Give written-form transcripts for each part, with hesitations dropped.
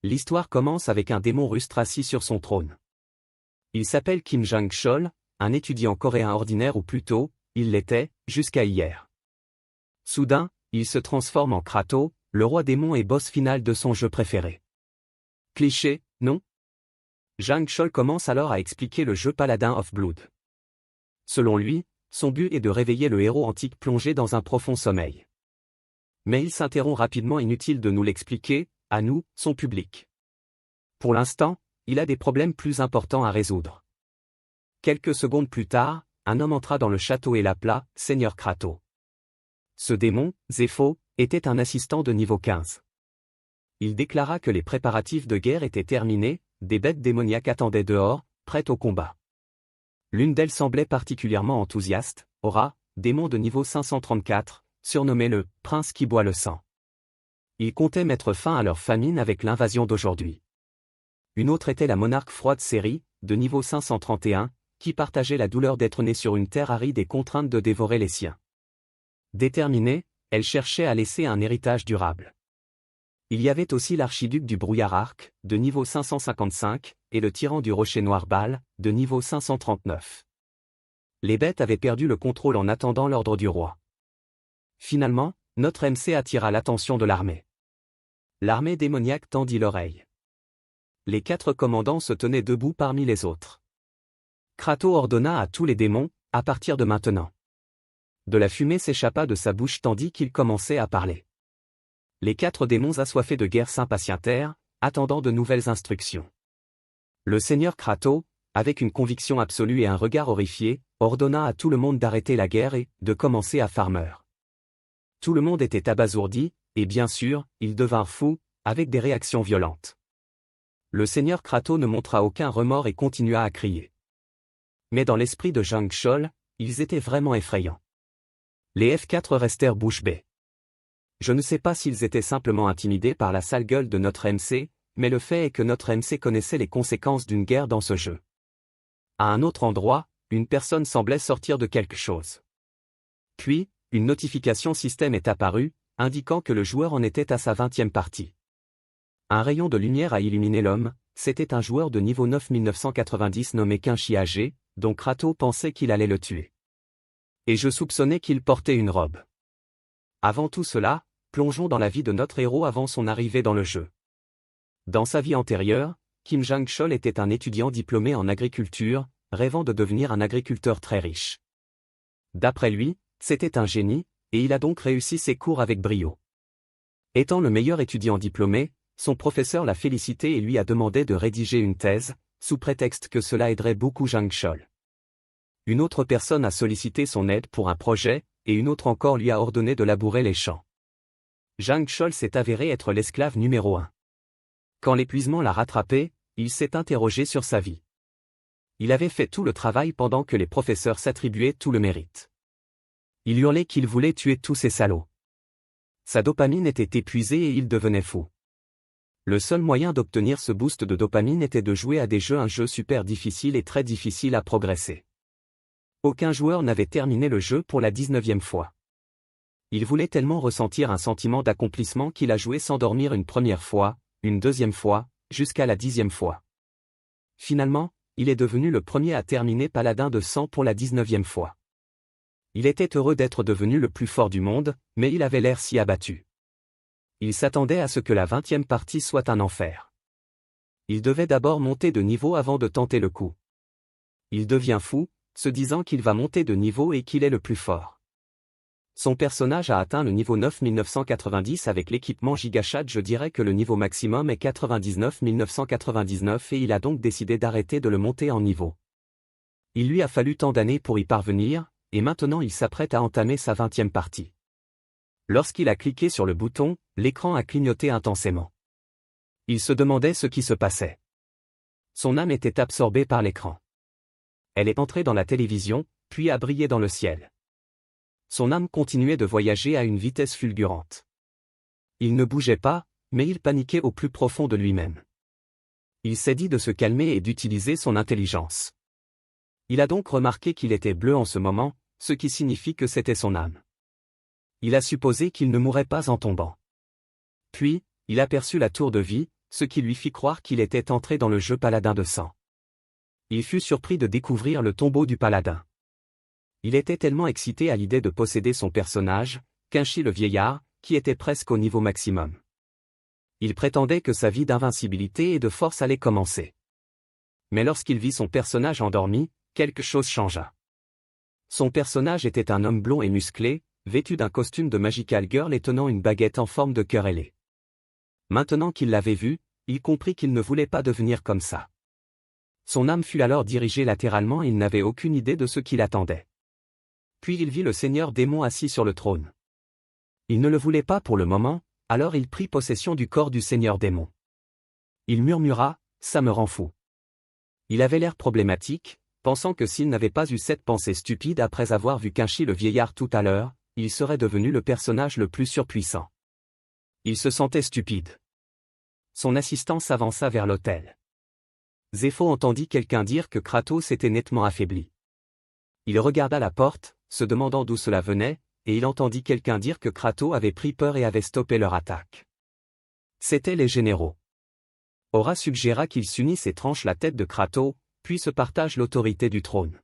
l'histoire commence avec un démon rustre assis sur son trône. Il s'appelle Kim Jang-chol, un étudiant coréen ordinaire ou plutôt, il l'était, jusqu'à hier. Soudain, il se transforme en Kratos, le roi démon et boss final de son jeu préféré. Cliché, non? Jang-chol commence alors à expliquer le jeu Paladin of Blood. Selon lui, son but est de réveiller le héros antique plongé dans un profond sommeil. Mais il s'interrompt rapidement, inutile de nous l'expliquer, à nous, son public. Pour l'instant, il a des problèmes plus importants à résoudre. Quelques secondes plus tard, un homme entra dans le château et l'appela « Seigneur Kratos ». Ce démon, Zepho, était un assistant de niveau 15. Il déclara que les préparatifs de guerre étaient terminés, des bêtes démoniaques attendaient dehors, prêtes au combat. L'une d'elles semblait particulièrement enthousiaste, Aura, démon de niveau 534, surnommé le « prince qui boit le sang ». Il comptait mettre fin à leur famine avec l'invasion d'aujourd'hui. Une autre était la monarque froide Série, de niveau 531, qui partageait la douleur d'être née sur une terre aride et contrainte de dévorer les siens. Déterminée, elle cherchait à laisser un héritage durable. Il y avait aussi l'archiduc du brouillard Arc, de niveau 555, et le tyran du rocher noir Baal, de niveau 539. Les bêtes avaient perdu le contrôle en attendant l'ordre du roi. Finalement, notre MC attira l'attention de l'armée. L'armée démoniaque tendit l'oreille. Les 4 commandants se tenaient debout parmi les autres. Kratos ordonna à tous les démons, à partir de maintenant. De la fumée s'échappa de sa bouche tandis qu'il commençait à parler. Les 4 démons assoiffés de guerre s'impatientèrent, attendant de nouvelles instructions. Le seigneur Kratos, avec une conviction absolue et un regard horrifié, ordonna à tout le monde d'arrêter la guerre et de commencer à farmer. Tout le monde était abasourdi, et bien sûr, ils devinrent fous, avec des réactions violentes. Le seigneur Kratos ne montra aucun remords et continua à crier. Mais dans l'esprit de Jang-chol, ils étaient vraiment effrayants. Les F4 restèrent bouche bée. Je ne sais pas s'ils étaient simplement intimidés par la sale gueule de notre MC, mais le fait est que notre MC connaissait les conséquences d'une guerre dans ce jeu. À un autre endroit, une personne semblait sortir de quelque chose. Puis, une notification système est apparue, indiquant que le joueur en était à sa 20e partie. Un rayon de lumière a illuminé l'homme, c'était un joueur de niveau 9990 nommé Kinshi AG, dont Kratos pensait qu'il allait le tuer. Et je soupçonnais qu'il portait une robe. Avant tout cela, plongeons dans la vie de notre héros avant son arrivée dans le jeu. Dans sa vie antérieure, Kim Jang-chol était un étudiant diplômé en agriculture, rêvant de devenir un agriculteur très riche. D'après lui, c'était un génie, et il a donc réussi ses cours avec brio. Étant le meilleur étudiant diplômé, son professeur l'a félicité et lui a demandé de rédiger une thèse, sous prétexte que cela aiderait beaucoup Jang-chol. Une autre personne a sollicité son aide pour un projet, et une autre encore lui a ordonné de labourer les champs. Jang-chol s'est avéré être l'esclave numéro 1. Quand l'épuisement l'a rattrapé, il s'est interrogé sur sa vie. Il avait fait tout le travail pendant que les professeurs s'attribuaient tout le mérite. Il hurlait qu'il voulait tuer tous ces salauds. Sa dopamine était épuisée et il devenait fou. Le seul moyen d'obtenir ce boost de dopamine était de jouer à des jeux, un jeu super difficile et très difficile à progresser. Aucun joueur n'avait terminé le jeu pour la 19e fois. Il voulait tellement ressentir un sentiment d'accomplissement qu'il a joué sans dormir une première fois, une deuxième fois, jusqu'à la 10e fois. Finalement, il est devenu le premier à terminer Paladin de sang pour la 19e fois. Il était heureux d'être devenu le plus fort du monde, mais il avait l'air si abattu. Il s'attendait à ce que la 20e partie soit un enfer. Il devait d'abord monter de niveau avant de tenter le coup. Il devient fou, se disant qu'il va monter de niveau et qu'il est le plus fort. Son personnage a atteint le niveau 9990 avec l'équipement GigaChat. Je dirais que le niveau maximum est 99 999 et il a donc décidé d'arrêter de le monter en niveau. Il lui a fallu tant d'années pour y parvenir, et maintenant il s'apprête à entamer sa 20e partie. Lorsqu'il a cliqué sur le bouton, l'écran a clignoté intensément. Il se demandait ce qui se passait. Son âme était absorbée par l'écran. Elle est entrée dans la télévision, puis a brillé dans le ciel. Son âme continuait de voyager à une vitesse fulgurante. Il ne bougeait pas, mais il paniquait au plus profond de lui-même. Il s'est dit de se calmer et d'utiliser son intelligence. Il a donc remarqué qu'il était bleu en ce moment, ce qui signifie que c'était son âme. Il a supposé qu'il ne mourrait pas en tombant. Puis, il aperçut la tour de vie, ce qui lui fit croire qu'il était entré dans le jeu Paladin de sang. Il fut surpris de découvrir le tombeau du paladin. Il était tellement excité à l'idée de posséder son personnage, qu'Inchi le vieillard, qui était presque au niveau maximum. Il prétendait que sa vie d'invincibilité et de force allait commencer. Mais lorsqu'il vit son personnage endormi, quelque chose changea. Son personnage était un homme blond et musclé, vêtu d'un costume de Magical Girl et tenant une baguette en forme de cœur ailé. Maintenant qu'il l'avait vu, il comprit qu'il ne voulait pas devenir comme ça. Son âme fut alors dirigée latéralement et il n'avait aucune idée de ce qui l'attendait. Puis il vit le seigneur démon assis sur le trône. Il ne le voulait pas pour le moment, alors il prit possession du corps du seigneur démon. Il murmura, « Ça me rend fou ». Il avait l'air problématique, pensant que s'il n'avait pas eu cette pensée stupide après avoir vu Kinshi le vieillard tout à l'heure, il serait devenu le personnage le plus surpuissant. Il se sentait stupide. Son assistant s'avança vers l'autel. Zepho entendit quelqu'un dire que Kratos était nettement affaibli. Il regarda la porte, se demandant d'où cela venait, et il entendit quelqu'un dire que Kratos avait pris peur et avait stoppé leur attaque. C'étaient les généraux. Aura suggéra qu'ils s'unissent et tranchent la tête de Kratos, puis se partagent l'autorité du trône.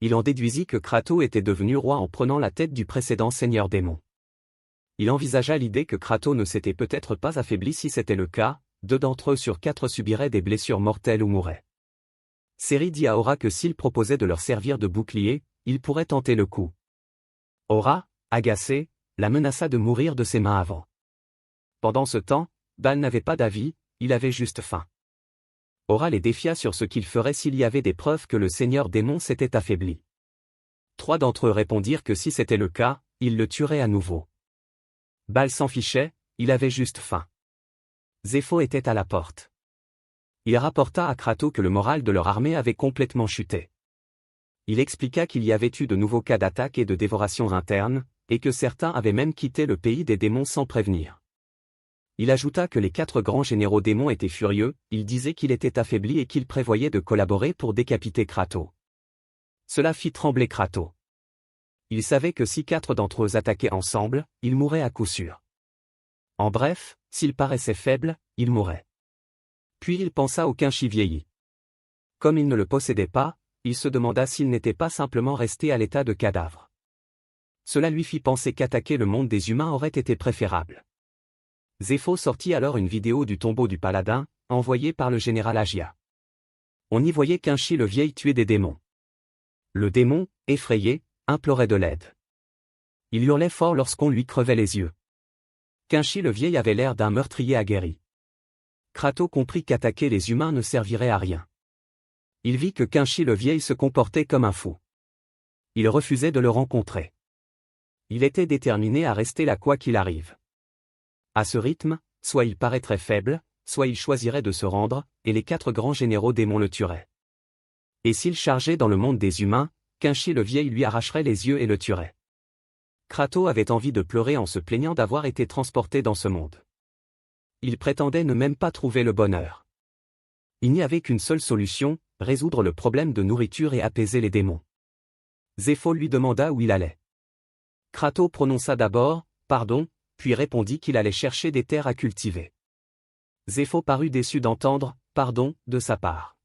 Il en déduisit que Kratos était devenu roi en prenant la tête du précédent seigneur démon. Il envisagea l'idée que Kratos ne s'était peut-être pas affaibli. Si c'était le cas, 2 d'entre eux sur 4 subiraient des blessures mortelles ou mourraient. Seri dit à Aura que s'il proposait de leur servir de bouclier, il pourrait tenter le coup. Aura, agacée, la menaça de mourir de ses mains avant. Pendant ce temps, Bal n'avait pas d'avis, il avait juste faim. Aura les défia sur ce qu'il ferait s'il y avait des preuves que le seigneur démon s'était affaibli. 3 d'entre eux répondirent que si c'était le cas, ils le tueraient à nouveau. Bal s'en fichait, il avait juste faim. Zepho était à la porte. Il rapporta à Kratos que le moral de leur armée avait complètement chuté. Il expliqua qu'il y avait eu de nouveaux cas d'attaque et de dévoration interne, et que certains avaient même quitté le pays des démons sans prévenir. Il ajouta que les 4 grands généraux démons étaient furieux, il disait qu'il était affaibli et qu'il prévoyait de collaborer pour décapiter Kratos. Cela fit trembler Kratos. Il savait que si 4 d'entre eux attaquaient ensemble, ils mourraient à coup sûr. En bref, s'il paraissait faible, il mourrait. Puis il pensa au Kinshi vieilli. Comme il ne le possédait pas, il se demanda s'il n'était pas simplement resté à l'état de cadavre. Cela lui fit penser qu'attaquer le monde des humains aurait été préférable. Zepho sortit alors une vidéo du tombeau du paladin, envoyée par le général Agia. On y voyait Kinshi le vieil tuer des démons. Le démon, effrayé, implorait de l'aide. Il hurlait fort lorsqu'on lui crevait les yeux. Kinshi le vieil avait l'air d'un meurtrier aguerri. Kratos comprit qu'attaquer les humains ne servirait à rien. Il vit que Kinshi le vieil se comportait comme un fou. Il refusait de le rencontrer. Il était déterminé à rester là quoi qu'il arrive. À ce rythme, soit il paraîtrait faible, soit il choisirait de se rendre, et les 4 grands généraux démons le tueraient. Et s'il chargeait dans le monde des humains, Kinshi le vieil lui arracherait les yeux et le tuerait. Kratos avait envie de pleurer en se plaignant d'avoir été transporté dans ce monde. Il prétendait ne même pas trouver le bonheur. Il n'y avait qu'une seule solution, résoudre le problème de nourriture et apaiser les démons. Zepho lui demanda où il allait. Kratos prononça d'abord « pardon », puis répondit qu'il allait chercher des terres à cultiver. Zepho parut déçu d'entendre « pardon » de sa part.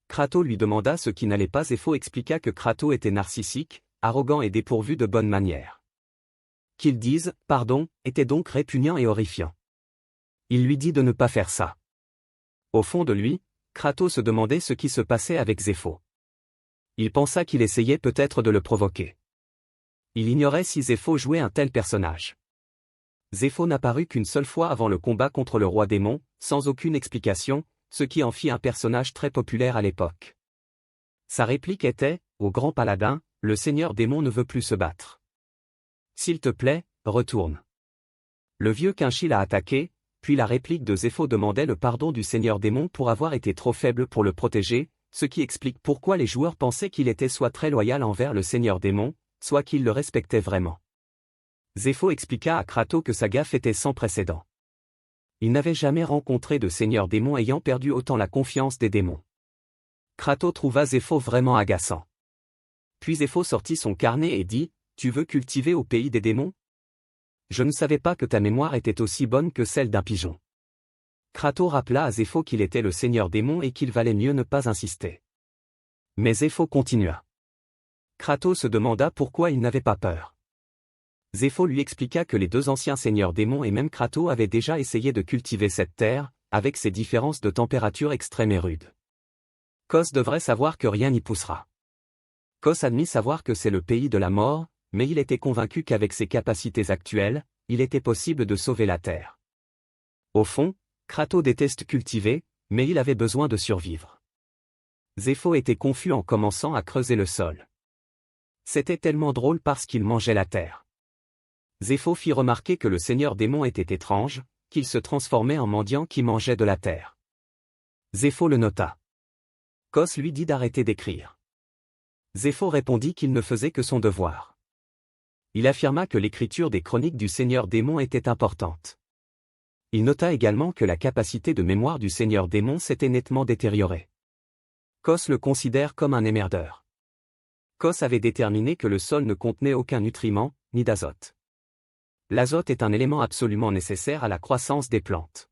Kratos lui demanda ce qui n'allait pas. Zepho expliqua que Kratos était narcissique, arrogant et dépourvu de bonnes manières. Qu'il dise « pardon » était donc répugnant et horrifiant. Il lui dit de ne pas faire ça. Au fond de lui, Kratos se demandait ce qui se passait avec Zepho. Il pensa qu'il essayait peut-être de le provoquer. Il ignorait si Zepho jouait un tel personnage. Zepho n'apparut qu'une seule fois avant le combat contre le roi démon, sans aucune explication, ce qui en fit un personnage très populaire à l'époque. Sa réplique était « Au grand paladin, le seigneur démon ne veut plus se battre. S'il te plaît, retourne. » Le vieux Kinshi l'a attaqué, puis la réplique de Zepho demandait le pardon du seigneur démon pour avoir été trop faible pour le protéger, ce qui explique pourquoi les joueurs pensaient qu'il était soit très loyal envers le seigneur démon, soit qu'il le respectait vraiment. Zepho expliqua à Kratos que sa gaffe était sans précédent. Il n'avait jamais rencontré de seigneur démon ayant perdu autant la confiance des démons. Kratos trouva Zepho vraiment agaçant. Puis Zepho sortit son carnet et dit « Tu veux cultiver au pays des démons ? Je ne savais pas que ta mémoire était aussi bonne que celle d'un pigeon. Kratos rappela à Zéphos qu'il était le seigneur démon et qu'il valait mieux ne pas insister. Mais Zéphos continua. Kratos se demanda pourquoi il n'avait pas peur. Zéphos lui expliqua que les deux anciens seigneurs démons et même Kratos avaient déjà essayé de cultiver cette terre, avec ses différences de température extrêmes et rudes. Kos devrait savoir que rien n'y poussera. Kos admit savoir que c'est le pays de la mort, mais il était convaincu qu'avec ses capacités actuelles, il était possible de sauver la terre. Au fond, Kratos déteste cultiver, mais il avait besoin de survivre. Zéphos était confus en commençant à creuser le sol. C'était tellement drôle parce qu'il mangeait la terre. Zéphos fit remarquer que le seigneur démon était étrange, qu'il se transformait en mendiant qui mangeait de la terre. Zéphos le nota. Kos lui dit d'arrêter d'écrire. Zéphos répondit qu'il ne faisait que son devoir. Il affirma que l'écriture des chroniques du seigneur démon était importante. Il nota également que la capacité de mémoire du seigneur démon s'était nettement détériorée. Kos le considère comme un émerdeur. Kos avait déterminé que le sol ne contenait aucun nutriment, ni d'azote. L'azote est un élément absolument nécessaire à la croissance des plantes.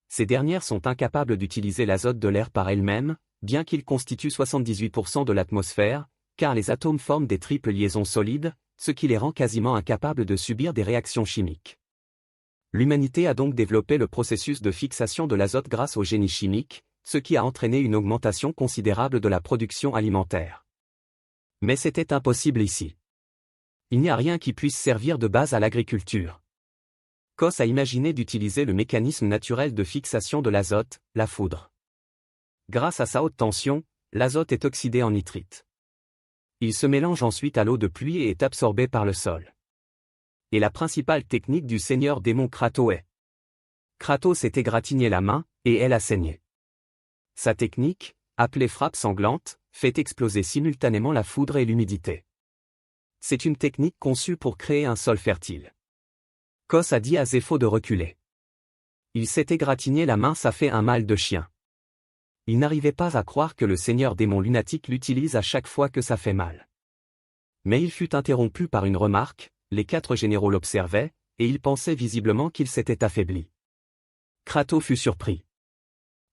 Ces dernières sont incapables d'utiliser l'azote de l'air par elles-mêmes, bien qu'il constitue 78% de l'atmosphère, car les atomes forment des triples liaisons solides, ce qui les rend quasiment incapables de subir des réactions chimiques. L'humanité a donc développé le processus de fixation de l'azote grâce au génie chimique, ce qui a entraîné une augmentation considérable de la production alimentaire. Mais c'était impossible ici. Il n'y a rien qui puisse servir de base à l'agriculture. Kos a imaginé d'utiliser le mécanisme naturel de fixation de l'azote, la foudre. Grâce à sa haute tension, l'azote est oxydé en nitrite. Il se mélange ensuite à l'eau de pluie et est absorbé par le sol. Et la principale technique du seigneur démon Kratos est. Kratos s'est égratigné la main, et elle a saigné. Sa technique, appelée frappe sanglante, fait exploser simultanément la foudre et l'humidité. C'est une technique conçue pour créer un sol fertile. Kos a dit à Zéphos de reculer. Il s'est égratigné la main, ça fait un mal de chien. Il n'arrivait pas à croire que le seigneur démon lunatique l'utilise à chaque fois que ça fait mal. Mais il fut interrompu par une remarque, les 4 généraux l'observaient, et ils pensaient visiblement qu'il s'était affaibli. Kratos fut surpris.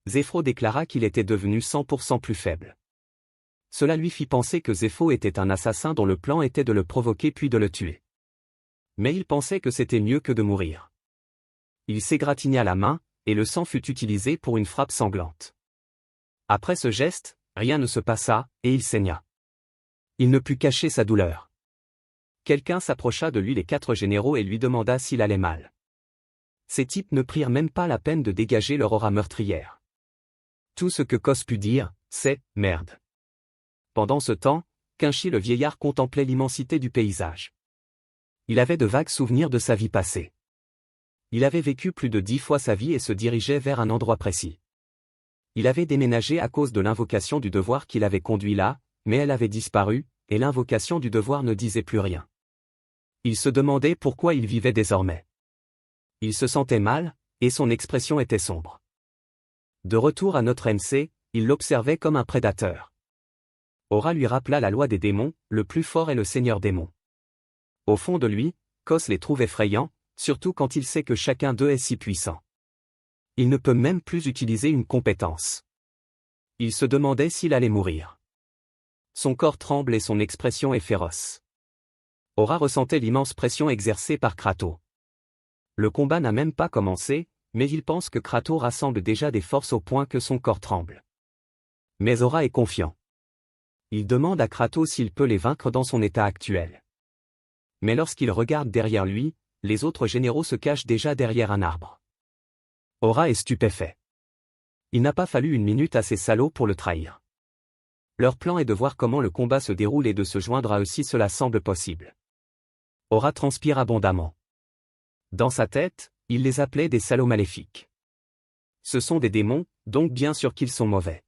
Zéphos déclara qu'il était devenu 100% plus faible. Cela lui fit penser que Zéphos était un assassin dont le plan était de le provoquer puis de le tuer. Mais il pensait que c'était mieux que de mourir. Il s'égratigna la main, et le sang fut utilisé pour une frappe sanglante. Après ce geste, rien ne se passa, et il saigna. Il ne put cacher sa douleur. Quelqu'un s'approcha de lui, les 4 généraux, et lui demanda s'il allait mal. Ces types ne prirent même pas la peine de dégager leur aura meurtrière. Tout ce que Kos put dire, c'est « merde ». Pendant ce temps, Kinshi le vieillard contemplait l'immensité du paysage. Il avait de vagues souvenirs de sa vie passée. Il avait vécu plus de 10 fois sa vie et se dirigeait vers un endroit précis. Il avait déménagé à cause de l'invocation du devoir qui l'avait conduit là, mais elle avait disparu, et l'invocation du devoir ne disait plus rien. Il se demandait pourquoi il vivait désormais. Il se sentait mal, et son expression était sombre. De retour à notre MC, il l'observait comme un prédateur. Aura lui rappela la loi des démons, le plus fort est le seigneur démon. Au fond de lui, Kos les trouve effrayants, surtout quand il sait que chacun d'eux est si puissant. Il ne peut même plus utiliser une compétence. Il se demandait s'il allait mourir. Son corps tremble et son expression est féroce. Aura ressentait l'immense pression exercée par Kratos. Le combat n'a même pas commencé, mais il pense que Kratos rassemble déjà des forces au point que son corps tremble. Mais Aura est confiant. Il demande à Kratos s'il peut les vaincre dans son état actuel. Mais lorsqu'il regarde derrière lui, les autres généraux se cachent déjà derrière un arbre. Aura est stupéfait. Il n'a pas fallu une minute à ces salauds pour le trahir. Leur plan est de voir comment le combat se déroule et de se joindre à eux si cela semble possible. Aura transpire abondamment. Dans sa tête, il les appelait des salauds maléfiques. Ce sont des démons, donc bien sûr qu'ils sont mauvais.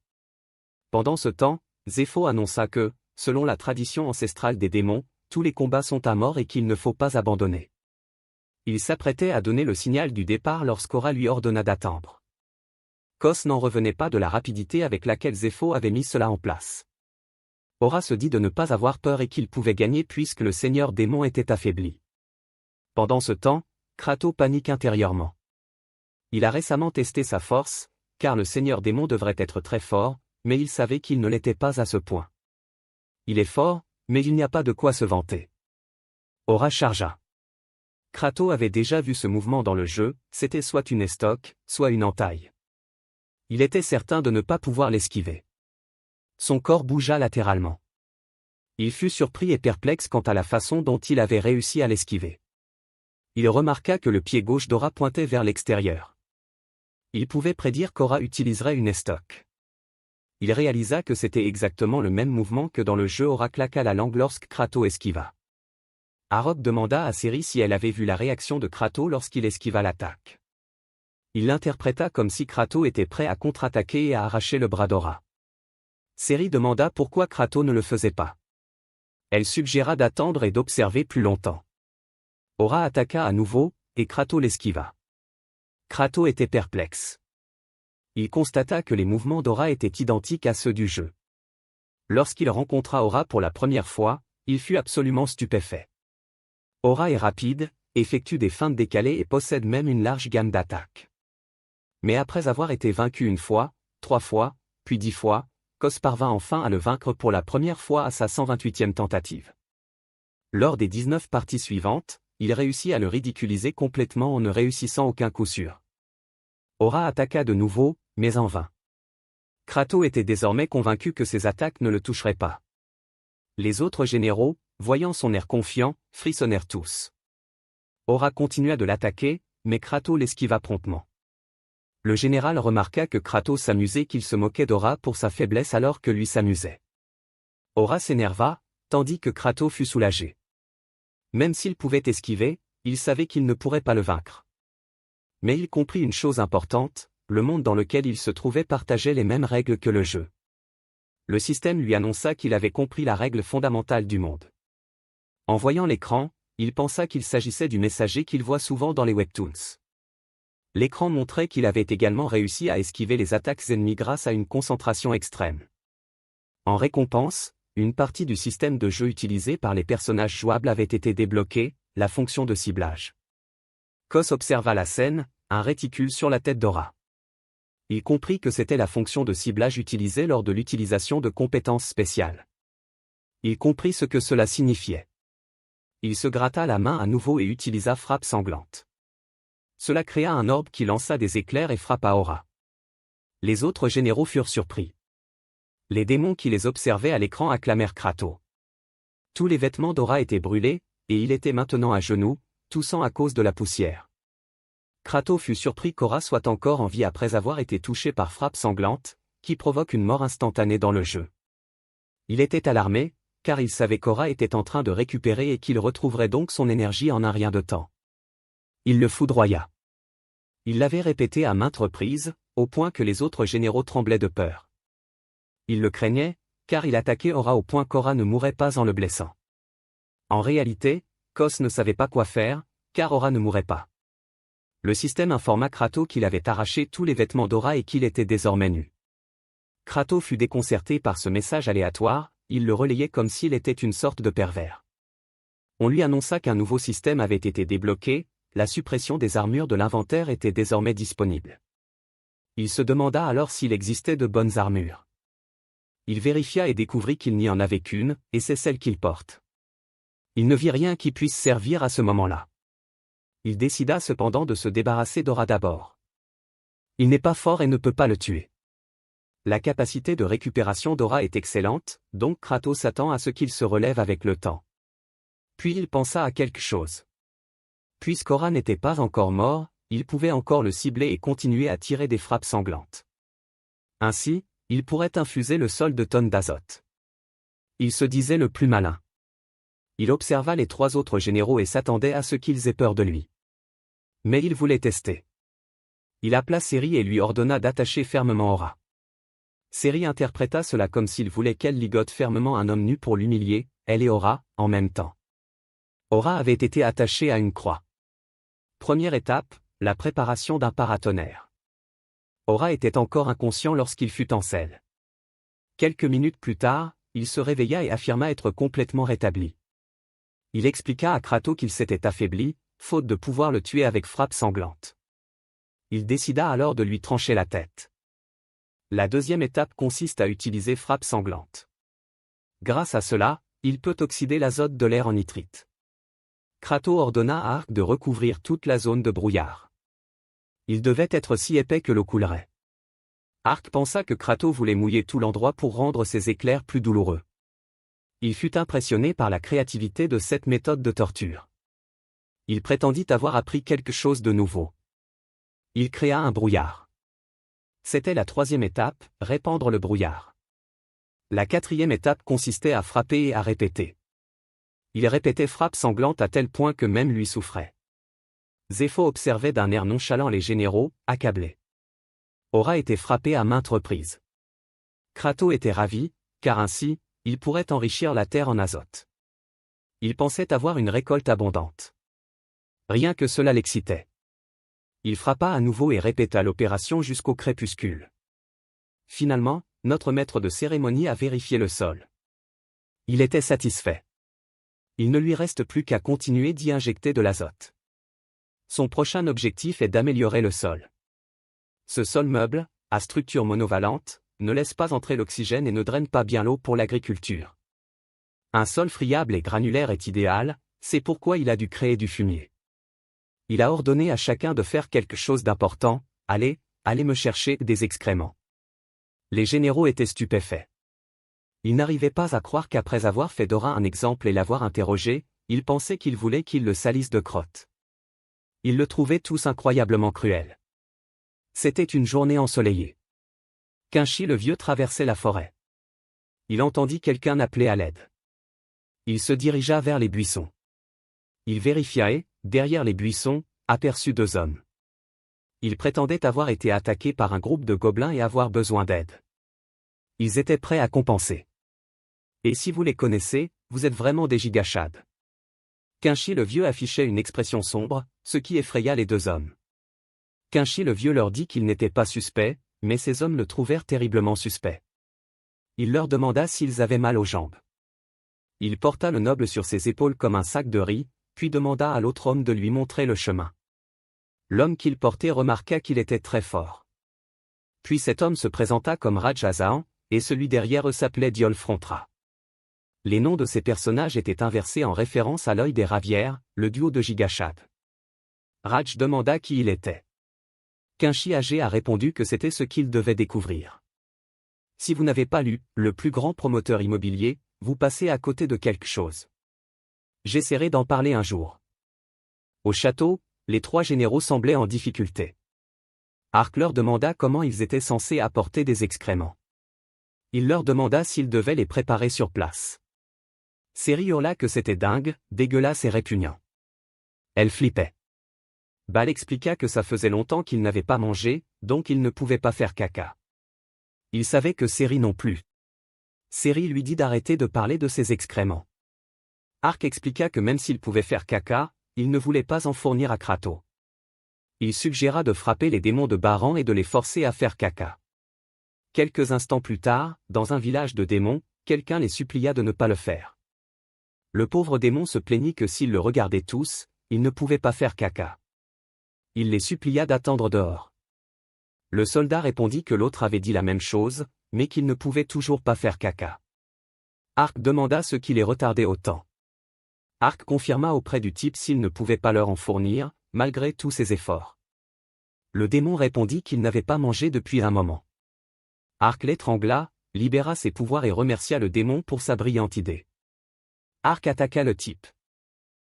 Pendant ce temps, Zéphos annonça que, selon la tradition ancestrale des démons, tous les combats sont à mort et qu'il ne faut pas abandonner. Il s'apprêtait à donner le signal du départ lorsqu'Aura lui ordonna d'attendre. Kos n'en revenait pas de la rapidité avec laquelle Zéphos avait mis cela en place. Aura se dit de ne pas avoir peur et qu'il pouvait gagner puisque le seigneur démon était affaibli. Pendant ce temps, Kratos panique intérieurement. Il a récemment testé sa force, car le seigneur démon devrait être très fort, mais il savait qu'il ne l'était pas à ce point. Il est fort, mais il n'y a pas de quoi se vanter. Aura chargea. Kratos avait déjà vu ce mouvement dans le jeu, c'était soit une estoc, soit une entaille. Il était certain de ne pas pouvoir l'esquiver. Son corps bougea latéralement. Il fut surpris et perplexe quant à la façon dont il avait réussi à l'esquiver. Il remarqua que le pied gauche d'Aura pointait vers l'extérieur. Il pouvait prédire qu'Aura utiliserait une estoc. Il réalisa que c'était exactement le même mouvement que dans le jeu. Aura claqua la langue lorsque Kratos esquiva. Arok demanda à Ciri si elle avait vu la réaction de Kratos lorsqu'il esquiva l'attaque. Il l'interpréta comme si Kratos était prêt à contre-attaquer et à arracher le bras d'Aura. Ciri demanda pourquoi Kratos ne le faisait pas. Elle suggéra d'attendre et d'observer plus longtemps. Aura attaqua à nouveau, et Kratos l'esquiva. Kratos était perplexe. Il constata que les mouvements d'Aura étaient identiques à ceux du jeu. Lorsqu'il rencontra Aura pour la première fois, il fut absolument stupéfait. Aura est rapide, effectue des feintes décalées et possède même une large gamme d'attaques. Mais après avoir été vaincu une fois, 3 fois, puis 10 fois, Kos parvint enfin à le vaincre pour la première fois à sa 128e tentative. Lors des 19 parties suivantes, il réussit à le ridiculiser complètement en ne réussissant aucun coup sûr. Aura attaqua de nouveau, mais en vain. Kratos était désormais convaincu que ses attaques ne le toucheraient pas. Les autres généraux, voyant son air confiant, frissonnèrent tous. Aura continua de l'attaquer, mais Kratos l'esquiva promptement. Le général remarqua que Kratos s'amusait, qu'il se moquait d'Aura pour sa faiblesse alors que lui s'amusait. Aura s'énerva, tandis que Kratos fut soulagé. Même s'il pouvait esquiver, il savait qu'il ne pourrait pas le vaincre. Mais il comprit une chose importante, le monde dans lequel il se trouvait partageait les mêmes règles que le jeu. Le système lui annonça qu'il avait compris la règle fondamentale du monde. En voyant l'écran, il pensa qu'il s'agissait du messager qu'il voit souvent dans les webtoons. L'écran montrait qu'il avait également réussi à esquiver les attaques ennemies grâce à une concentration extrême. En récompense, une partie du système de jeu utilisé par les personnages jouables avait été débloquée, la fonction de ciblage. Kos observa la scène, un réticule sur la tête d'Aura. Il comprit que c'était la fonction de ciblage utilisée lors de l'utilisation de compétences spéciales. Il comprit ce que cela signifiait. Il se gratta la main à nouveau et utilisa frappe sanglante. Cela créa un orbe qui lança des éclairs et frappa Aura. Les autres généraux furent surpris. Les démons qui les observaient à l'écran acclamèrent Kratos. Tous les vêtements d'Aura étaient brûlés, et il était maintenant à genoux, toussant à cause de la poussière. Kratos fut surpris qu'Aura soit encore en vie après avoir été touché par frappe sanglante, qui provoque une mort instantanée dans le jeu. Il était alarmé, car il savait qu'Aura était en train de récupérer et qu'il retrouverait donc son énergie en un rien de temps. Il le foudroya. Il l'avait répété à maintes reprises, au point que les autres généraux tremblaient de peur. Il le craignait, car il attaquait Aura au point qu'Aura ne mourrait pas en le blessant. En réalité, Kos ne savait pas quoi faire, car Aura ne mourrait pas. Le système informa Kratos qu'il avait arraché tous les vêtements d'Aura et qu'il était désormais nu. Kratos fut déconcerté par ce message aléatoire, il le relayait comme s'il était une sorte de pervers. On lui annonça qu'un nouveau système avait été débloqué, la suppression des armures de l'inventaire était désormais disponible. Il se demanda alors s'il existait de bonnes armures. Il vérifia et découvrit qu'il n'y en avait qu'une, et c'est celle qu'il porte. Il ne vit rien qui puisse servir à ce moment-là. Il décida cependant de se débarrasser d'Aura d'abord. Il n'est pas fort et ne peut pas le tuer. La capacité de récupération d'Aura est excellente, donc Kratos s'attend à ce qu'il se relève avec le temps. Puis il pensa à quelque chose. Puisqu'Aura n'était pas encore mort, il pouvait encore le cibler et continuer à tirer des frappes sanglantes. Ainsi, il pourrait infuser le sol de tonnes d'azote. Il se disait le plus malin. Il observa les 3 autres généraux et s'attendait à ce qu'ils aient peur de lui. Mais il voulait tester. Il appela Ciri et lui ordonna d'attacher fermement Aura. Ciri interpréta cela comme s'il voulait qu'elle ligote fermement un homme nu pour l'humilier, elle et Aura, en même temps. Aura avait été attachée à une croix. Première étape, la préparation d'un paratonnerre. Aura était encore inconscient lorsqu'il fut en selle. Quelques minutes plus tard, il se réveilla et affirma être complètement rétabli. Il expliqua à Kratos qu'il s'était affaibli, faute de pouvoir le tuer avec frappe sanglante. Il décida alors de lui trancher la tête. La deuxième étape consiste à utiliser frappe sanglante. Grâce à cela, il peut oxyder l'azote de l'air en nitrite. Kratos ordonna à Ark de recouvrir toute la zone de brouillard. Il devait être si épais que l'eau coulerait. Ark pensa que Kratos voulait mouiller tout l'endroit pour rendre ses éclairs plus douloureux. Il fut impressionné par la créativité de cette méthode de torture. Il prétendit avoir appris quelque chose de nouveau. Il créa un brouillard. C'était la troisième étape, répandre le brouillard. La quatrième étape consistait à frapper et à répéter. Il répétait frappe sanglante à tel point que même lui souffrait. Zépho observait d'un air nonchalant les généraux, accablés. Aura était frappé à maintes reprises. Kratos était ravi, car ainsi, il pourrait enrichir la terre en azote. Il pensait avoir une récolte abondante. Rien que cela l'excitait. Il frappa à nouveau et répéta l'opération jusqu'au crépuscule. Finalement, notre maître de cérémonie a vérifié le sol. Il était satisfait. Il ne lui reste plus qu'à continuer d'y injecter de l'azote. Son prochain objectif est d'améliorer le sol. Ce sol meuble, à structure monovalente, ne laisse pas entrer l'oxygène et ne draine pas bien l'eau pour l'agriculture. Un sol friable et granulaire est idéal, c'est pourquoi il a dû créer du fumier. Il a ordonné à chacun de faire quelque chose d'important, allez me chercher des excréments. Les généraux étaient stupéfaits. Ils n'arrivaient pas à croire qu'après avoir fait d'Aura un exemple et l'avoir interrogé, ils pensaient qu'ils voulaient qu'il le salisse de crottes. Ils le trouvaient tous incroyablement cruel. C'était une journée ensoleillée. Kinshi le vieux traversait la forêt. Il entendit quelqu'un appeler à l'aide. Il se dirigea vers les buissons. Il vérifia et, derrière les buissons, aperçut deux hommes. Ils prétendaient avoir été attaqués par un groupe de gobelins et avoir besoin d'aide. Ils étaient prêts à compenser. Et si vous les connaissez, vous êtes vraiment des gigachades. Kinshi le vieux affichait une expression sombre, ce qui effraya les deux hommes. Kinshi le vieux leur dit qu'il n'était pas suspect, mais ces hommes le trouvèrent terriblement suspect. Il leur demanda s'ils avaient mal aux jambes. Il porta le noble sur ses épaules comme un sac de riz, puis demanda à l'autre homme de lui montrer le chemin. L'homme qu'il portait remarqua qu'il était très fort. Puis cet homme se présenta comme Rajazan, et celui derrière eux s'appelait Diolfrontra. Les noms de ces personnages étaient inversés en référence à l'œil des Ravières, le duo de gigachades. Raj demanda qui il était. Kinshi âgé a répondu que c'était ce qu'il devait découvrir. Si vous n'avez pas lu « Le plus grand promoteur immobilier », vous passez à côté de quelque chose. J'essaierai d'en parler un jour. Au château, les trois généraux semblaient en difficulté. Ark leur demanda comment ils étaient censés apporter des excréments. Il leur demanda s'ils devaient les préparer sur place. Ciri hurla que c'était dingue, dégueulasse et répugnant. Elle flippait. Bal expliqua que ça faisait longtemps qu'il n'avait pas mangé, donc il ne pouvait pas faire caca. Il savait que Ciri non plus. Ciri lui dit d'arrêter de parler de ses excréments. Ark expliqua que même s'il pouvait faire caca, il ne voulait pas en fournir à Kratos. Il suggéra de frapper les démons de Baran et de les forcer à faire caca. Quelques instants plus tard, dans un village de démons, quelqu'un les supplia de ne pas le faire. Le pauvre démon se plaignit que s'ils le regardaient tous, il ne pouvait pas faire caca. Il les supplia d'attendre dehors. Le soldat répondit que l'autre avait dit la même chose, mais qu'il ne pouvait toujours pas faire caca. Ark demanda ce qui les retardait autant. Ark confirma auprès du type s'il ne pouvait pas leur en fournir, malgré tous ses efforts. Le démon répondit qu'il n'avait pas mangé depuis un moment. Ark l'étrangla, libéra ses pouvoirs et remercia le démon pour sa brillante idée. Ark attaqua le type.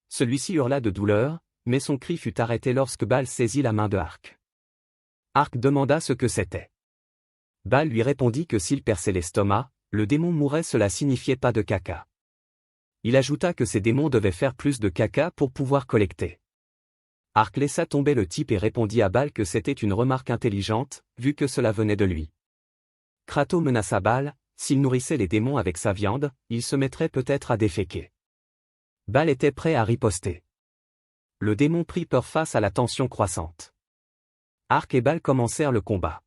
Celui-ci hurla de douleur, mais son cri fut arrêté lorsque Bal saisit la main de Ark. Ark demanda ce que c'était. Bal lui répondit que s'il perçait l'estomac, le démon mourrait, cela signifiait pas de caca. Il ajouta que ces démons devaient faire plus de caca pour pouvoir collecter. Ark laissa tomber le type et répondit à Bal que c'était une remarque intelligente, vu que cela venait de lui. Kratos menaça Bal, s'il nourrissait les démons avec sa viande, il se mettrait peut-être à déféquer. Bal était prêt à riposter. Le démon prit peur face à la tension croissante. Ark et Bal commencèrent le combat.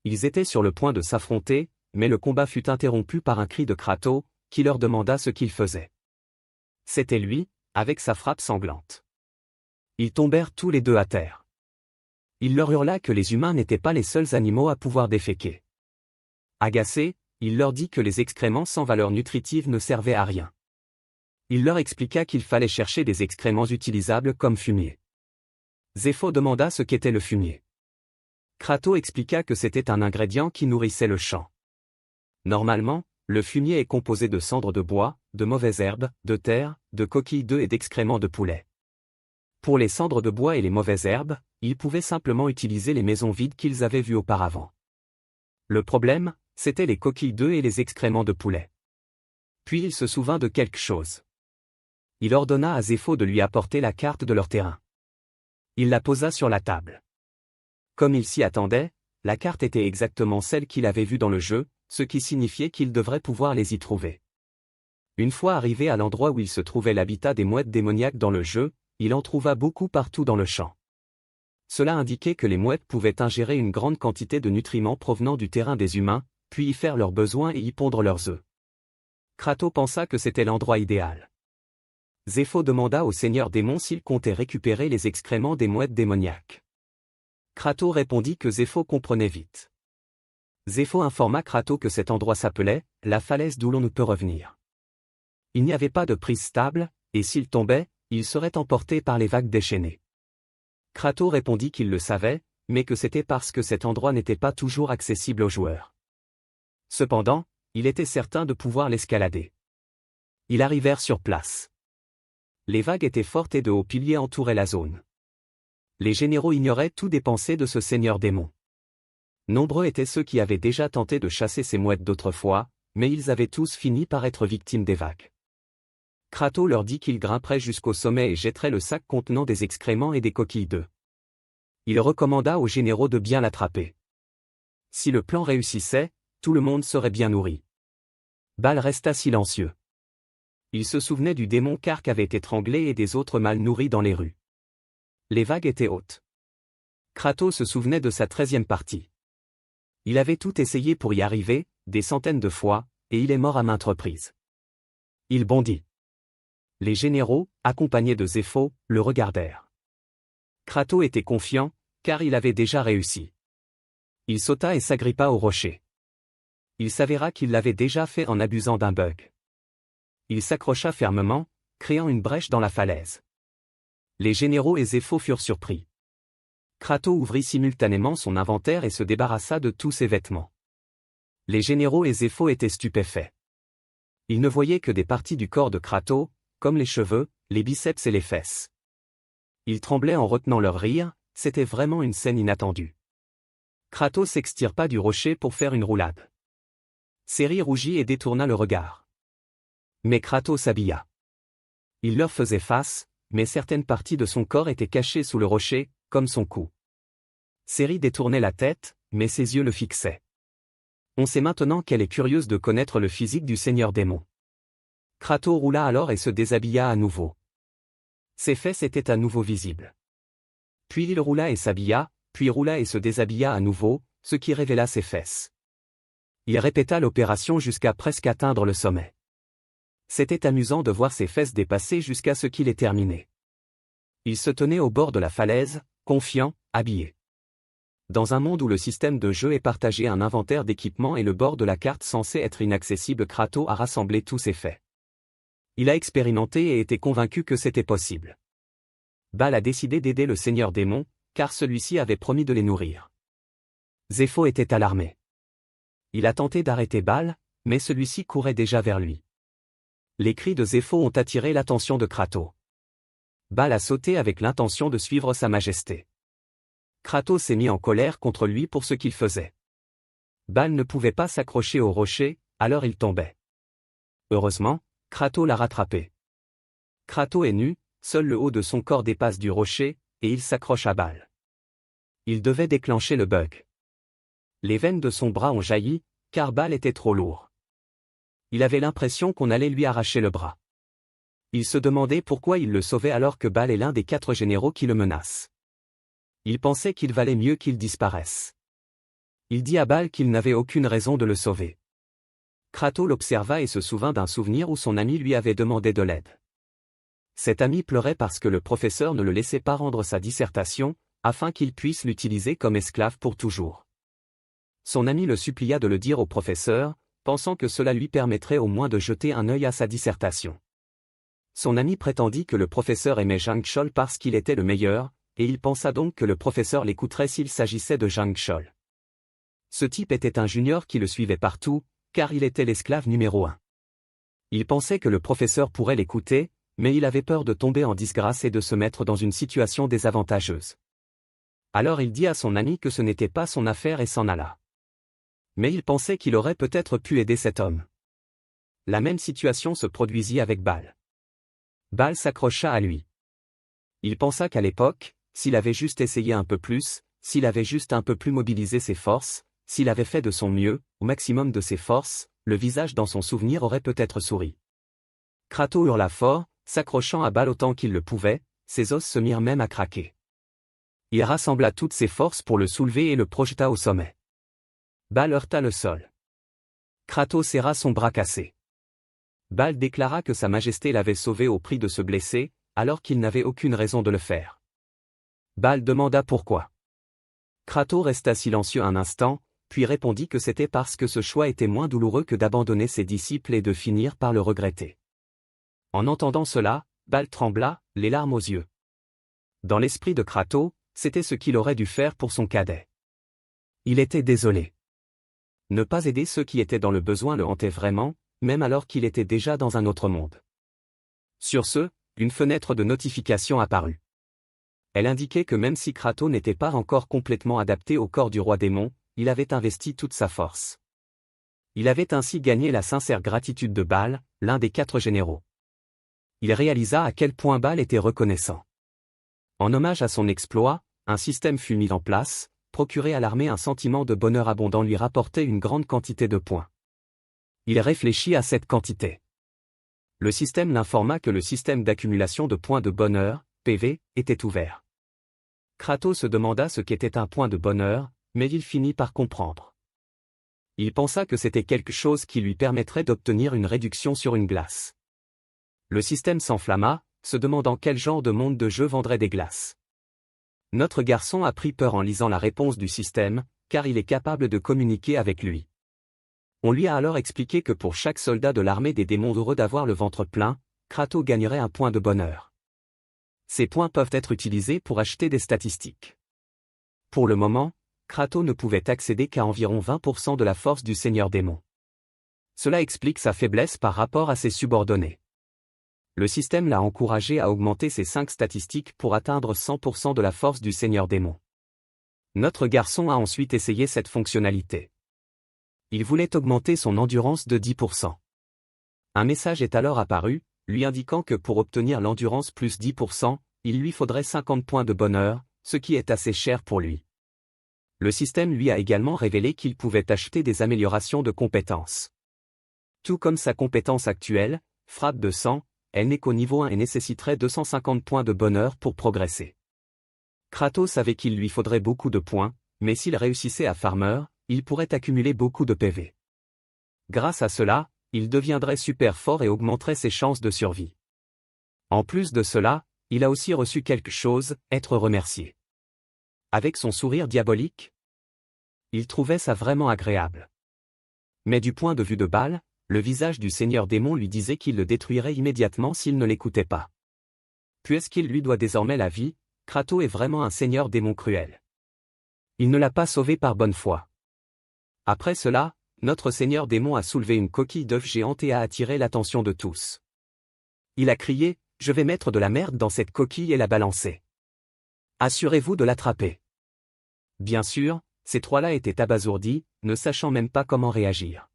Ils étaient sur le point de s'affronter, mais le combat fut interrompu par un cri de Kratos, qui leur demanda ce qu'il faisait. C'était lui, avec sa frappe sanglante. Ils tombèrent tous les deux à terre. Il leur hurla que les humains n'étaient pas les seuls animaux à pouvoir déféquer. Agacé, il leur dit que les excréments sans valeur nutritive ne servaient à rien. Il leur expliqua qu'il fallait chercher des excréments utilisables comme fumier. Zéphos demanda ce qu'était le fumier. Crato expliqua que c'était un ingrédient qui nourrissait le champ. Normalement, le fumier est composé de cendres de bois, de mauvaises herbes, de terre, de coquilles d'œufs et d'excréments de poulet. Pour les cendres de bois et les mauvaises herbes, ils pouvaient simplement utiliser les maisons vides qu'ils avaient vues auparavant. Le problème, c'étaient les coquilles d'œufs et les excréments de poulet. Puis il se souvint de quelque chose. Il ordonna à Zéphos de lui apporter la carte de leur terrain. Il la posa sur la table. Comme il s'y attendait, la carte était exactement celle qu'il avait vue dans le jeu, ce qui signifiait qu'il devrait pouvoir les y trouver. Une fois arrivé à l'endroit où il se trouvait l'habitat des mouettes démoniaques dans le jeu, il en trouva beaucoup partout dans le champ. Cela indiquait que les mouettes pouvaient ingérer une grande quantité de nutriments provenant du terrain des humains, puis y faire leurs besoins et y pondre leurs œufs. Crato pensa que c'était l'endroit idéal. Zéphos demanda au seigneur démon s'il comptait récupérer les excréments des mouettes démoniaques. Crato répondit que Zéphos comprenait vite. Zéphos informa Crato que cet endroit s'appelait « la falaise d'où l'on ne peut revenir ». Il n'y avait pas de prise stable, et s'il tombait, il serait emporté par les vagues déchaînées. Crato répondit qu'il le savait, mais que c'était parce que cet endroit n'était pas toujours accessible aux joueurs. Cependant, il était certain de pouvoir l'escalader. Ils arrivèrent sur place. Les vagues étaient fortes et de hauts piliers entouraient la zone. Les généraux ignoraient tout des pensées de ce seigneur démon. Nombreux étaient ceux qui avaient déjà tenté de chasser ces mouettes d'autrefois, mais ils avaient tous fini par être victimes des vagues. Crato leur dit qu'il grimperait jusqu'au sommet et jetterait le sac contenant des excréments et des coquilles d'œufs. Il recommanda aux généraux de bien l'attraper. Si le plan réussissait, tout le monde serait bien nourri. Baal resta silencieux. Il se souvenait du démon Kark avait étranglé et des autres mal nourris dans les rues. Les vagues étaient hautes. Crato se souvenait de sa 13e partie. Il avait tout essayé pour y arriver, des centaines de fois, et il est mort à maintes reprises. Il bondit. Les généraux, accompagnés de Zéphos, le regardèrent. Crato était confiant, car il avait déjà réussi. Il sauta et s'agrippa au rocher. Il s'avéra qu'il l'avait déjà fait en abusant d'un bug. Il s'accrocha fermement, créant une brèche dans la falaise. Les généraux et Zéphos furent surpris. Crato ouvrit simultanément son inventaire et se débarrassa de tous ses vêtements. Les généraux et Zéphos étaient stupéfaits. Ils ne voyaient que des parties du corps de Crato, comme les cheveux, les biceps et les fesses. Ils tremblaient en retenant leur rire, c'était vraiment une scène inattendue. Crato s'extirpa du rocher pour faire une roulade. Céri rougit et détourna le regard. Mais Crato s'habilla. Il leur faisait face, mais certaines parties de son corps étaient cachées sous le rocher, comme son cou. Céri détournait la tête, mais ses yeux le fixaient. On sait maintenant qu'elle est curieuse de connaître le physique du seigneur démon. Crato roula alors et se déshabilla à nouveau. Ses fesses étaient à nouveau visibles. Puis il roula et s'habilla, puis roula et se déshabilla à nouveau, ce qui révéla ses fesses. Il répéta l'opération jusqu'à presque atteindre le sommet. C'était amusant de voir ses fesses dépasser jusqu'à ce qu'il ait terminé. Il se tenait au bord de la falaise, confiant, habillé. Dans un monde où le système de jeu est partagé un inventaire d'équipements et le bord de la carte censé être inaccessible, Crato a rassemblé tous ses faits. Il a expérimenté et était convaincu que c'était possible. Baal a décidé d'aider le seigneur démon, car celui-ci avait promis de les nourrir. Zéphos était alarmé. Il a tenté d'arrêter Baal, mais celui-ci courait déjà vers lui. Les cris de Zéphos ont attiré l'attention de Crato. Baal a sauté avec l'intention de suivre sa majesté. Crato s'est mis en colère contre lui pour ce qu'il faisait. Baal ne pouvait pas s'accrocher au rocher, alors il tombait. Heureusement, Crato l'a rattrapé. Crato est nu, seul le haut de son corps dépasse du rocher, et il s'accroche à Baal. Il devait déclencher le bug. Les veines de son bras ont jailli, car Baal était trop lourd. Il avait l'impression qu'on allait lui arracher le bras. Il se demandait pourquoi il le sauvait alors que Baal est l'un des 4 généraux qui le menacent. Il pensait qu'il valait mieux qu'il disparaisse. Il dit à Baal qu'il n'avait aucune raison de le sauver. Crato l'observa et se souvint d'un souvenir où son ami lui avait demandé de l'aide. Cet ami pleurait parce que le professeur ne le laissait pas rendre sa dissertation, afin qu'il puisse l'utiliser comme esclave pour toujours. Son ami le supplia de le dire au professeur, pensant que cela lui permettrait au moins de jeter un œil à sa dissertation. Son ami prétendit que le professeur aimait Zhang Chol parce qu'il était le meilleur, et il pensa donc que le professeur l'écouterait s'il s'agissait de Zhang Chol. Ce type était un junior qui le suivait partout, car il était l'esclave numéro 1. Il pensait que le professeur pourrait l'écouter, mais il avait peur de tomber en disgrâce et de se mettre dans une situation désavantageuse. Alors il dit à son ami que ce n'était pas son affaire et s'en alla. Mais il pensait qu'il aurait peut-être pu aider cet homme. La même situation se produisit avec Bal. Bal s'accrocha à lui. Il pensa qu'à l'époque, s'il avait juste essayé un peu plus, s'il avait juste un peu plus mobilisé ses forces, s'il avait fait de son mieux, au maximum de ses forces, le visage dans son souvenir aurait peut-être souri. Kratos hurla fort, s'accrochant à Bal autant qu'il le pouvait, ses os se mirent même à craquer. Il rassembla toutes ses forces pour le soulever et le projeta au sommet. Bal heurta le sol. Kratos serra son bras cassé. Bal déclara que Sa Majesté l'avait sauvé au prix de se blesser, alors qu'il n'avait aucune raison de le faire. Bal demanda pourquoi. Kratos resta silencieux un instant, puis répondit que c'était parce que ce choix était moins douloureux que d'abandonner ses disciples et de finir par le regretter. En entendant cela, Bal trembla, les larmes aux yeux. Dans l'esprit de Kratos, c'était ce qu'il aurait dû faire pour son cadet. Il était désolé. Ne pas aider ceux qui étaient dans le besoin le hantait vraiment, même alors qu'il était déjà dans un autre monde. Sur ce, une fenêtre de notification apparut. Elle indiquait que même si Kratos n'était pas encore complètement adapté au corps du roi démon, il avait investi toute sa force. Il avait ainsi gagné la sincère gratitude de Bal, l'un des 4 généraux. Il réalisa à quel point Bal était reconnaissant. En hommage à son exploit, un système fut mis en place, procurer à l'armée un sentiment de bonheur abondant lui rapportait une grande quantité de points. Il réfléchit à cette quantité. Le système l'informa que le système d'accumulation de points de bonheur, PV, était ouvert. Kratos se demanda ce qu'était un point de bonheur, mais il finit par comprendre. Il pensa que c'était quelque chose qui lui permettrait d'obtenir une réduction sur une glace. Le système s'enflamma, se demandant quel genre de monde de jeu vendrait des glaces. Notre garçon a pris peur en lisant la réponse du système, car il est capable de communiquer avec lui. On lui a alors expliqué que pour chaque soldat de l'armée des démons heureux d'avoir le ventre plein, Kratos gagnerait un point de bonheur. Ces points peuvent être utilisés pour acheter des statistiques. Pour le moment, Kratos ne pouvait accéder qu'à environ 20% de la force du Seigneur démon. Cela explique sa faiblesse par rapport à ses subordonnés. Le système l'a encouragé à augmenter ses 5 statistiques pour atteindre 100% de la force du Seigneur démon. Notre garçon a ensuite essayé cette fonctionnalité. Il voulait augmenter son endurance de 10%. Un message est alors apparu, lui indiquant que pour obtenir l'endurance plus 10%, il lui faudrait 50 points de bonheur, ce qui est assez cher pour lui. Le système lui a également révélé qu'il pouvait acheter des améliorations de compétences. Tout comme sa compétence actuelle, frappe de sang, elle n'est qu'au niveau 1 et nécessiterait 250 points de bonheur pour progresser. Kratos savait qu'il lui faudrait beaucoup de points, mais s'il réussissait à Farmer, il pourrait accumuler beaucoup de PV. Grâce à cela, il deviendrait super fort et augmenterait ses chances de survie. En plus de cela, il a aussi reçu quelque chose, être remercié. Avec son sourire diabolique, il trouvait ça vraiment agréable. Mais du point de vue de Bal, le visage du Seigneur démon lui disait qu'il le détruirait immédiatement s'il ne l'écoutait pas. Puisqu'il lui doit désormais la vie, Kratos est vraiment un Seigneur démon cruel. Il ne l'a pas sauvé par bonne foi. Après cela, notre Seigneur démon a soulevé une coquille d'œuf géante et a attiré l'attention de tous. Il a crié, « Je vais mettre de la merde dans cette coquille et la balancer. Assurez-vous de l'attraper. » Bien sûr, ces 3-là étaient abasourdis, ne sachant même pas comment réagir.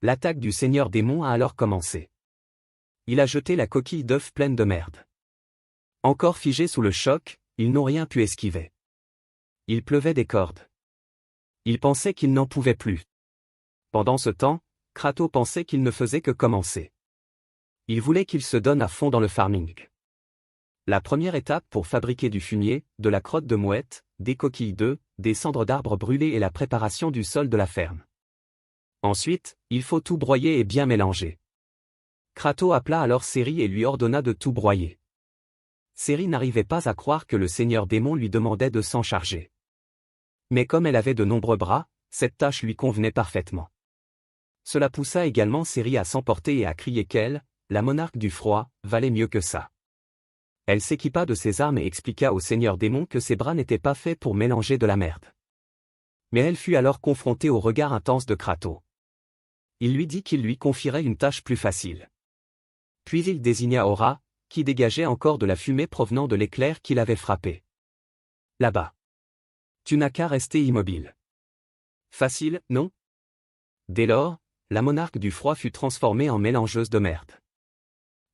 L'attaque du Seigneur démon a alors commencé. Il a jeté la coquille d'œuf pleine de merde. Encore figés sous le choc, ils n'ont rien pu esquiver. Il pleuvait des cordes. Ils pensaient qu'ils n'en pouvaient plus. Pendant ce temps, Kratos pensait qu'il ne faisait que commencer. Il voulait qu'il se donne à fond dans le farming. La première étape pour fabriquer du fumier, de la crotte de mouette, des coquilles d'œufs, des cendres d'arbres brûlés et la préparation du sol de la ferme. Ensuite, il faut tout broyer et bien mélanger. Kratos appela alors Seri et lui ordonna de tout broyer. Ciri n'arrivait pas à croire que le seigneur démon lui demandait de s'en charger. Mais comme elle avait de nombreux bras, cette tâche lui convenait parfaitement. Cela poussa également Ciri à s'emporter et à crier qu'elle, la monarque du froid, valait mieux que ça. Elle s'équipa de ses armes et expliqua au seigneur démon que ses bras n'étaient pas faits pour mélanger de la merde. Mais elle fut alors confrontée au regard intense de Kratos. Il lui dit qu'il lui confierait une tâche plus facile. Puis il désigna Aura, qui dégageait encore de la fumée provenant de l'éclair qui l'avait frappé. Là-bas. Tu n'as qu'à rester immobile. Facile, non? Dès lors, la monarque du froid fut transformée en mélangeuse de merde.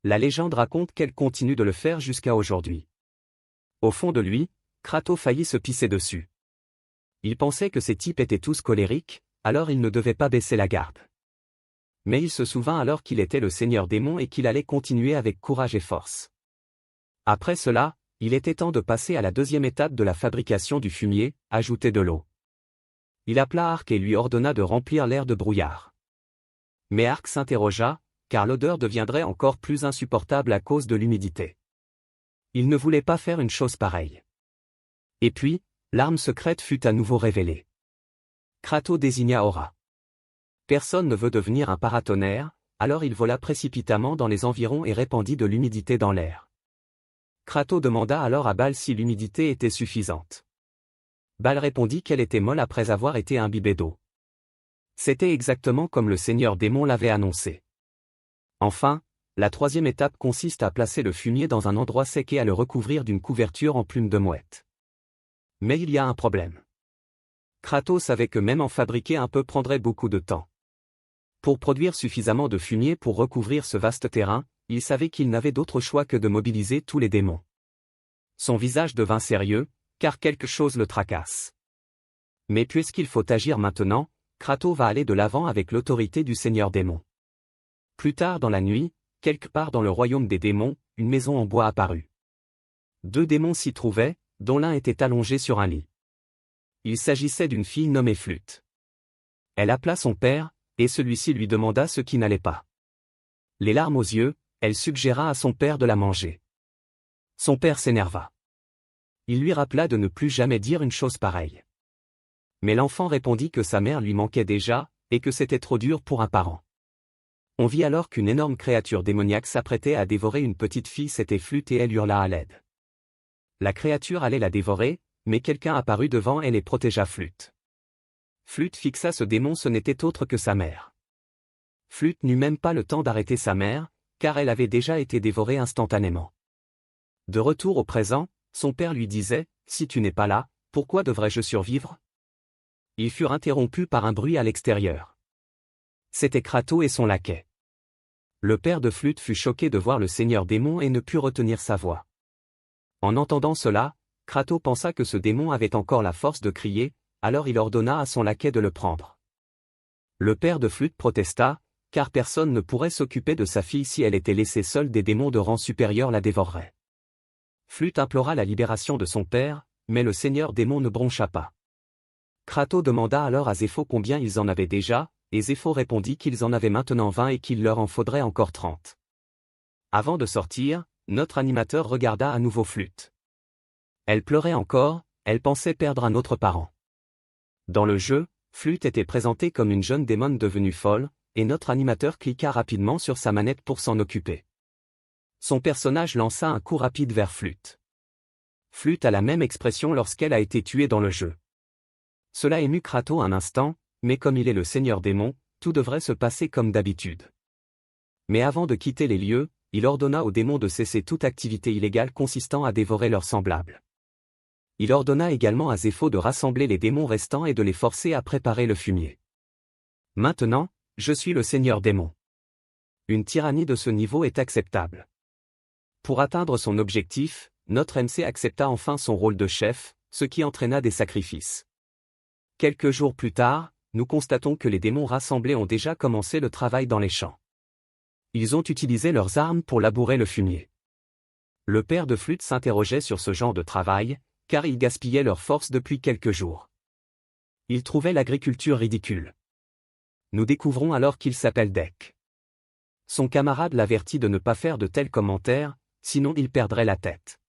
La légende raconte qu'elle continue de le faire jusqu'à aujourd'hui. Au fond de lui, Kratos faillit se pisser dessus. Il pensait que ces types étaient tous colériques, alors il ne devait pas baisser la garde. Mais il se souvint alors qu'il était le seigneur démon et qu'il allait continuer avec courage et force. Après cela, il était temps de passer à la deuxième étape de la fabrication du fumier, ajouter de l'eau. Il appela Arc et lui ordonna de remplir l'air de brouillard. Mais Arc s'interrogea, car l'odeur deviendrait encore plus insupportable à cause de l'humidité. Il ne voulait pas faire une chose pareille. Et puis, l'arme secrète fut à nouveau révélée. Kratos désigna Aura. Personne ne veut devenir un paratonnerre, alors il vola précipitamment dans les environs et répandit de l'humidité dans l'air. Kratos demanda alors à Baal si l'humidité était suffisante. Baal répondit qu'elle était molle après avoir été imbibée d'eau. C'était exactement comme le seigneur démon l'avait annoncé. Enfin, la troisième étape consiste à placer le fumier dans un endroit sec et à le recouvrir d'une couverture en plume de mouette. Mais il y a un problème. Kratos savait que même en fabriquer un peu prendrait beaucoup de temps. Pour produire suffisamment de fumier pour recouvrir ce vaste terrain, il savait qu'il n'avait d'autre choix que de mobiliser tous les démons. Son visage devint sérieux, car quelque chose le tracasse. Mais puisqu'il faut agir maintenant, Kratos va aller de l'avant avec l'autorité du seigneur démon. Plus tard dans la nuit, quelque part dans le royaume des démons, une maison en bois apparut. 2 démons s'y trouvaient, dont l'un était allongé sur un lit. Il s'agissait d'une fille nommée Flûte. Elle appela son père, et celui-ci lui demanda ce qui n'allait pas. Les larmes aux yeux, elle suggéra à son père de la manger. Son père s'énerva. Il lui rappela de ne plus jamais dire une chose pareille. Mais l'enfant répondit que sa mère lui manquait déjà, et que c'était trop dur pour un parent. On vit alors qu'une énorme créature démoniaque s'apprêtait à dévorer une petite fille. C'était Flûte et elle hurla à l'aide. La créature allait la dévorer, mais quelqu'un apparut devant elle et protégea Flûte. Flûte fixa ce démon, ce n'était autre que sa mère. Flûte n'eut même pas le temps d'arrêter sa mère, car elle avait déjà été dévorée instantanément. De retour au présent, son père lui disait, « Si tu n'es pas là, pourquoi devrais-je survivre ?» Ils furent interrompus par un bruit à l'extérieur. C'était Kratos et son laquais. Le père de Flûte fut choqué de voir le seigneur démon et ne put retenir sa voix. En entendant cela, Kratos pensa que ce démon avait encore la force de crier, alors il ordonna à son laquais de le prendre. Le père de Flûte protesta, car personne ne pourrait s'occuper de sa fille si elle était laissée seule, des démons de rang supérieur la dévoreraient. Flûte implora la libération de son père, mais le seigneur démon ne broncha pas. Kratos demanda alors à Zépho combien ils en avaient déjà, et Zépho répondit qu'ils en avaient maintenant 20 et qu'il leur en faudrait encore 30. Avant de sortir, notre animateur regarda à nouveau Flûte. Elle pleurait encore, elle pensait perdre un autre parent. Dans le jeu, Flûte était présentée comme une jeune démone devenue folle, et notre animateur cliqua rapidement sur sa manette pour s'en occuper. Son personnage lança un coup rapide vers Flûte. Flûte a la même expression lorsqu'elle a été tuée dans le jeu. Cela émut Kratos un instant, mais comme il est le seigneur démon, tout devrait se passer comme d'habitude. Mais avant de quitter les lieux, il ordonna aux démons de cesser toute activité illégale consistant à dévorer leurs semblables. Il ordonna également à Zépho de rassembler les démons restants et de les forcer à préparer le fumier. Maintenant, je suis le seigneur démon. Une tyrannie de ce niveau est acceptable. Pour atteindre son objectif, notre MC accepta enfin son rôle de chef, ce qui entraîna des sacrifices. Quelques jours plus tard, nous constatons que les démons rassemblés ont déjà commencé le travail dans les champs. Ils ont utilisé leurs armes pour labourer le fumier. Le père de Flûte s'interrogeait sur ce genre de travail, car ils gaspillaient leurs forces depuis quelques jours. Il trouvait l'agriculture ridicule. Nous découvrons alors qu'il s'appelle Deck. Son camarade l'avertit de ne pas faire de tels commentaires, sinon il perdrait la tête.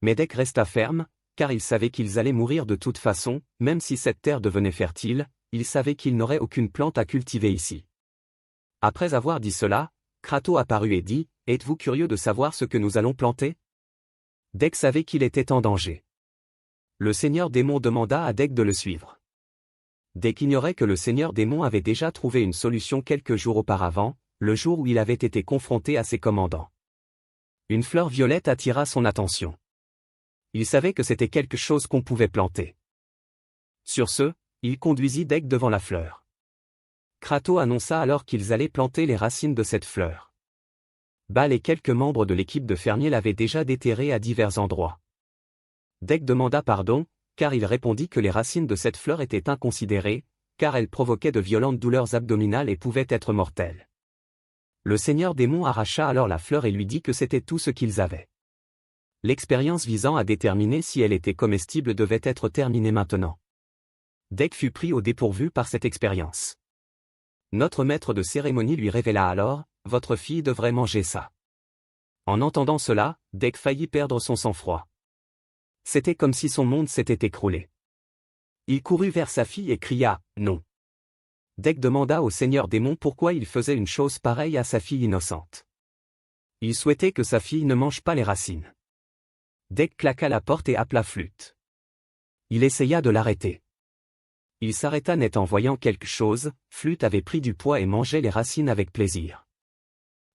Mais Dek resta ferme, car il savait qu'ils allaient mourir de toute façon, même si cette terre devenait fertile, il savait qu'il n'aurait aucune plante à cultiver ici. Après avoir dit cela, Kratos apparut et dit, « Êtes-vous curieux de savoir ce que nous allons planter ?» Dek savait qu'il était en danger. Le seigneur démon demanda à Dek de le suivre. Dek ignorait que le seigneur démon avait déjà trouvé une solution quelques jours auparavant, le jour où il avait été confronté à ses commandants. Une fleur violette attira son attention. Il savait que c'était quelque chose qu'on pouvait planter. Sur ce, il conduisit Dek devant la fleur. Kratos annonça alors qu'ils allaient planter les racines de cette fleur. Baal et quelques membres de l'équipe de fermiers l'avaient déjà déterrée à divers endroits. Dek demanda pardon, car il répondit que les racines de cette fleur étaient inconsidérées, car elles provoquaient de violentes douleurs abdominales et pouvaient être mortelles. Le seigneur démon arracha alors la fleur et lui dit que c'était tout ce qu'ils avaient. L'expérience visant à déterminer si elle était comestible devait être terminée maintenant. Dek fut pris au dépourvu par cette expérience. Notre maître de cérémonie lui révéla alors, « Votre fille devrait manger ça. » En entendant cela, Dek faillit perdre son sang-froid. C'était comme si son monde s'était écroulé. Il courut vers sa fille et cria, « Non !» Dek demanda au seigneur démon pourquoi il faisait une chose pareille à sa fille innocente. Il souhaitait que sa fille ne mange pas les racines. Dek claqua la porte et appela Flûte. Il essaya de l'arrêter. Il s'arrêta net en voyant quelque chose, Flûte avait pris du poids et mangeait les racines avec plaisir.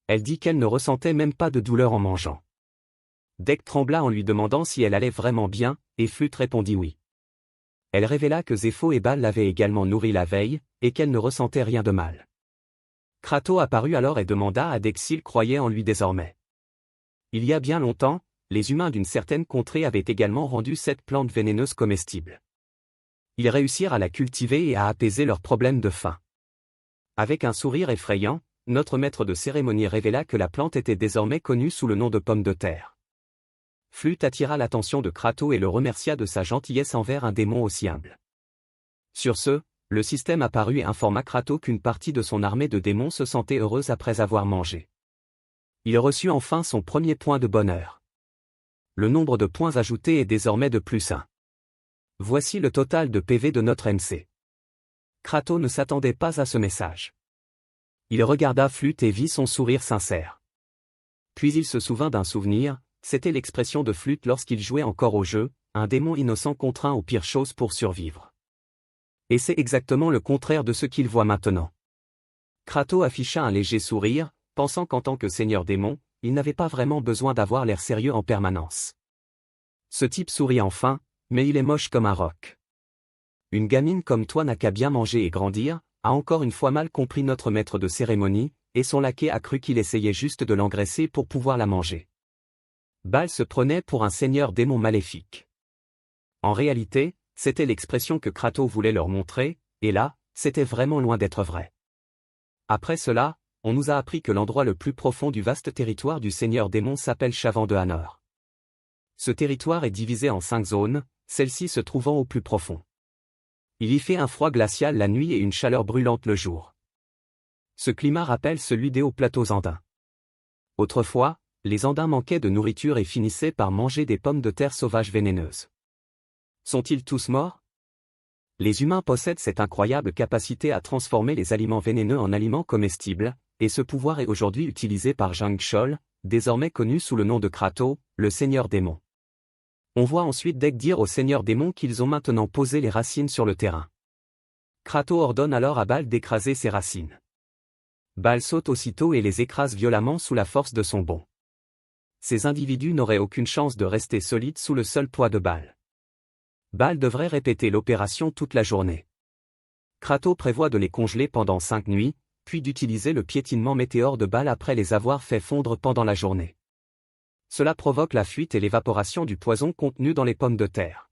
Elle dit qu'elle ne ressentait même pas de douleur en mangeant. Dek trembla en lui demandant si elle allait vraiment bien, et Flûte répondit oui. Elle révéla que Zépho et Baal l'avaient également nourrie la veille, et qu'elle ne ressentait rien de mal. Kratos apparut alors et demanda à Dek s'il croyait en lui désormais. Il y a bien longtemps, les humains d'une certaine contrée avaient également rendu cette plante vénéneuse comestible. Ils réussirent à la cultiver et à apaiser leurs problèmes de faim. Avec un sourire effrayant, notre maître de cérémonie révéla que la plante était désormais connue sous le nom de pomme de terre. Flûte attira l'attention de Kratos et le remercia de sa gentillesse envers un démon aussi humble. Sur ce, le système apparut et informa Kratos qu'une partie de son armée de démons se sentait heureuse après avoir mangé. Il reçut enfin son premier point de bonheur. Le nombre de points ajoutés est désormais de +1. Voici le total de PV de notre MC. Kratos ne s'attendait pas à ce message. Il regarda Flûte et vit son sourire sincère. Puis il se souvint d'un souvenir, c'était l'expression de Flûte lorsqu'il jouait encore au jeu, un démon innocent contraint aux pires choses pour survivre. Et c'est exactement le contraire de ce qu'il voit maintenant. Kratos afficha un léger sourire, pensant qu'en tant que seigneur démon, il n'avait pas vraiment besoin d'avoir l'air sérieux en permanence. Ce type sourit enfin, mais il est moche comme un roc. Une gamine comme toi n'a qu'à bien manger et grandir, a encore une fois mal compris notre maître de cérémonie, et son laquais a cru qu'il essayait juste de l'engraisser pour pouvoir la manger. Baal se prenait pour un seigneur démon maléfique. En réalité, c'était l'expression que Kratos voulait leur montrer, et là, c'était vraiment loin d'être vrai. Après cela, on nous a appris que l'endroit le plus profond du vaste territoire du seigneur démon s'appelle Chavan de Hanor. Ce territoire est divisé en 5 zones, celle-ci se trouvant au plus profond. Il y fait un froid glacial la nuit et une chaleur brûlante le jour. Ce climat rappelle celui des hauts plateaux andins. Autrefois, les Andins manquaient de nourriture et finissaient par manger des pommes de terre sauvages vénéneuses. Sont-ils tous morts? Les humains possèdent cette incroyable capacité à transformer les aliments vénéneux en aliments comestibles, et ce pouvoir est aujourd'hui utilisé par Jang Chol, désormais connu sous le nom de Kratos, le seigneur démon. On voit ensuite Dek dire au seigneur démon qu'ils ont maintenant posé les racines sur le terrain. Kratos ordonne alors à Baal d'écraser ses racines. Baal saute aussitôt et les écrase violemment sous la force de son bond. Ces individus n'auraient aucune chance de rester solides sous le seul poids de Baal. Baal devrait répéter l'opération toute la journée. Kratos prévoit de les congeler pendant 5 nuits, puis d'utiliser le piétinement météore de Baal après les avoir fait fondre pendant la journée. Cela provoque la fuite et l'évaporation du poison contenu dans les pommes de terre.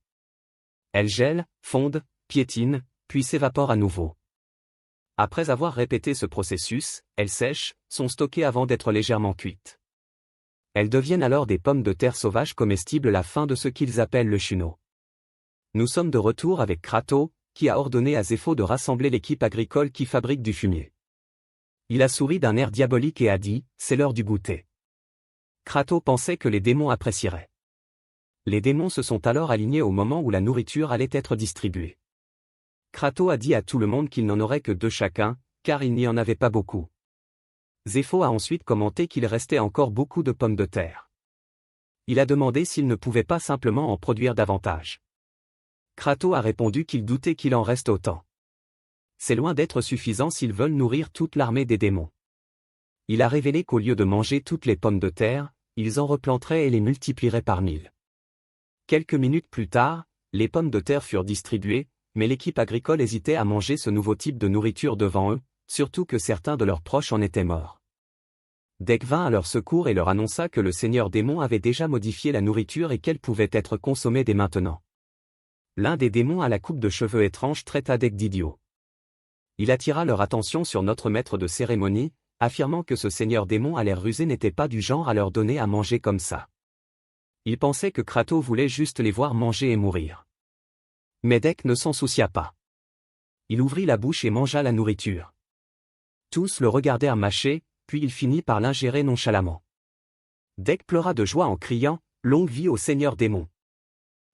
Elles gèlent, fondent, piétinent, puis s'évaporent à nouveau. Après avoir répété ce processus, elles sèchent, sont stockées avant d'être légèrement cuites. Elles deviennent alors des pommes de terre sauvages comestibles à la fin de ce qu'ils appellent le chuno. Nous sommes de retour avec Kratos, qui a ordonné à Zépho de rassembler l'équipe agricole qui fabrique du fumier. Il a souri d'un air diabolique et a dit, c'est l'heure du goûter. Kratos pensait que les démons apprécieraient. Les démons se sont alors alignés au moment où la nourriture allait être distribuée. Kratos a dit à tout le monde qu'il n'en aurait que 2 chacun, car il n'y en avait pas beaucoup. Zépho a ensuite commenté qu'il restait encore beaucoup de pommes de terre. Il a demandé s'il ne pouvait pas simplement en produire davantage. Kratos a répondu qu'il doutait qu'il en reste autant. C'est loin d'être suffisant s'ils veulent nourrir toute l'armée des démons. Il a révélé qu'au lieu de manger toutes les pommes de terre, ils en replanteraient et les multiplieraient par 1000. Quelques minutes plus tard, les pommes de terre furent distribuées, mais l'équipe agricole hésitait à manger ce nouveau type de nourriture devant eux, surtout que certains de leurs proches en étaient morts. Dek vint à leur secours et leur annonça que le seigneur démon avait déjà modifié la nourriture et qu'elle pouvait être consommée dès maintenant. L'un des démons à la coupe de cheveux étrange traita Dek d'idiot. Il attira leur attention sur notre maître de cérémonie, affirmant que ce seigneur démon à l'air rusé n'était pas du genre à leur donner à manger comme ça. Il pensait que Kratos voulait juste les voir manger et mourir. Mais Dek ne s'en soucia pas. Il ouvrit la bouche et mangea la nourriture. Tous le regardèrent mâcher, puis il finit par l'ingérer nonchalamment. Dek pleura de joie en criant « Longue vie au seigneur démon !»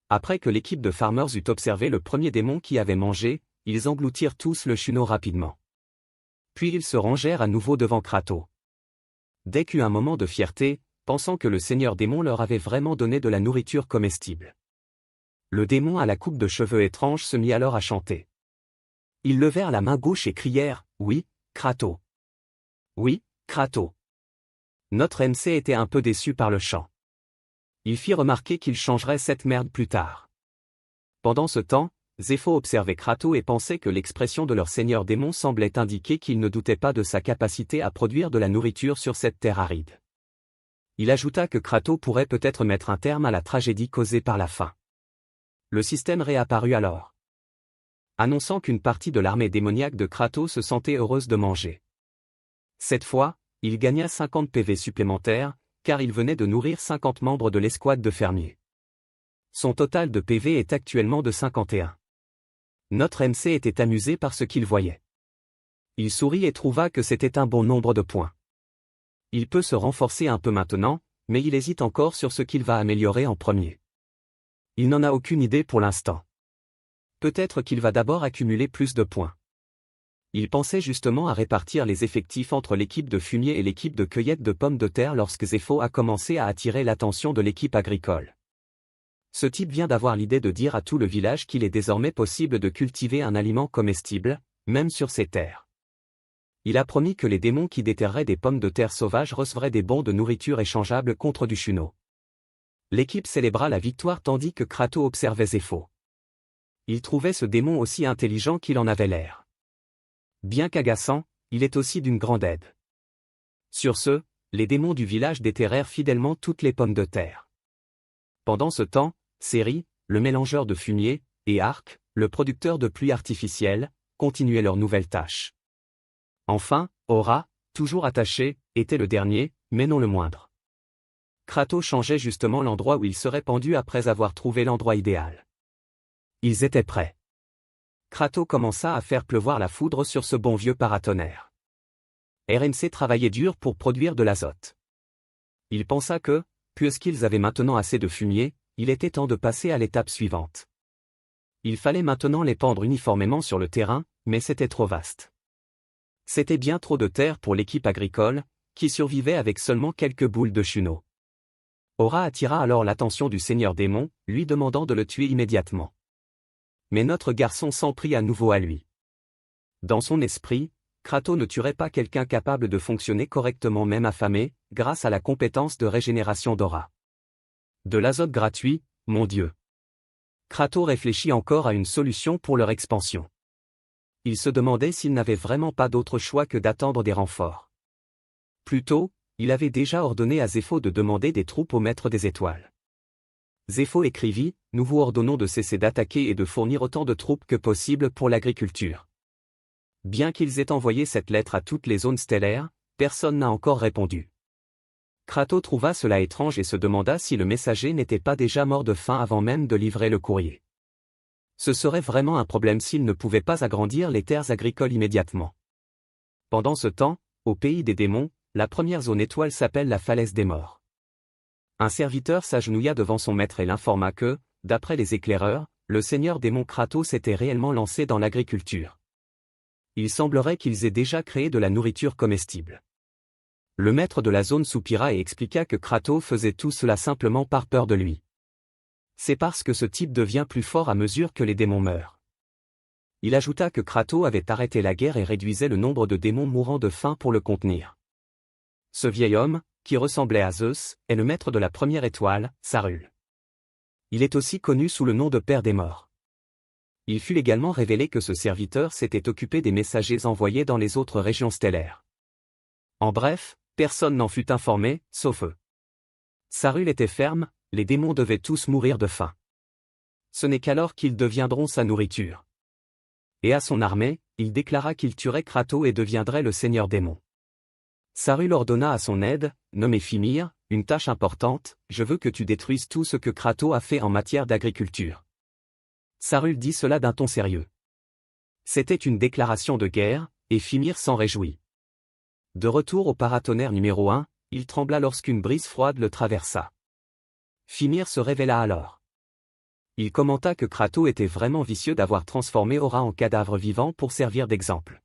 Après que l'équipe de Farmers eut observé le premier démon qui avait mangé, ils engloutirent tous le chuneau rapidement. Puis ils se rangèrent à nouveau devant Kratos. Dek eut un moment de fierté, pensant que le seigneur démon leur avait vraiment donné de la nourriture comestible. Le démon à la coupe de cheveux étrange se mit alors à chanter. Ils levèrent la main gauche et crièrent « Oui, Kratos !» Oui, Kratos. Notre MC était un peu déçu par le chant. Il fit remarquer qu'il changerait cette merde plus tard. Pendant ce temps, Zépho observait Kratos et pensait que l'expression de leur seigneur démon semblait indiquer qu'il ne doutait pas de sa capacité à produire de la nourriture sur cette terre aride. Il ajouta que Kratos pourrait peut-être mettre un terme à la tragédie causée par la faim. Le système réapparut alors, annonçant qu'une partie de l'armée démoniaque de Kratos se sentait heureuse de manger. Cette fois, il gagna 50 PV supplémentaires, car il venait de nourrir 50 membres de l'escouade de fermiers. Son total de PV est actuellement de 51. Notre MC était amusé par ce qu'il voyait. Il sourit et trouva que c'était un bon nombre de points. Il peut se renforcer un peu maintenant, mais il hésite encore sur ce qu'il va améliorer en premier. Il n'en a aucune idée pour l'instant. Peut-être qu'il va d'abord accumuler plus de points. Il pensait justement à répartir les effectifs entre l'équipe de fumier et l'équipe de cueillette de pommes de terre lorsque Zépho a commencé à attirer l'attention de l'équipe agricole. Ce type vient d'avoir l'idée de dire à tout le village qu'il est désormais possible de cultiver un aliment comestible, même sur ces terres. Il a promis que les démons qui déterreraient des pommes de terre sauvages recevraient des bons de nourriture échangeables contre du chuneau. L'équipe célébra la victoire tandis que Kratos observait Zépho. Il trouvait ce démon aussi intelligent qu'il en avait l'air. Bien qu'agaçant, il est aussi d'une grande aide. Sur ce, les démons du village déterrèrent fidèlement toutes les pommes de terre. Pendant ce temps, Seri, le mélangeur de fumier, et Arc, le producteur de pluie artificielle, continuaient leurs nouvelles tâches. Enfin, Aura, toujours attaché, était le dernier, mais non le moindre. Kratos changeait justement l'endroit où il serait pendu après avoir trouvé l'endroit idéal. Ils étaient prêts. Kratos commença à faire pleuvoir la foudre sur ce bon vieux paratonnerre. RMC travaillait dur pour produire de l'azote. Il pensa que, puisqu'ils avaient maintenant assez de fumier, il était temps de passer à l'étape suivante. Il fallait maintenant les pendre uniformément sur le terrain, mais c'était trop vaste. C'était bien trop de terre pour l'équipe agricole, qui survivait avec seulement quelques boules de chuneau. Aura attira alors l'attention du seigneur démon, lui demandant de le tuer immédiatement. Mais notre garçon s'en prit à nouveau à lui. Dans son esprit, Kratos ne tuerait pas quelqu'un capable de fonctionner correctement même affamé, grâce à la compétence de régénération d'Aura. De l'azote gratuit, mon Dieu. Kratos réfléchit encore à une solution pour leur expansion. Il se demandait s'il n'avait vraiment pas d'autre choix que d'attendre des renforts. Plus tôt, il avait déjà ordonné à Zépho de demander des troupes au maître des étoiles. Zépho écrivit « Nous vous ordonnons de cesser d'attaquer et de fournir autant de troupes que possible pour l'agriculture. » Bien qu'ils aient envoyé cette lettre à toutes les zones stellaires, personne n'a encore répondu. Kratos trouva cela étrange et se demanda si le messager n'était pas déjà mort de faim avant même de livrer le courrier. Ce serait vraiment un problème s'il ne pouvait pas agrandir les terres agricoles immédiatement. Pendant ce temps, au pays des démons, la première zone étoile s'appelle la falaise des morts. Un serviteur s'agenouilla devant son maître et l'informa que, d'après les éclaireurs, le seigneur démon Kratos s'était réellement lancé dans l'agriculture. Il semblerait qu'ils aient déjà créé de la nourriture comestible. Le maître de la zone soupira et expliqua que Kratos faisait tout cela simplement par peur de lui. C'est parce que ce type devient plus fort à mesure que les démons meurent. Il ajouta que Kratos avait arrêté la guerre et réduisait le nombre de démons mourant de faim pour le contenir. Ce vieil homme, qui ressemblait à Zeus, est le maître de la première étoile, Sarul. Il est aussi connu sous le nom de Père des Morts. Il fut également révélé que ce serviteur s'était occupé des messagers envoyés dans les autres régions stellaires. En bref, personne n'en fut informé, sauf eux. Sarul était ferme, les démons devaient tous mourir de faim. Ce n'est qu'alors qu'ils deviendront sa nourriture. Et à son armée, il déclara qu'il tuerait Kratos et deviendrait le seigneur démon. Sarul ordonna à son aide, nommé Fimir, une tâche importante, je veux que tu détruises tout ce que Kratos a fait en matière d'agriculture. Sarul dit cela d'un ton sérieux. C'était une déclaration de guerre, et Fimir s'en réjouit. De retour au paratonnerre numéro 1, il trembla lorsqu'une brise froide le traversa. Fimir se révéla alors. Il commenta que Kratos était vraiment vicieux d'avoir transformé Aura en cadavre vivant pour servir d'exemple.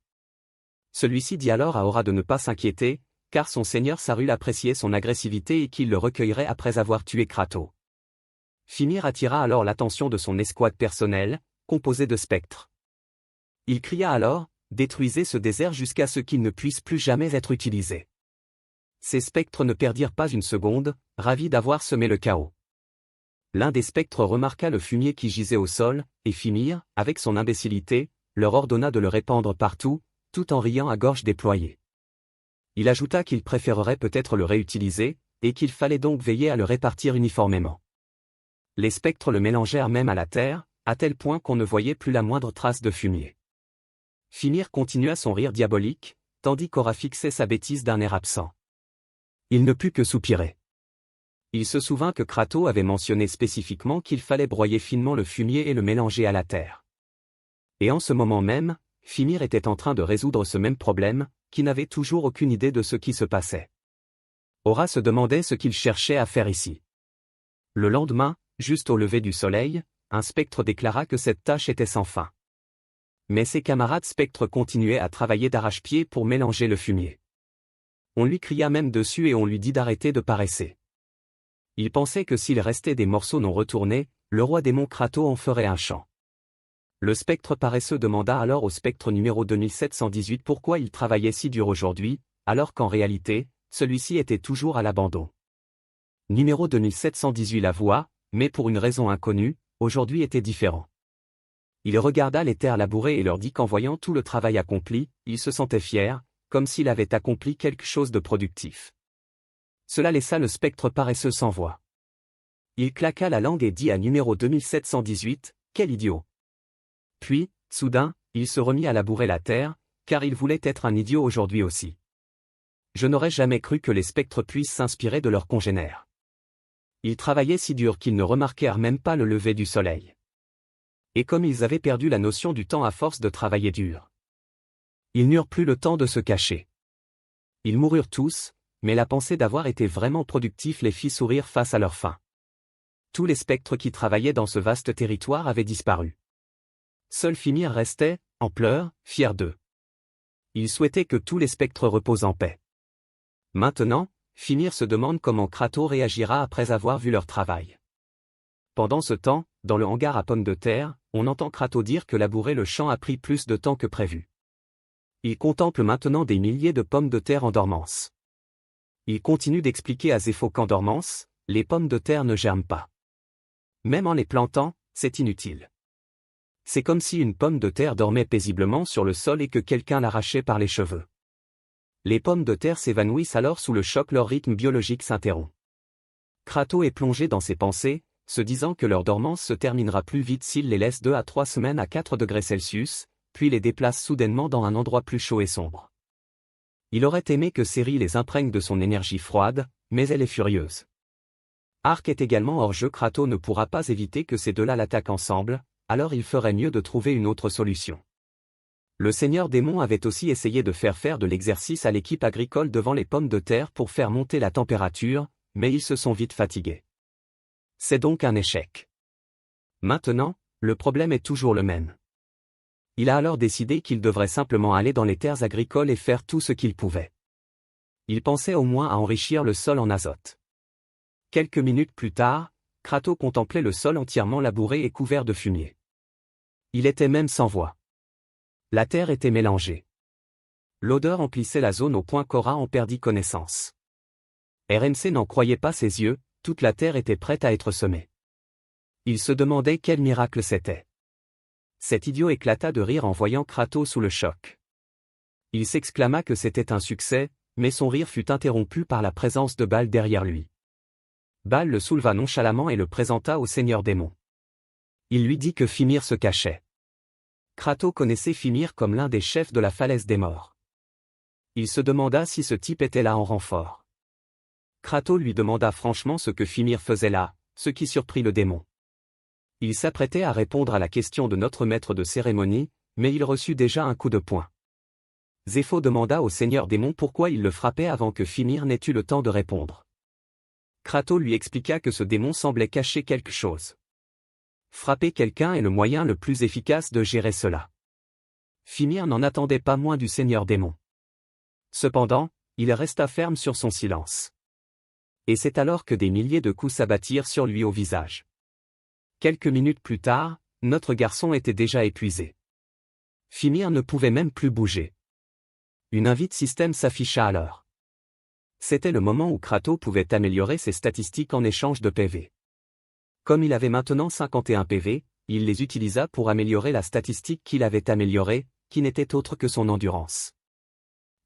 Celui-ci dit alors à Aura de ne pas s'inquiéter, car son seigneur Sarul appréciait son agressivité et qu'il le recueillerait après avoir tué Kratos. Fimir attira alors l'attention de son escouade personnelle, composée de spectres. Il cria alors, détruisez ce désert jusqu'à ce qu'il ne puisse plus jamais être utilisé. Ces spectres ne perdirent pas une seconde, ravis d'avoir semé le chaos. L'un des spectres remarqua le fumier qui gisait au sol, et Fimir, avec son imbécilité, leur ordonna de le répandre partout, tout en riant à gorge déployée. Il ajouta qu'il préférerait peut-être le réutiliser, et qu'il fallait donc veiller à le répartir uniformément. Les spectres le mélangèrent même à la terre, à tel point qu'on ne voyait plus la moindre trace de fumier. Fimir continua son rire diabolique, tandis qu'Aura fixait sa bêtise d'un air absent. Il ne put que soupirer. Il se souvint que Kratos avait mentionné spécifiquement qu'il fallait broyer finement le fumier et le mélanger à la terre. Et en ce moment même, Fimir était en train de résoudre ce même problème, qui n'avait toujours aucune idée de ce qui se passait. Aura se demandait ce qu'il cherchait à faire ici. Le lendemain, juste au lever du soleil, un spectre déclara que cette tâche était sans fin. Mais ses camarades spectres continuaient à travailler d'arrache-pied pour mélanger le fumier. On lui cria même dessus et on lui dit d'arrêter de paresser. Il pensait que s'il restait des morceaux non retournés, le roi démon Kratos en ferait un champ. Le spectre paresseux demanda alors au spectre numéro 2718 pourquoi il travaillait si dur aujourd'hui, alors qu'en réalité, celui-ci était toujours à l'abandon. Numéro 2718 l'avoua, mais pour une raison inconnue, aujourd'hui était différent. Il regarda les terres labourées et leur dit qu'en voyant tout le travail accompli, il se sentait fier, comme s'il avait accompli quelque chose de productif. Cela laissa le spectre paresseux sans voix. Il claqua la langue et dit à numéro 2718, « Quel idiot !» Puis, soudain, il se remit à labourer la terre, car il voulait être un idiot aujourd'hui aussi. Je n'aurais jamais cru que les spectres puissent s'inspirer de leurs congénères. Ils travaillaient si dur qu'ils ne remarquèrent même pas le lever du soleil. Et comme ils avaient perdu la notion du temps à force de travailler dur. Ils n'eurent plus le temps de se cacher. Ils moururent tous, mais la pensée d'avoir été vraiment productifs les fit sourire face à leur faim. Tous les spectres qui travaillaient dans ce vaste territoire avaient disparu. Seul Fimir restait, en pleurs, fier d'eux. Il souhaitait que tous les spectres reposent en paix. Maintenant, Fimir se demande comment Kratos réagira après avoir vu leur travail. Pendant ce temps, dans le hangar à pommes de terre, on entend Kratos dire que labourer le champ a pris plus de temps que prévu. Il contemple maintenant des milliers de pommes de terre en dormance. Il continue d'expliquer à Zéphos qu'en dormance, les pommes de terre ne germent pas. Même en les plantant, c'est inutile. C'est comme si une pomme de terre dormait paisiblement sur le sol et que quelqu'un l'arrachait par les cheveux. Les pommes de terre s'évanouissent alors sous le choc, leur rythme biologique s'interrompt. Kratos est plongé dans ses pensées, se disant que leur dormance se terminera plus vite s'il les laisse 2 à 3 semaines à 4 degrés Celsius, puis les déplace soudainement dans un endroit plus chaud et sombre. Il aurait aimé que Ciri les imprègne de son énergie froide, mais elle est furieuse. Arc est également hors jeu. Kratos ne pourra pas éviter que ces deux-là l'attaquent ensemble, alors il ferait mieux de trouver une autre solution. Le seigneur démon avait aussi essayé de faire de l'exercice à l'équipe agricole devant les pommes de terre pour faire monter la température, mais ils se sont vite fatigués. C'est donc un échec. Maintenant, le problème est toujours le même. Il a alors décidé qu'il devrait simplement aller dans les terres agricoles et faire tout ce qu'il pouvait. Il pensait au moins à enrichir le sol en azote. Quelques minutes plus tard, Kratos contemplait le sol entièrement labouré et couvert de fumier. Il était même sans voix. La terre était mélangée. L'odeur emplissait la zone au point qu'Ora en perdit connaissance. RMC n'en croyait pas ses yeux, toute la terre était prête à être semée. Il se demandait quel miracle c'était. Cet idiot éclata de rire en voyant Kratos sous le choc. Il s'exclama que c'était un succès, mais son rire fut interrompu par la présence de Baal derrière lui. Baal le souleva nonchalamment et le présenta au seigneur démon. Il lui dit que Fimir se cachait. Kratos connaissait Fimir comme l'un des chefs de la falaise des morts. Il se demanda si ce type était là en renfort. Kratos lui demanda franchement ce que Fimir faisait là, ce qui surprit le démon. Il s'apprêtait à répondre à la question de notre maître de cérémonie, mais il reçut déjà un coup de poing. Zépho demanda au seigneur démon pourquoi il le frappait avant que Fimir n'ait eu le temps de répondre. Kratos lui expliqua que ce démon semblait cacher quelque chose. Frapper quelqu'un est le moyen le plus efficace de gérer cela. Fimir n'en attendait pas moins du seigneur démon. Cependant, il resta ferme sur son silence. Et c'est alors que des milliers de coups s'abattirent sur lui au visage. Quelques minutes plus tard, notre garçon était déjà épuisé. Fimir ne pouvait même plus bouger. Une invite système s'afficha alors. C'était le moment où Kratos pouvait améliorer ses statistiques en échange de PV. Comme il avait maintenant 51 PV, il les utilisa pour améliorer la statistique qu'il avait améliorée, qui n'était autre que son endurance.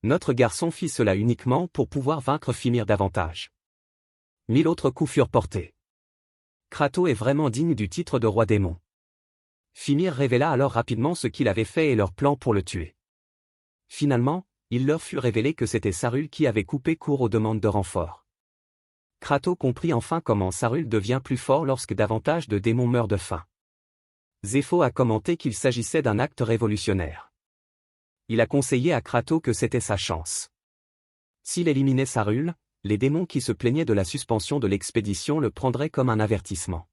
Notre garçon fit cela uniquement pour pouvoir vaincre Fimir davantage. 1000 autres coups furent portés. Kratos est vraiment digne du titre de roi démon. Fimir révéla alors rapidement ce qu'il avait fait et leur plan pour le tuer. Finalement, il leur fut révélé que c'était Sarul qui avait coupé court aux demandes de renfort. Kratos comprit enfin comment Sarul devient plus fort lorsque davantage de démons meurent de faim. Zépho a commenté qu'il s'agissait d'un acte révolutionnaire. Il a conseillé à Kratos que c'était sa chance. S'il éliminait Sarul, les démons qui se plaignaient de la suspension de l'expédition le prendraient comme un avertissement.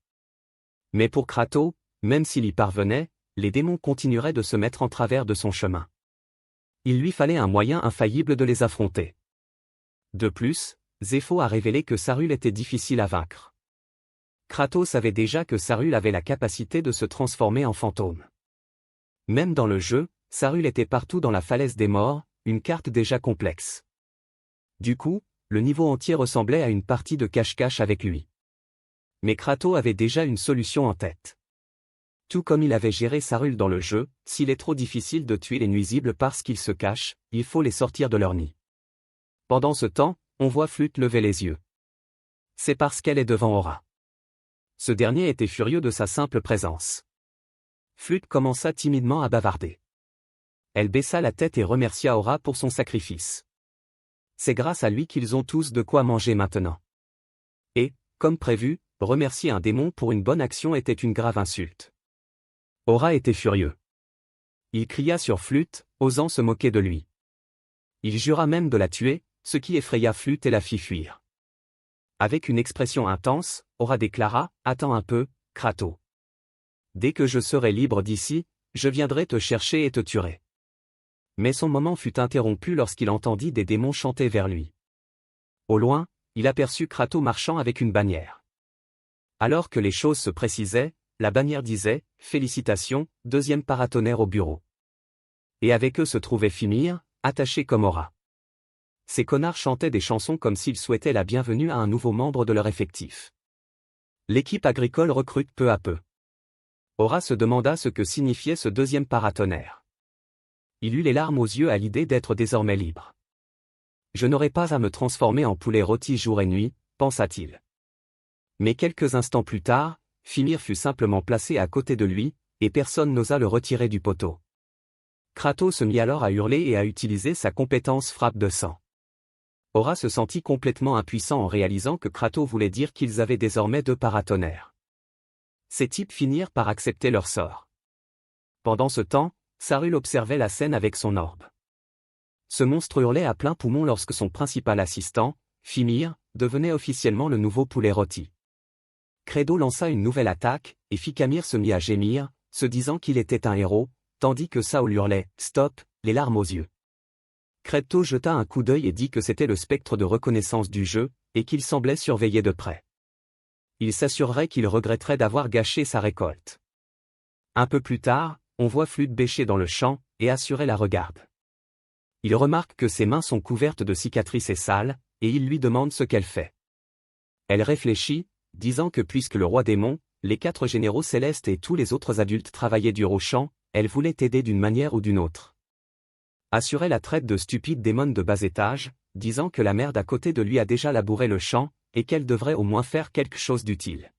Mais pour Kratos, même s'il y parvenait, les démons continueraient de se mettre en travers de son chemin. Il lui fallait un moyen infaillible de les affronter. De plus, Zépho a révélé que Sarul était difficile à vaincre. Kratos savait déjà que Sarul avait la capacité de se transformer en fantôme. Même dans le jeu, Sarul était partout dans la falaise des morts, une carte déjà complexe. Du coup, le niveau entier ressemblait à une partie de cache-cache avec lui. Mais Kratos avait déjà une solution en tête. Tout comme il avait géré Sarul dans le jeu, s'il est trop difficile de tuer les nuisibles parce qu'ils se cachent, il faut les sortir de leur nid. Pendant ce temps, on voit Flûte lever les yeux. C'est parce qu'elle est devant Ora. Ce dernier était furieux de sa simple présence. Flûte commença timidement à bavarder. Elle baissa la tête et remercia Ora pour son sacrifice. C'est grâce à lui qu'ils ont tous de quoi manger maintenant. Et, comme prévu, remercier un démon pour une bonne action était une grave insulte. Ora était furieux. Il cria sur Flûte, osant se moquer de lui. Il jura même de la tuer, ce qui effraya Flûte et la fit fuir. Avec une expression intense, Ora déclara, « Attends un peu, Kratos. Dès que je serai libre d'ici, je viendrai te chercher et te tuerai. » Mais son moment fut interrompu lorsqu'il entendit des démons chanter vers lui. Au loin, il aperçut Kratos marchant avec une bannière. Alors que les choses se précisaient, la bannière disait « Félicitations, deuxième paratonnerre au bureau ». Et avec eux se trouvait Fimir, attaché comme Ora. Ces connards chantaient des chansons comme s'ils souhaitaient la bienvenue à un nouveau membre de leur effectif. L'équipe agricole recrute peu à peu. Ora se demanda ce que signifiait ce deuxième paratonnerre. Il eut les larmes aux yeux à l'idée d'être désormais libre. Je n'aurai pas à me transformer en poulet rôti jour et nuit, pensa-t-il. Mais quelques instants plus tard, Fimir fut simplement placé à côté de lui, et personne n'osa le retirer du poteau. Kratos se mit alors à hurler et à utiliser sa compétence frappe de sang. Ora se sentit complètement impuissant en réalisant que Kratos voulait dire qu'ils avaient désormais 2 paratonnerres. Ces types finirent par accepter leur sort. Pendant ce temps, Sarul observait la scène avec son orbe. Ce monstre hurlait à plein poumon lorsque son principal assistant, Fimir, devenait officiellement le nouveau poulet rôti. Credo lança une nouvelle attaque, et Ficamir se mit à gémir, se disant qu'il était un héros, tandis que Saul hurlait « Stop !» les larmes aux yeux. Credo jeta un coup d'œil et dit que c'était le spectre de reconnaissance du jeu, et qu'il semblait surveiller de près. Il s'assurerait qu'il regretterait d'avoir gâché sa récolte. Un peu plus tard, on voit Flûte bêcher dans le champ, et Assuré la regarde. Il remarque que ses mains sont couvertes de cicatrices et sales, et il lui demande ce qu'elle fait. Elle réfléchit, disant que puisque le roi démon, les 4 généraux célestes et tous les autres adultes travaillaient dur au champ, elle voulait aider d'une manière ou d'une autre. Assuré la traite de stupide démon de bas étage, disant que la mère d'à côté de lui a déjà labouré le champ, et qu'elle devrait au moins faire quelque chose d'utile.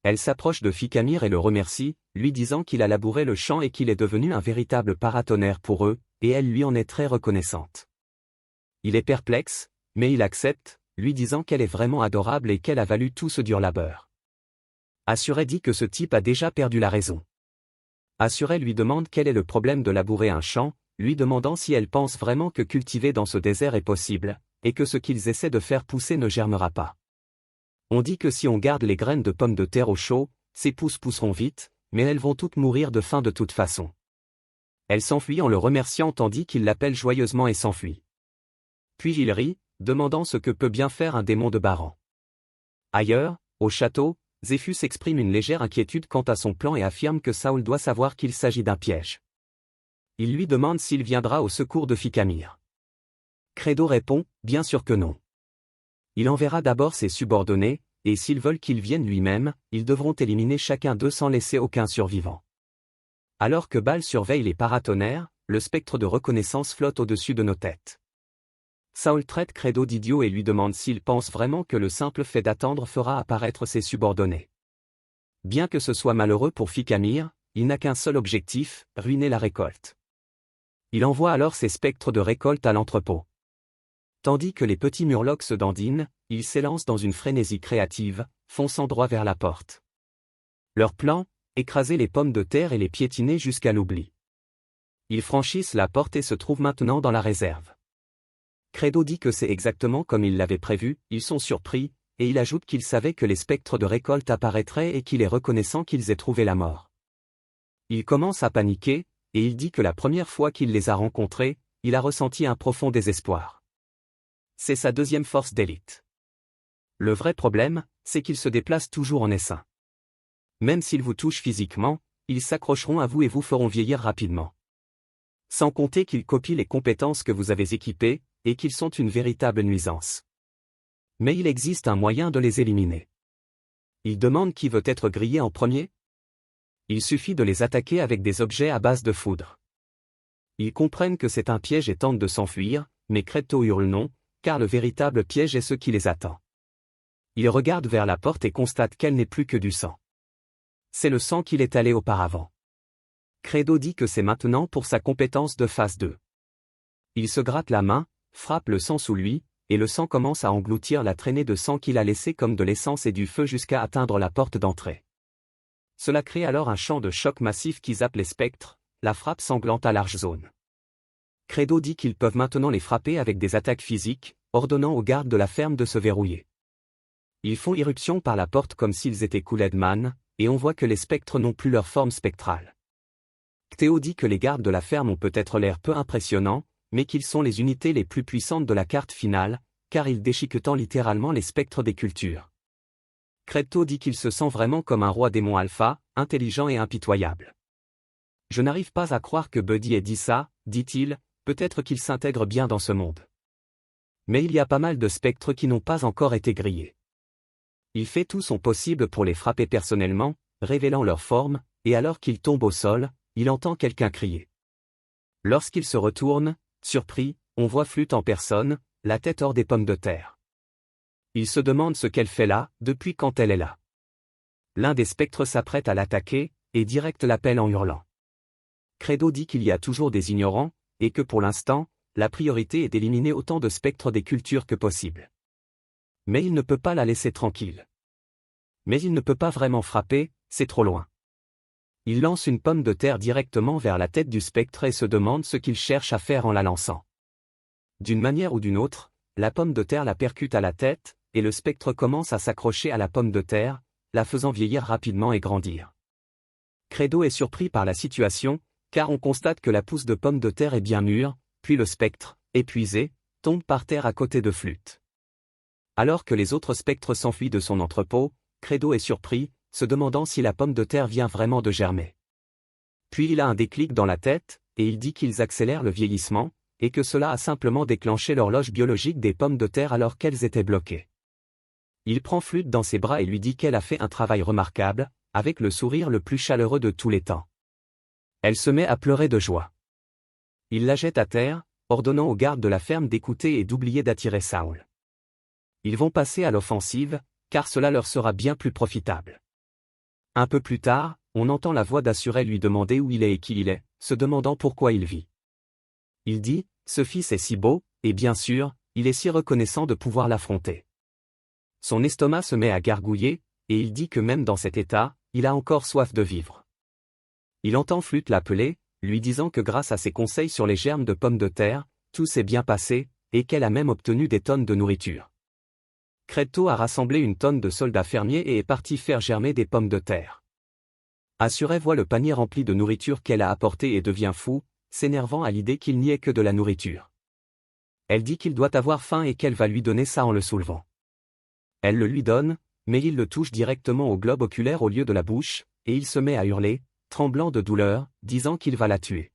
Elle s'approche de Ficamir et le remercie, lui disant qu'il a labouré le champ et qu'il est devenu un véritable paratonnerre pour eux, et elle lui en est très reconnaissante. Il est perplexe, mais il accepte, lui disant qu'elle est vraiment adorable et qu'elle a valu tout ce dur labeur. Assuré dit que ce type a déjà perdu la raison. Assuré lui demande quel est le problème de labourer un champ, lui demandant si elle pense vraiment que cultiver dans ce désert est possible, et que ce qu'ils essaient de faire pousser ne germera pas. On dit que si on garde les graines de pommes de terre au chaud, ces pousses pousseront vite, mais elles vont toutes mourir de faim de toute façon. Elle s'enfuit en le remerciant tandis qu'il l'appelle joyeusement et s'enfuit. Puis il rit, demandant ce que peut bien faire un démon de Baran. Ailleurs, au château, Zéphus exprime une légère inquiétude quant à son plan et affirme que Saul doit savoir qu'il s'agit d'un piège. Il lui demande s'il viendra au secours de Ficamir. Credo répond, bien sûr que non. Il enverra d'abord ses subordonnés, et s'ils veulent qu'il vienne lui-même, ils devront éliminer chacun d'eux sans laisser aucun survivant. Alors que Baal surveille les paratonnerres, le spectre de reconnaissance flotte au-dessus de nos têtes. Saul traite Credo d'idiot et lui demande s'il pense vraiment que le simple fait d'attendre fera apparaître ses subordonnés. Bien que ce soit malheureux pour Ficamir, il n'a qu'un seul objectif, ruiner la récolte. Il envoie alors ses spectres de récolte à l'entrepôt. Tandis que les petits murlocs se dandinent, ils s'élancent dans une frénésie créative, fonçant droit vers la porte. Leur plan, écraser les pommes de terre et les piétiner jusqu'à l'oubli. Ils franchissent la porte et se trouvent maintenant dans la réserve. Credo dit que c'est exactement comme il l'avait prévu, ils sont surpris, et il ajoute qu'il savait que les spectres de récolte apparaîtraient et qu'il est reconnaissant qu'ils aient trouvé la mort. Il commence à paniquer, et il dit que la première fois qu'il les a rencontrés, il a ressenti un profond désespoir. C'est sa deuxième force d'élite. Le vrai problème, c'est qu'ils se déplacent toujours en essaim. Même s'ils vous touchent physiquement, ils s'accrocheront à vous et vous feront vieillir rapidement. Sans compter qu'ils copient les compétences que vous avez équipées, et qu'ils sont une véritable nuisance. Mais il existe un moyen de les éliminer. Ils demandent qui veut être grillé en premier. Il suffit de les attaquer avec des objets à base de foudre. Ils comprennent que c'est un piège et tentent de s'enfuir, mais Credo hurle non, car le véritable piège est ce qui les attend. Il regarde vers la porte et constate qu'elle n'est plus que du sang. C'est le sang qu'il est allé auparavant. Credo dit que c'est maintenant pour sa compétence de phase 2. Il se gratte la main, frappe le sang sous lui, et le sang commence à engloutir la traînée de sang qu'il a laissée comme de l'essence et du feu jusqu'à atteindre la porte d'entrée. Cela crée alors un champ de choc massif qui zappe les spectres, la frappe sanglante à large zone. Credo dit qu'ils peuvent maintenant les frapper avec des attaques physiques, ordonnant aux gardes de la ferme de se verrouiller. Ils font irruption par la porte comme s'ils étaient Kool-Aid-Man, et on voit que les spectres n'ont plus leur forme spectrale. Cthéo dit que les gardes de la ferme ont peut-être l'air peu impressionnants, mais qu'ils sont les unités les plus puissantes de la carte finale, car ils déchiquetent littéralement les spectres des cultures. Credo dit qu'il se sent vraiment comme un roi démon alpha, intelligent et impitoyable. Je n'arrive pas à croire que Buddy ait dit ça, dit-il, peut-être qu'il s'intègre bien dans ce monde. Mais il y a pas mal de spectres qui n'ont pas encore été grillés. Il fait tout son possible pour les frapper personnellement, révélant leur forme, et alors qu'il tombe au sol, il entend quelqu'un crier. Lorsqu'il se retourne, surpris, on voit Flûte en personne, la tête hors des pommes de terre. Il se demande ce qu'elle fait là, depuis quand elle est là. L'un des spectres s'apprête à l'attaquer, et direct l'appelle en hurlant. Credo dit qu'il y a toujours des ignorants, et que pour l'instant, la priorité est d'éliminer autant de spectres des cultures que possible. Mais il ne peut pas la laisser tranquille. Mais il ne peut pas vraiment frapper, c'est trop loin. Il lance une pomme de terre directement vers la tête du spectre et se demande ce qu'il cherche à faire en la lançant. D'une manière ou d'une autre, la pomme de terre la percute à la tête, et le spectre commence à s'accrocher à la pomme de terre, la faisant vieillir rapidement et grandir. Credo est surpris par la situation, car on constate que la pousse de pomme de terre est bien mûre, puis le spectre, épuisé, tombe par terre à côté de Flûte. Alors que les autres spectres s'enfuient de son entrepôt, Credo est surpris, se demandant si la pomme de terre vient vraiment de germer. Puis il a un déclic dans la tête, et il dit qu'ils accélèrent le vieillissement, et que cela a simplement déclenché l'horloge biologique des pommes de terre alors qu'elles étaient bloquées. Il prend Flûte dans ses bras et lui dit qu'elle a fait un travail remarquable, avec le sourire le plus chaleureux de tous les temps. Elle se met à pleurer de joie. Il la jette à terre, ordonnant aux gardes de la ferme d'écouter et d'oublier d'attirer Saul. Ils vont passer à l'offensive, car cela leur sera bien plus profitable. Un peu plus tard, on entend la voix d'Assuré lui demander où il est et qui il est, se demandant pourquoi il vit. Il dit, ce fils est si beau, et bien sûr, il est si reconnaissant de pouvoir l'affronter. Son estomac se met à gargouiller, et il dit que même dans cet état, il a encore soif de vivre. Il entend Flûte l'appeler, lui disant que grâce à ses conseils sur les germes de pommes de terre, tout s'est bien passé, et qu'elle a même obtenu des tonnes de nourriture. Credo a rassemblé une tonne de soldats fermiers et est parti faire germer des pommes de terre. Assuré voit le panier rempli de nourriture qu'elle a apporté et devient fou, s'énervant à l'idée qu'il n'y ait que de la nourriture. Elle dit qu'il doit avoir faim et qu'elle va lui donner ça en le soulevant. Elle le lui donne, mais il le touche directement au globe oculaire au lieu de la bouche, et il se met à hurler, tremblant de douleur, disant qu'il va la tuer.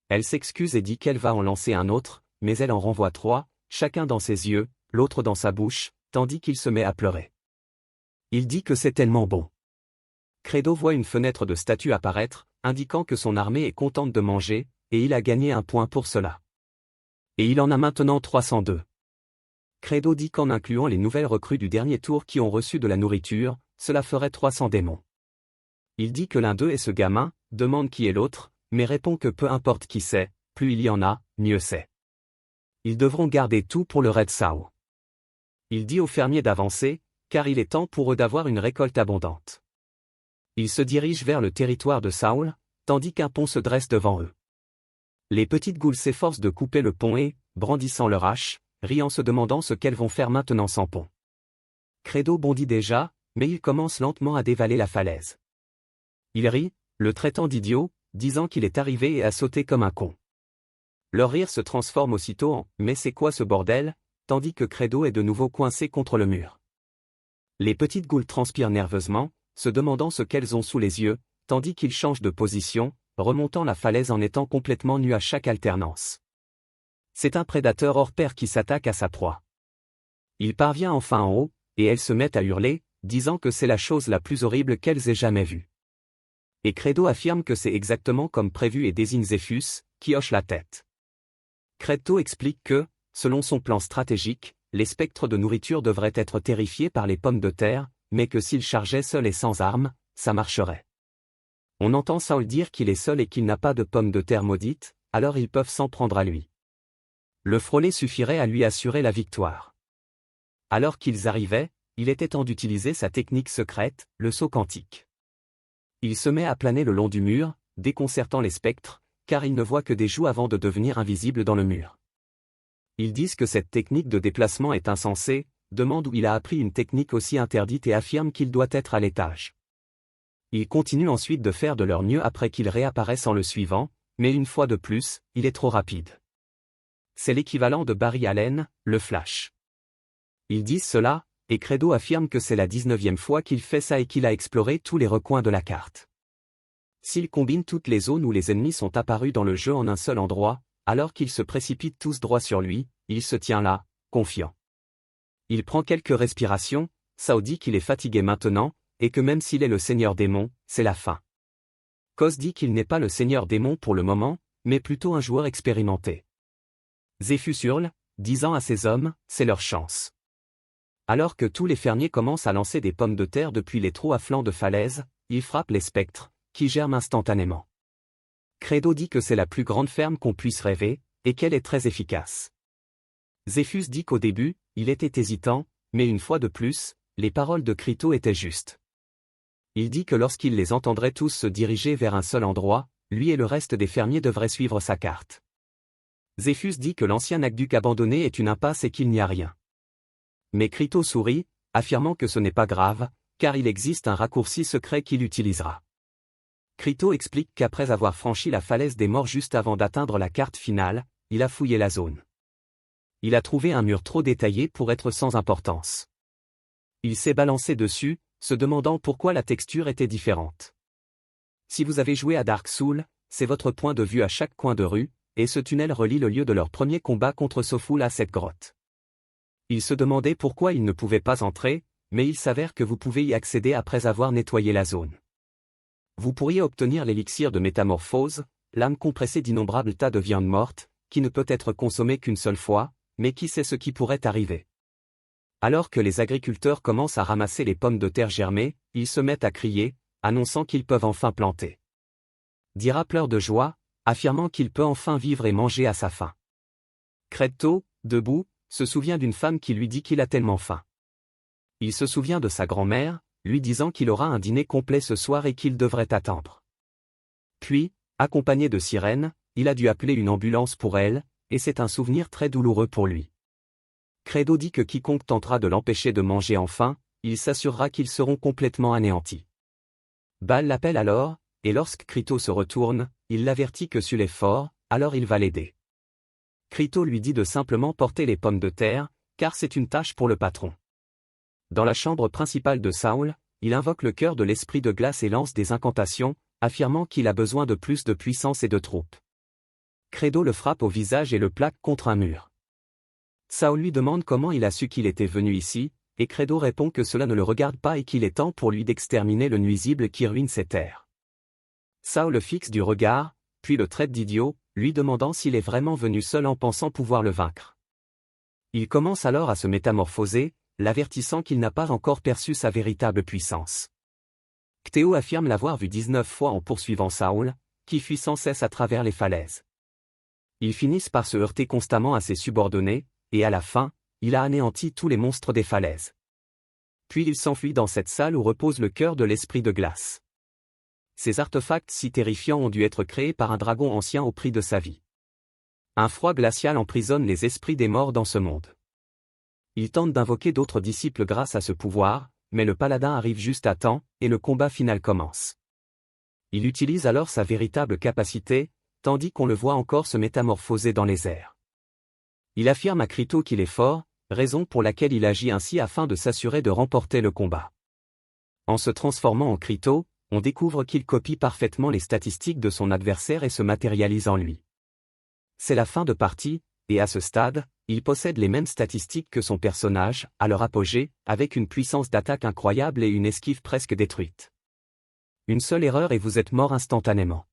Elle s'excuse et dit qu'elle va en lancer un autre, mais elle en renvoie 3, chacun dans ses yeux, l'autre dans sa bouche, tandis qu'il se met à pleurer. Il dit que c'est tellement bon. Credo voit une fenêtre de statue apparaître, indiquant que son armée est contente de manger, et il a gagné un point pour cela. Et il en a maintenant 302. Credo dit qu'en incluant les nouvelles recrues du dernier tour qui ont reçu de la nourriture, cela ferait 300 démons. Il dit que l'un d'eux est ce gamin, demande qui est l'autre, mais répond que peu importe qui c'est, plus il y en a, mieux c'est. Ils devront garder tout pour le Red Sao. Il dit aux fermiers d'avancer, car il est temps pour eux d'avoir une récolte abondante. Ils se dirigent vers le territoire de Saul, tandis qu'un pont se dresse devant eux. Les petites goules s'efforcent de couper le pont et, brandissant leur hache, riant se demandant ce qu'elles vont faire maintenant sans pont. Credo bondit déjà, mais il commence lentement à dévaler la falaise. Il rit, le traitant d'idiot, disant qu'il est arrivé et a sauté comme un con. Leur rire se transforme aussitôt en « mais c'est quoi ce bordel ?» tandis que Credo est de nouveau coincé contre le mur. Les petites goules transpirent nerveusement, se demandant ce qu'elles ont sous les yeux, tandis qu'ils changent de position, remontant la falaise en étant complètement nus à chaque alternance. C'est un prédateur hors pair qui s'attaque à sa proie. Il parvient enfin en haut, et elles se mettent à hurler, disant que c'est la chose la plus horrible qu'elles aient jamais vue. Et Credo affirme que c'est exactement comme prévu et désigne Zéphus, qui hoche la tête. Credo explique que, selon son plan stratégique, les spectres de nourriture devraient être terrifiés par les pommes de terre, mais que s'ils chargeaient seuls et sans armes, ça marcherait. On entend Saul dire qu'il est seul et qu'il n'a pas de pommes de terre maudites, alors ils peuvent s'en prendre à lui. Le frôler suffirait à lui assurer la victoire. Alors qu'ils arrivaient, il était temps d'utiliser sa technique secrète, le saut quantique. Il se met à planer le long du mur, déconcertant les spectres, car il ne voit que des joues avant de devenir invisible dans le mur. Ils disent que cette technique de déplacement est insensée, demandent où il a appris une technique aussi interdite et affirment qu'il doit être à l'étage. Ils continuent ensuite de faire de leur mieux après qu'il réapparaisse en le suivant, mais une fois de plus, il est trop rapide. C'est l'équivalent de Barry Allen, le Flash. Ils disent cela, et Credo affirme que c'est la 19e fois qu'il fait ça et qu'il a exploré tous les recoins de la carte. S'il combine toutes les zones où les ennemis sont apparus dans le jeu en un seul endroit, alors qu'ils se précipitent tous droit sur lui, il se tient là, confiant. Il prend quelques respirations, Sao dit qu'il est fatigué maintenant, et que même s'il est le seigneur démon, c'est la fin. Kos dit qu'il n'est pas le seigneur démon pour le moment, mais plutôt un joueur expérimenté. Zéphus hurle, disant à ses hommes, c'est leur chance. Alors que tous les fermiers commencent à lancer des pommes de terre depuis les trous à flanc de falaise, ils frappent les spectres, qui germent instantanément. Credo dit que c'est la plus grande ferme qu'on puisse rêver, et qu'elle est très efficace. Zéphus dit qu'au début, il était hésitant, mais une fois de plus, les paroles de Crito étaient justes. Il dit que lorsqu'il les entendrait tous se diriger vers un seul endroit, lui et le reste des fermiers devraient suivre sa carte. Zéphus dit que l'ancien aqueduc abandonné est une impasse et qu'il n'y a rien. Mais Crito sourit, affirmant que ce n'est pas grave, car il existe un raccourci secret qu'il utilisera. Crito explique qu'après avoir franchi la falaise des morts juste avant d'atteindre la carte finale, il a fouillé la zone. Il a trouvé un mur trop détaillé pour être sans importance. Il s'est balancé dessus, se demandant pourquoi la texture était différente. Si vous avez joué à Dark Souls, c'est votre point de vue à chaque coin de rue, et ce tunnel relie le lieu de leur premier combat contre Soful à cette grotte. Il se demandait pourquoi il ne pouvait pas entrer, mais il s'avère que vous pouvez y accéder après avoir nettoyé la zone. Vous pourriez obtenir l'élixir de métamorphose, l'âme compressée d'innombrables tas de viande morte, qui ne peut être consommée qu'une seule fois, mais qui sait ce qui pourrait arriver. Alors que les agriculteurs commencent à ramasser les pommes de terre germées, ils se mettent à crier, annonçant qu'ils peuvent enfin planter. Dira pleure de joie, affirmant qu'il peut enfin vivre et manger à sa faim. Crito, debout, se souvient d'une femme qui lui dit qu'il a tellement faim. Il se souvient de sa grand-mère, lui disant qu'il aura un dîner complet ce soir et qu'il devrait attendre. Puis, accompagné de sirènes, il a dû appeler une ambulance pour elle, et c'est un souvenir très douloureux pour lui. Credo dit que quiconque tentera de l'empêcher de manger enfin, il s'assurera qu'ils seront complètement anéantis. Bal l'appelle alors, et lorsque Crito se retourne, il l'avertit que Sul est fort, alors il va l'aider. Crito lui dit de simplement porter les pommes de terre, car c'est une tâche pour le patron. Dans la chambre principale de Saul, il invoque le cœur de l'esprit de glace et lance des incantations, affirmant qu'il a besoin de plus de puissance et de troupes. Credo le frappe au visage et le plaque contre un mur. Saul lui demande comment il a su qu'il était venu ici, et Credo répond que cela ne le regarde pas et qu'il est temps pour lui d'exterminer le nuisible qui ruine ses terres. Saul le fixe du regard, puis le traite d'idiot, lui demandant s'il est vraiment venu seul en pensant pouvoir le vaincre. Il commence alors à se métamorphoser, l'avertissant qu'il n'a pas encore perçu sa véritable puissance. Ctéo affirme l'avoir vu 19 fois en poursuivant Saul, qui fuit sans cesse à travers les falaises. Ils finissent par se heurter constamment à ses subordonnés, et à la fin, il a anéanti tous les monstres des falaises. Puis il s'enfuit dans cette salle où repose le cœur de l'esprit de glace. Ces artefacts si terrifiants ont dû être créés par un dragon ancien au prix de sa vie. Un froid glacial emprisonne les esprits des morts dans ce monde. Il tente d'invoquer d'autres disciples grâce à ce pouvoir, mais le paladin arrive juste à temps, et le combat final commence. Il utilise alors sa véritable capacité, tandis qu'on le voit encore se métamorphoser dans les airs. Il affirme à Crito qu'il est fort, raison pour laquelle il agit ainsi afin de s'assurer de remporter le combat. En se transformant en Crito, on découvre qu'il copie parfaitement les statistiques de son adversaire et se matérialise en lui. C'est la fin de partie, et à ce stade, il possède les mêmes statistiques que son personnage, à leur apogée, avec une puissance d'attaque incroyable et une esquive presque détruite. Une seule erreur et vous êtes mort instantanément.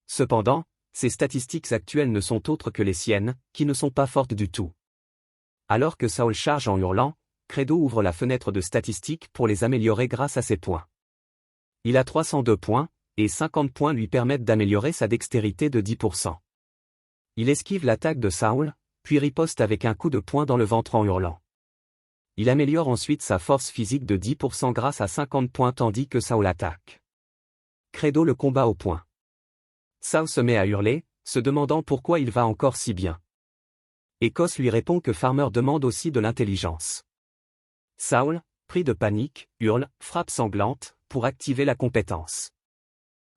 Cependant, ces statistiques actuelles ne sont autres que les siennes, qui ne sont pas fortes du tout. Alors que Saul charge en hurlant, Credo ouvre la fenêtre de statistiques pour les améliorer grâce à ses points. Il a 302 points, et 50 points lui permettent d'améliorer sa dextérité de 10%. Il esquive l'attaque de Saul, puis riposte avec un coup de poing dans le ventre en hurlant. Il améliore ensuite sa force physique de 10% grâce à 50 points tandis que Saul attaque. Credo le combat au poing. Saul se met à hurler, se demandant pourquoi il va encore si bien. Écosse lui répond que Farmer demande aussi de l'intelligence. Saul, pris de panique, hurle, frappe sanglante, pour activer la compétence.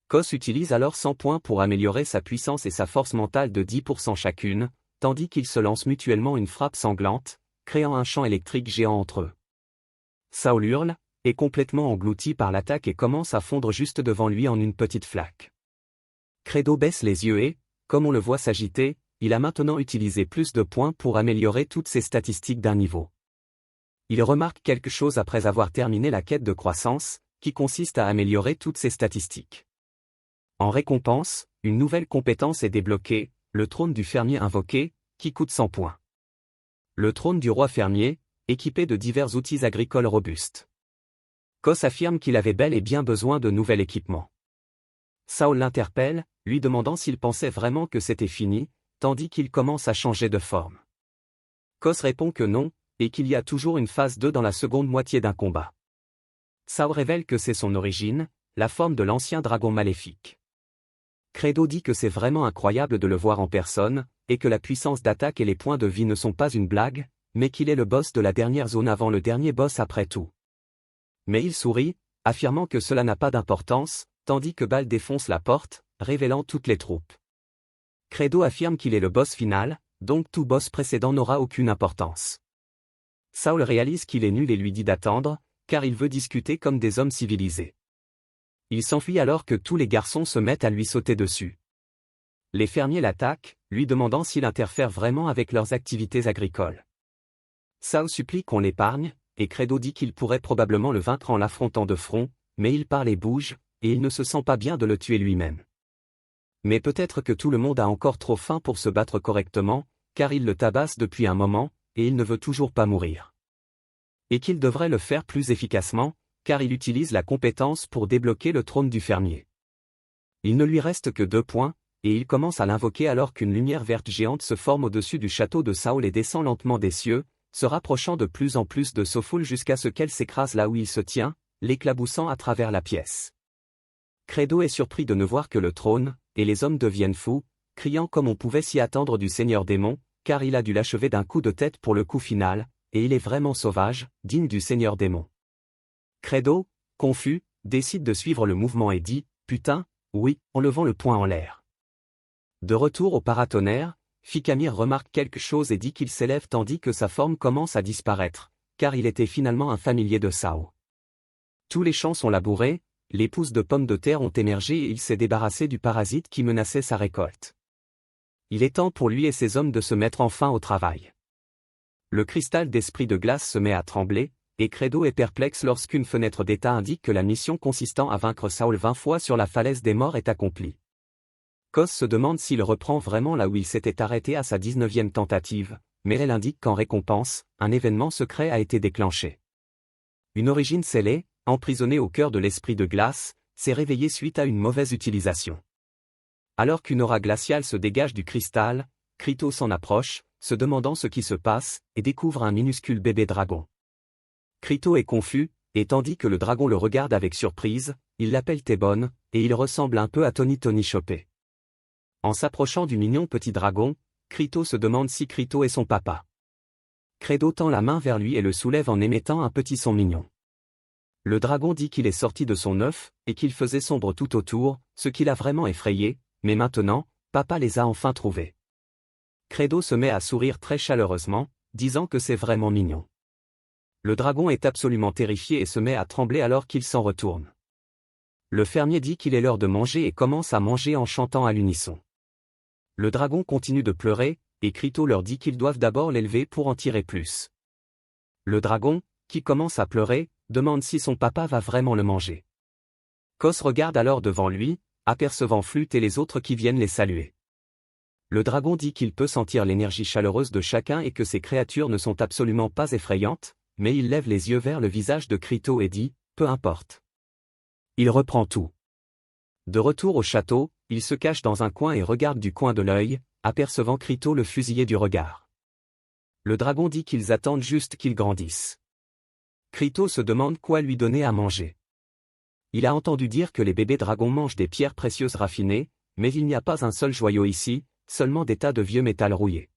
Kos utilise alors 100 points pour améliorer sa puissance et sa force mentale de 10% chacune, tandis qu'ils se lancent mutuellement une frappe sanglante, créant un champ électrique géant entre eux. Saul hurle, est complètement englouti par l'attaque et commence à fondre juste devant lui en une petite flaque. Credo baisse les yeux et, comme on le voit s'agiter, il a maintenant utilisé plus de points pour améliorer toutes ses statistiques d'un niveau. Il remarque quelque chose après avoir terminé la quête de croissance, qui consiste à améliorer toutes ses statistiques. En récompense, une nouvelle compétence est débloquée, le trône du fermier invoqué, qui coûte 100 points. Le trône du roi fermier, équipé de divers outils agricoles robustes. Kos affirme qu'il avait bel et bien besoin de nouvel équipement. Saul l'interpelle, lui demandant s'il pensait vraiment que c'était fini, tandis qu'il commence à changer de forme. Kos répond que non, et qu'il y a toujours une phase 2 dans la seconde moitié d'un combat. Saul révèle que c'est son origine, la forme de l'ancien dragon maléfique. Credo dit que c'est vraiment incroyable de le voir en personne, et que la puissance d'attaque et les points de vie ne sont pas une blague, mais qu'il est le boss de la dernière zone avant le dernier boss après tout. Mais il sourit, affirmant que cela n'a pas d'importance, tandis que Bal défonce la porte, révélant toutes les troupes. Credo affirme qu'il est le boss final, donc tout boss précédent n'aura aucune importance. Saul réalise qu'il est nul et lui dit d'attendre, car il veut discuter comme des hommes civilisés. Il s'enfuit alors que tous les garçons se mettent à lui sauter dessus. Les fermiers l'attaquent, lui demandant s'il interfère vraiment avec leurs activités agricoles. Saul supplie qu'on l'épargne, et Credo dit qu'il pourrait probablement le vaincre en l'affrontant de front, mais il parle et bouge, et il ne se sent pas bien de le tuer lui-même. Mais peut-être que tout le monde a encore trop faim pour se battre correctement, car il le tabasse depuis un moment, et il ne veut toujours pas mourir. Et qu'il devrait le faire plus efficacement, car il utilise la compétence pour débloquer le trône du fermier. Il ne lui reste que 2 points, et il commence à l'invoquer alors qu'une lumière verte géante se forme au-dessus du château de Saul et descend lentement des cieux, se rapprochant de plus en plus de Sophul jusqu'à ce qu'elle s'écrase là où il se tient, l'éclaboussant à travers la pièce. Credo est surpris de ne voir que le trône, et les hommes deviennent fous, criant comme on pouvait s'y attendre du Seigneur démon, car il a dû l'achever d'un coup de tête pour le coup final, et il est vraiment sauvage, digne du Seigneur démon. Credo, confus, décide de suivre le mouvement et dit « Putain, oui », en levant le poing en l'air. De retour au paratonnerre, Fikamir remarque quelque chose et dit qu'il s'élève tandis que sa forme commence à disparaître, car il était finalement un familier de Sao. Tous les champs sont labourés, les pousses de pommes de terre ont émergé et il s'est débarrassé du parasite qui menaçait sa récolte. Il est temps pour lui et ses hommes de se mettre enfin au travail. Le cristal d'esprit de glace se met à trembler, et Credo est perplexe lorsqu'une fenêtre d'état indique que la mission consistant à vaincre Saul 20 fois sur la falaise des morts est accomplie. Kos se demande s'il reprend vraiment là où il s'était arrêté à sa 19e tentative, mais elle indique qu'en récompense, un événement secret a été déclenché. Une origine scellée, emprisonnée au cœur de l'esprit de glace, s'est réveillée suite à une mauvaise utilisation. Alors qu'une aura glaciale se dégage du cristal, Crito s'en approche, se demandant ce qui se passe, et découvre un minuscule bébé dragon. Crito est confus, et tandis que le dragon le regarde avec surprise, il l'appelle Thébon, et il ressemble un peu à Tony Chopé. En s'approchant du mignon petit dragon, Crito se demande si Crito est son papa. Credo tend la main vers lui et le soulève en émettant un petit son mignon. Le dragon dit qu'il est sorti de son œuf, et qu'il faisait sombre tout autour, ce qui l'a vraiment effrayé, mais maintenant, papa les a enfin trouvés. Credo se met à sourire très chaleureusement, disant que c'est vraiment mignon. Le dragon est absolument terrifié et se met à trembler alors qu'il s'en retourne. Le fermier dit qu'il est l'heure de manger et commence à manger en chantant à l'unisson. Le dragon continue de pleurer, et Crito leur dit qu'ils doivent d'abord l'élever pour en tirer plus. Le dragon, qui commence à pleurer, demande si son papa va vraiment le manger. Kos regarde alors devant lui, apercevant Flûte et les autres qui viennent les saluer. Le dragon dit qu'il peut sentir l'énergie chaleureuse de chacun et que ces créatures ne sont absolument pas effrayantes, mais il lève les yeux vers le visage de Crito et dit « Peu importe ». Il reprend tout. De retour au château, il se cache dans un coin et regarde du coin de l'œil, apercevant Crito le fusiller du regard. Le dragon dit qu'ils attendent juste qu'il grandisse. Crito se demande quoi lui donner à manger. Il a entendu dire que les bébés dragons mangent des pierres précieuses raffinées, mais il n'y a pas un seul joyau ici, seulement des tas de vieux métal rouillé.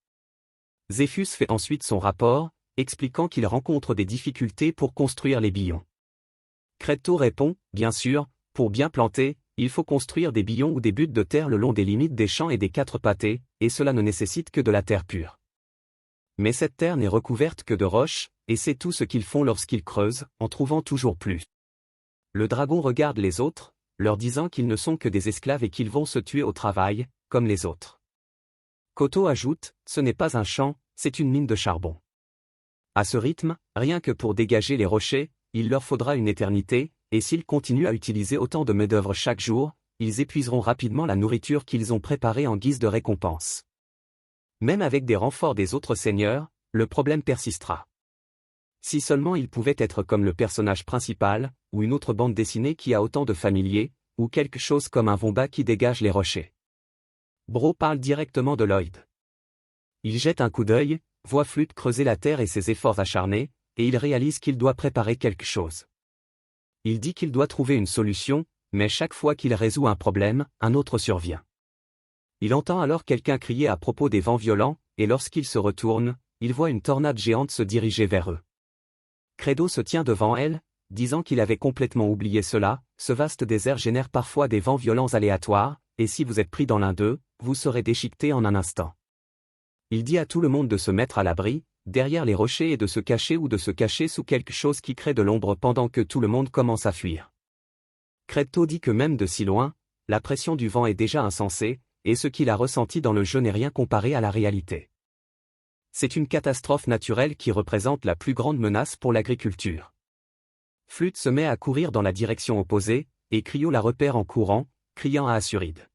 Zéphus fait ensuite son rapport, expliquant qu'il rencontre des difficultés pour construire les billons. Creto répond, bien sûr, pour bien planter, il faut construire des billons ou des buttes de terre le long des limites des champs et des 4 pâtés, et cela ne nécessite que de la terre pure. Mais cette terre n'est recouverte que de roches, et c'est tout ce qu'ils font lorsqu'ils creusent, en trouvant toujours plus. Le dragon regarde les autres, leur disant qu'ils ne sont que des esclaves et qu'ils vont se tuer au travail, comme les autres. Koto ajoute, ce n'est pas un champ, c'est une mine de charbon. À ce rythme, rien que pour dégager les rochers, il leur faudra une éternité, et s'ils continuent à utiliser autant de main-d'œuvre chaque jour, ils épuiseront rapidement la nourriture qu'ils ont préparée en guise de récompense. Même avec des renforts des autres seigneurs, le problème persistera. Si seulement ils pouvaient être comme le personnage principal, ou une autre bande dessinée qui a autant de familiers, ou quelque chose comme un Vomba qui dégage les rochers. Bro parle directement de Lloyd. Il jette un coup d'œil, voit Flûte creuser la terre et ses efforts acharnés, et il réalise qu'il doit préparer quelque chose. Il dit qu'il doit trouver une solution, mais chaque fois qu'il résout un problème, un autre survient. Il entend alors quelqu'un crier à propos des vents violents, et lorsqu'il se retourne, il voit une tornade géante se diriger vers eux. Credo se tient devant elle, disant qu'il avait complètement oublié cela, ce vaste désert génère parfois des vents violents aléatoires, et si vous êtes pris dans l'un d'eux, vous serez déchiqueté en un instant. Il dit à tout le monde de se mettre à l'abri, derrière les rochers et de se cacher ou de se cacher sous quelque chose qui crée de l'ombre pendant que tout le monde commence à fuir. Credo dit que même de si loin, la pression du vent est déjà insensée, et ce qu'il a ressenti dans le jeu n'est rien comparé à la réalité. C'est une catastrophe naturelle qui représente la plus grande menace pour l'agriculture. Flûte se met à courir dans la direction opposée, et Cryo la repère en courant, criant à Assuride.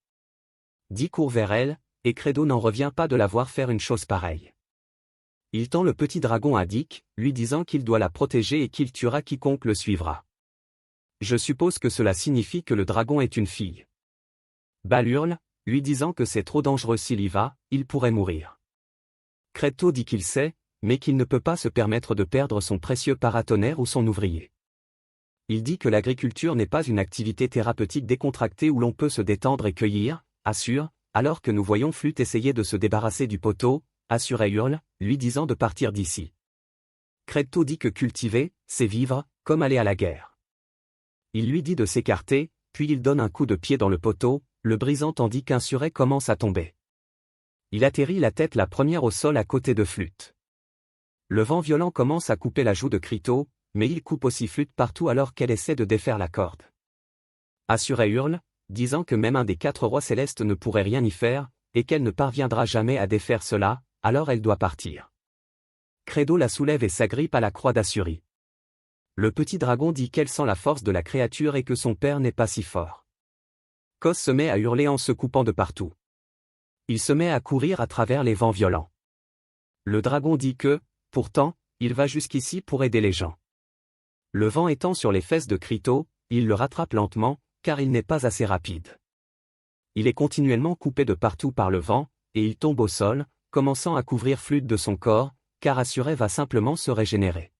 Dee court vers elle, et Credo n'en revient pas de la voir faire une chose pareille. Il tend le petit dragon à Dick, lui disant qu'il doit la protéger et qu'il tuera quiconque le suivra. Je suppose que cela signifie que le dragon est une fille. Bal hurle, lui disant que c'est trop dangereux s'il y va, il pourrait mourir. Credo dit qu'il sait, mais qu'il ne peut pas se permettre de perdre son précieux paratonnerre ou son ouvrier. Il dit que l'agriculture n'est pas une activité thérapeutique décontractée où l'on peut se détendre et cueillir, assure, alors que nous voyons Flûte essayer de se débarrasser du poteau, Assure hurle, lui disant de partir d'ici. Credo dit que cultiver, c'est vivre, comme aller à la guerre. Il lui dit de s'écarter, puis il donne un coup de pied dans le poteau, le brisant tandis qu'Assuré commence à tomber. Il atterrit la tête la première au sol à côté de Flûte. Le vent violent commence à couper la joue de Credo, mais il coupe aussi Flûte partout alors qu'elle essaie de défaire la corde. Assuré hurle, disant que même un des 4 rois célestes ne pourrait rien y faire, et qu'elle ne parviendra jamais à défaire cela, alors elle doit partir. Credo la soulève et s'agrippe à la croix d'Assurie. Le petit dragon dit qu'elle sent la force de la créature et que son père n'est pas si fort. Kos se met à hurler en se coupant de partout. Il se met à courir à travers les vents violents. Le dragon dit que, pourtant, il va jusqu'ici pour aider les gens. Le vent étant sur les fesses de Credo, il le rattrape lentement, car il n'est pas assez rapide. Il est continuellement coupé de partout par le vent, et il tombe au sol, commençant à couvrir Flûte de son corps, car Assuré va simplement se régénérer.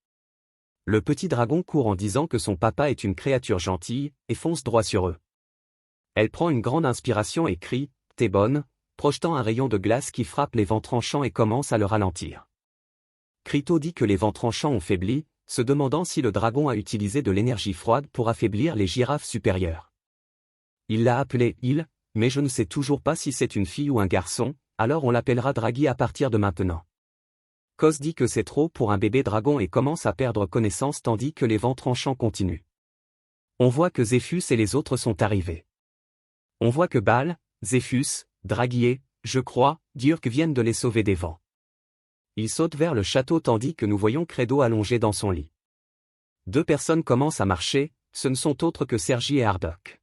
Le petit dragon court en disant que son papa est une créature gentille, et fonce droit sur eux. Elle prend une grande inspiration et crie « T'es bonne », projetant un rayon de glace qui frappe les vents tranchants et commence à le ralentir. Credo dit que les vents tranchants ont faibli, se demandant si le dragon a utilisé de l'énergie froide pour affaiblir les girafes supérieures. Il l'a appelée « il », mais je ne sais toujours pas si c'est une fille ou un garçon, alors on l'appellera Draghi à partir de maintenant. Kos dit que c'est trop pour un bébé dragon et commence à perdre connaissance tandis que les vents tranchants continuent. On voit que Zéphus et les autres sont arrivés. On voit que Baal, Zéphus, Draghi, je crois, Diurk viennent de les sauver des vents. Ils sautent vers le château tandis que nous voyons Credo allongé dans son lit. 2 personnes commencent à marcher, ce ne sont autres que Sergi et Hardoc.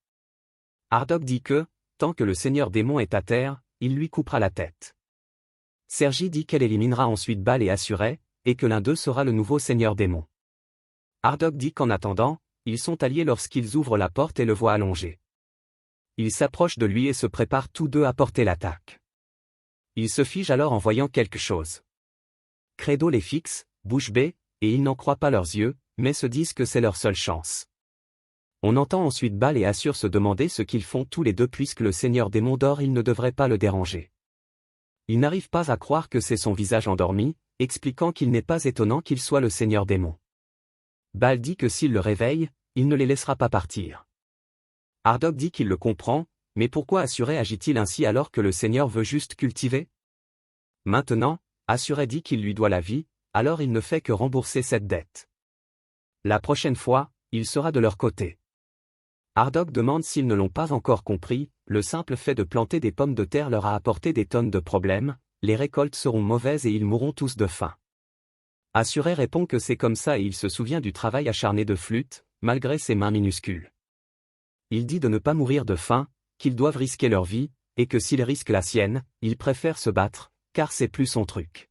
Hardoc dit que, tant que le seigneur démon est à terre, il lui coupera la tête. Sergi dit qu'elle éliminera ensuite Baal et Assuré, et que l'un d'eux sera le nouveau seigneur démon. Hardoc dit qu'en attendant, ils sont alliés lorsqu'ils ouvrent la porte et le voient allongé. Ils s'approchent de lui et se préparent tous deux à porter l'attaque. Ils se figent alors en voyant quelque chose. Credo les fixe, bouche bée, et ils n'en croient pas leurs yeux, mais se disent que c'est leur seule chance. On entend ensuite Baal et Assur se demander ce qu'ils font tous les deux puisque le seigneur démon dort, il ne devrait pas le déranger. Ils n'arrivent pas à croire que c'est son visage endormi, expliquant qu'il n'est pas étonnant qu'il soit le seigneur démon. Baal dit que s'il le réveille, il ne les laissera pas partir. Hardoc dit qu'il le comprend, mais pourquoi Assuré agit-il ainsi alors que le seigneur veut juste cultiver? Maintenant, Assuré dit qu'il lui doit la vie, alors il ne fait que rembourser cette dette. La prochaine fois, il sera de leur côté. Hardoc demande s'ils ne l'ont pas encore compris, le simple fait de planter des pommes de terre leur a apporté des tonnes de problèmes, les récoltes seront mauvaises et ils mourront tous de faim. Assuré répond que c'est comme ça et il se souvient du travail acharné de Flûte, malgré ses mains minuscules. Il dit de ne pas mourir de faim, qu'ils doivent risquer leur vie, et que s'ils risquent la sienne, ils préfèrent se battre, car c'est plus son truc.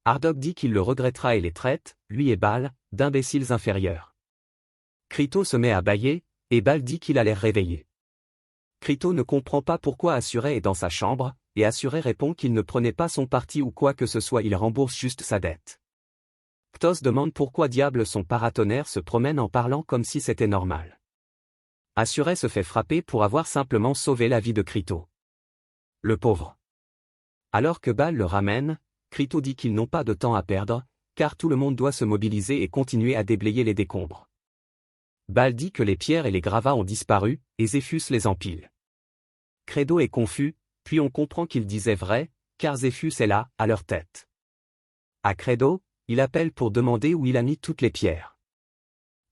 Hardoc dit qu'il le regrettera et les traite, lui et Baal, d'imbéciles inférieurs. Credo se met à bâiller, et Baal dit qu'il a l'air réveillé. Credo ne comprend pas pourquoi Assuré est dans sa chambre, et Assuré répond qu'il ne prenait pas son parti ou quoi que ce soit, il rembourse juste sa dette. Ptos demande pourquoi diable son paratonnerre se promène en parlant comme si c'était normal. Assuré se fait frapper pour avoir simplement sauvé la vie de Credo. Le pauvre. Alors que Baal le ramène, Crito dit qu'ils n'ont pas de temps à perdre, car tout le monde doit se mobiliser et continuer à déblayer les décombres. Bal dit que les pierres et les gravats ont disparu, et Zéphus les empile. Credo est confus, puis on comprend qu'il disait vrai, car Zéphus est là, à leur tête. À Credo, il appelle pour demander où il a mis toutes les pierres.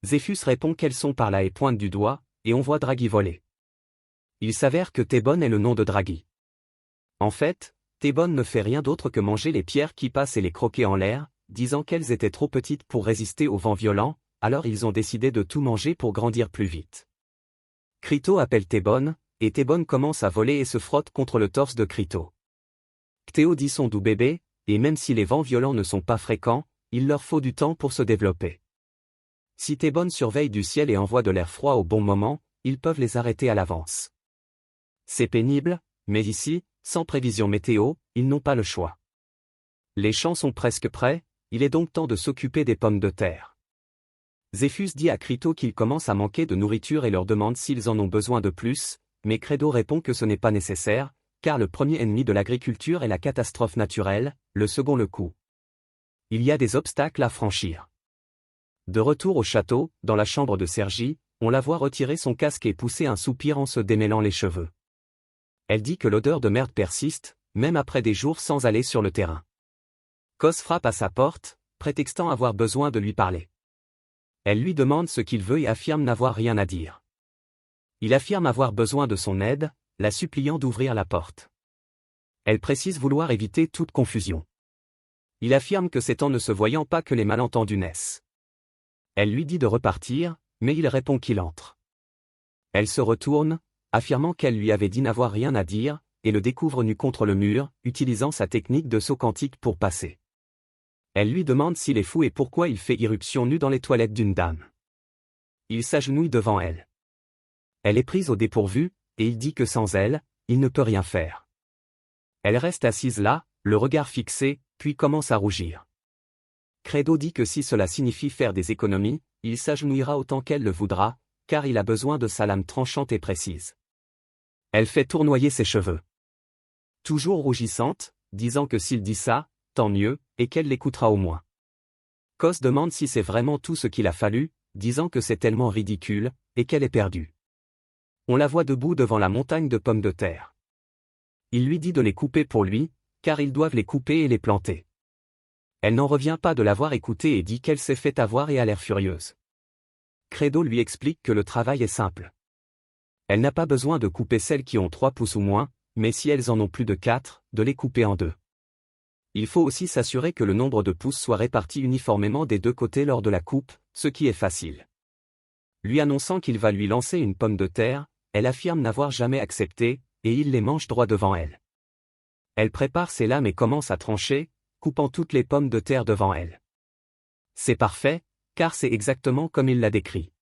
Zéphus répond qu'elles sont par là et pointe du doigt, et on voit Draghi voler. Il s'avère que Thébon est le nom de Draghi. En fait, Thébon ne fait rien d'autre que manger les pierres qui passent et les croquer en l'air, disant qu'elles étaient trop petites pour résister au vent violent, alors ils ont décidé de tout manger pour grandir plus vite. Crito appelle Thébon, et Thébon commence à voler et se frotte contre le torse de Crito. Ctéo dit son doux bébé, et même si les vents violents ne sont pas fréquents, il leur faut du temps pour se développer. Si Thébon surveille du ciel et envoie de l'air froid au bon moment, ils peuvent les arrêter à l'avance. C'est pénible, mais ici, sans prévision météo, ils n'ont pas le choix. Les champs sont presque prêts, il est donc temps de s'occuper des pommes de terre. Zéphus dit à Crito qu'ils commencent à manquer de nourriture et leur demande s'ils en ont besoin de plus, mais Credo répond que ce n'est pas nécessaire, car le premier ennemi de l'agriculture est la catastrophe naturelle, le second le coût. Il y a des obstacles à franchir. De retour au château, dans la chambre de Sergie, on la voit retirer son casque et pousser un soupir en se démêlant les cheveux. Elle dit que l'odeur de merde persiste, même après des jours sans aller sur le terrain. Cos frappe à sa porte, prétextant avoir besoin de lui parler. Elle lui demande ce qu'il veut et affirme n'avoir rien à dire. Il affirme avoir besoin de son aide, la suppliant d'ouvrir la porte. Elle précise vouloir éviter toute confusion. Il affirme que c'est en ne se voyant pas que les malentendus naissent. Elle lui dit de repartir, mais il répond qu'il entre. Elle se retourne, affirmant qu'elle lui avait dit n'avoir rien à dire, et le découvre nu contre le mur, utilisant sa technique de saut quantique pour passer. Elle lui demande s'il est fou et pourquoi il fait irruption nue dans les toilettes d'une dame. Il s'agenouille devant elle. Elle est prise au dépourvu, et il dit que sans elle, il ne peut rien faire. Elle reste assise là, le regard fixé, puis commence à rougir. Credo dit que si cela signifie faire des économies, il s'agenouillera autant qu'elle le voudra, car il a besoin de sa lame tranchante et précise. Elle fait tournoyer ses cheveux. Toujours rougissante, disant que s'il dit ça, tant mieux, et qu'elle l'écoutera au moins. Cos demande si c'est vraiment tout ce qu'il a fallu, disant que c'est tellement ridicule, et qu'elle est perdue. On la voit debout devant la montagne de pommes de terre. Il lui dit de les couper pour lui, car ils doivent les couper et les planter. Elle n'en revient pas de l'avoir écouté et dit qu'elle s'est fait avoir et a l'air furieuse. Credo lui explique que le travail est simple. Elle n'a pas besoin de couper celles qui ont 3 pouces ou moins, mais si elles en ont plus de 4, de les couper en 2. Il faut aussi s'assurer que le nombre de pouces soit réparti uniformément des 2 côtés lors de la coupe, ce qui est facile. Lui annonçant qu'il va lui lancer une pomme de terre, elle affirme n'avoir jamais accepté, et il les mange droit devant elle. Elle prépare ses lames et commence à trancher, coupant toutes les pommes de terre devant elle. C'est parfait, car c'est exactement comme il l'a décrit.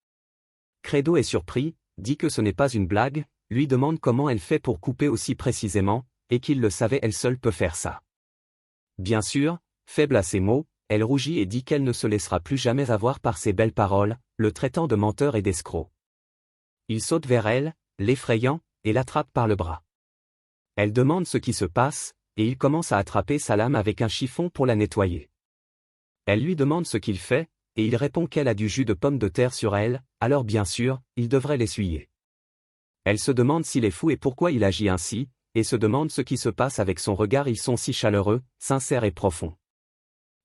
Credo est surpris, dit que ce n'est pas une blague, lui demande comment elle fait pour couper aussi précisément, et qu'il le savait elle seule peut faire ça. Bien sûr, faible à ces mots, elle rougit et dit qu'elle ne se laissera plus jamais avoir par ses belles paroles, le traitant de menteur et d'escroc. Il saute vers elle, l'effrayant, et l'attrape par le bras. Elle demande ce qui se passe, et il commence à attraper sa lame avec un chiffon pour la nettoyer. Elle lui demande ce qu'il fait, et il répond qu'elle a du jus de pomme de terre sur elle, alors bien sûr, il devrait l'essuyer. Elle se demande s'il est fou et pourquoi il agit ainsi, et se demande ce qui se passe avec son regard, ils sont si chaleureux, sincères et profonds.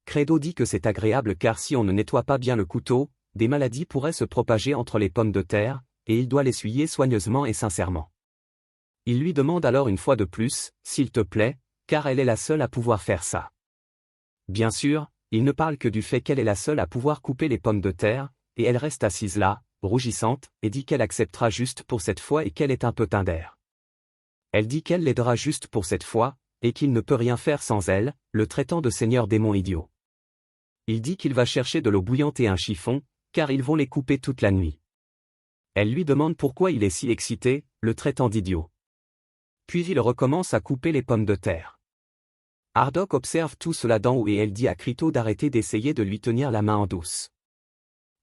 Credo dit que c'est agréable car si on ne nettoie pas bien le couteau, des maladies pourraient se propager entre les pommes de terre, et il doit l'essuyer soigneusement et sincèrement. Il lui demande alors une fois de plus, s'il te plaît, car elle est la seule à pouvoir faire ça. Bien sûr, il ne parle que du fait qu'elle est la seule à pouvoir couper les pommes de terre, et elle reste assise là, rougissante, et dit qu'elle acceptera juste pour cette fois et qu'elle est un peu tindère. Elle dit qu'elle l'aidera juste pour cette fois, et qu'il ne peut rien faire sans elle, le traitant de seigneur démon idiot. Il dit qu'il va chercher de l'eau bouillante et un chiffon, car ils vont les couper toute la nuit. Elle lui demande pourquoi il est si excité, le traitant d'idiot. Puis il recommence à couper les pommes de terre. Hardock observe tout cela d'en haut et elle dit à Crito d'arrêter d'essayer de lui tenir la main en douce.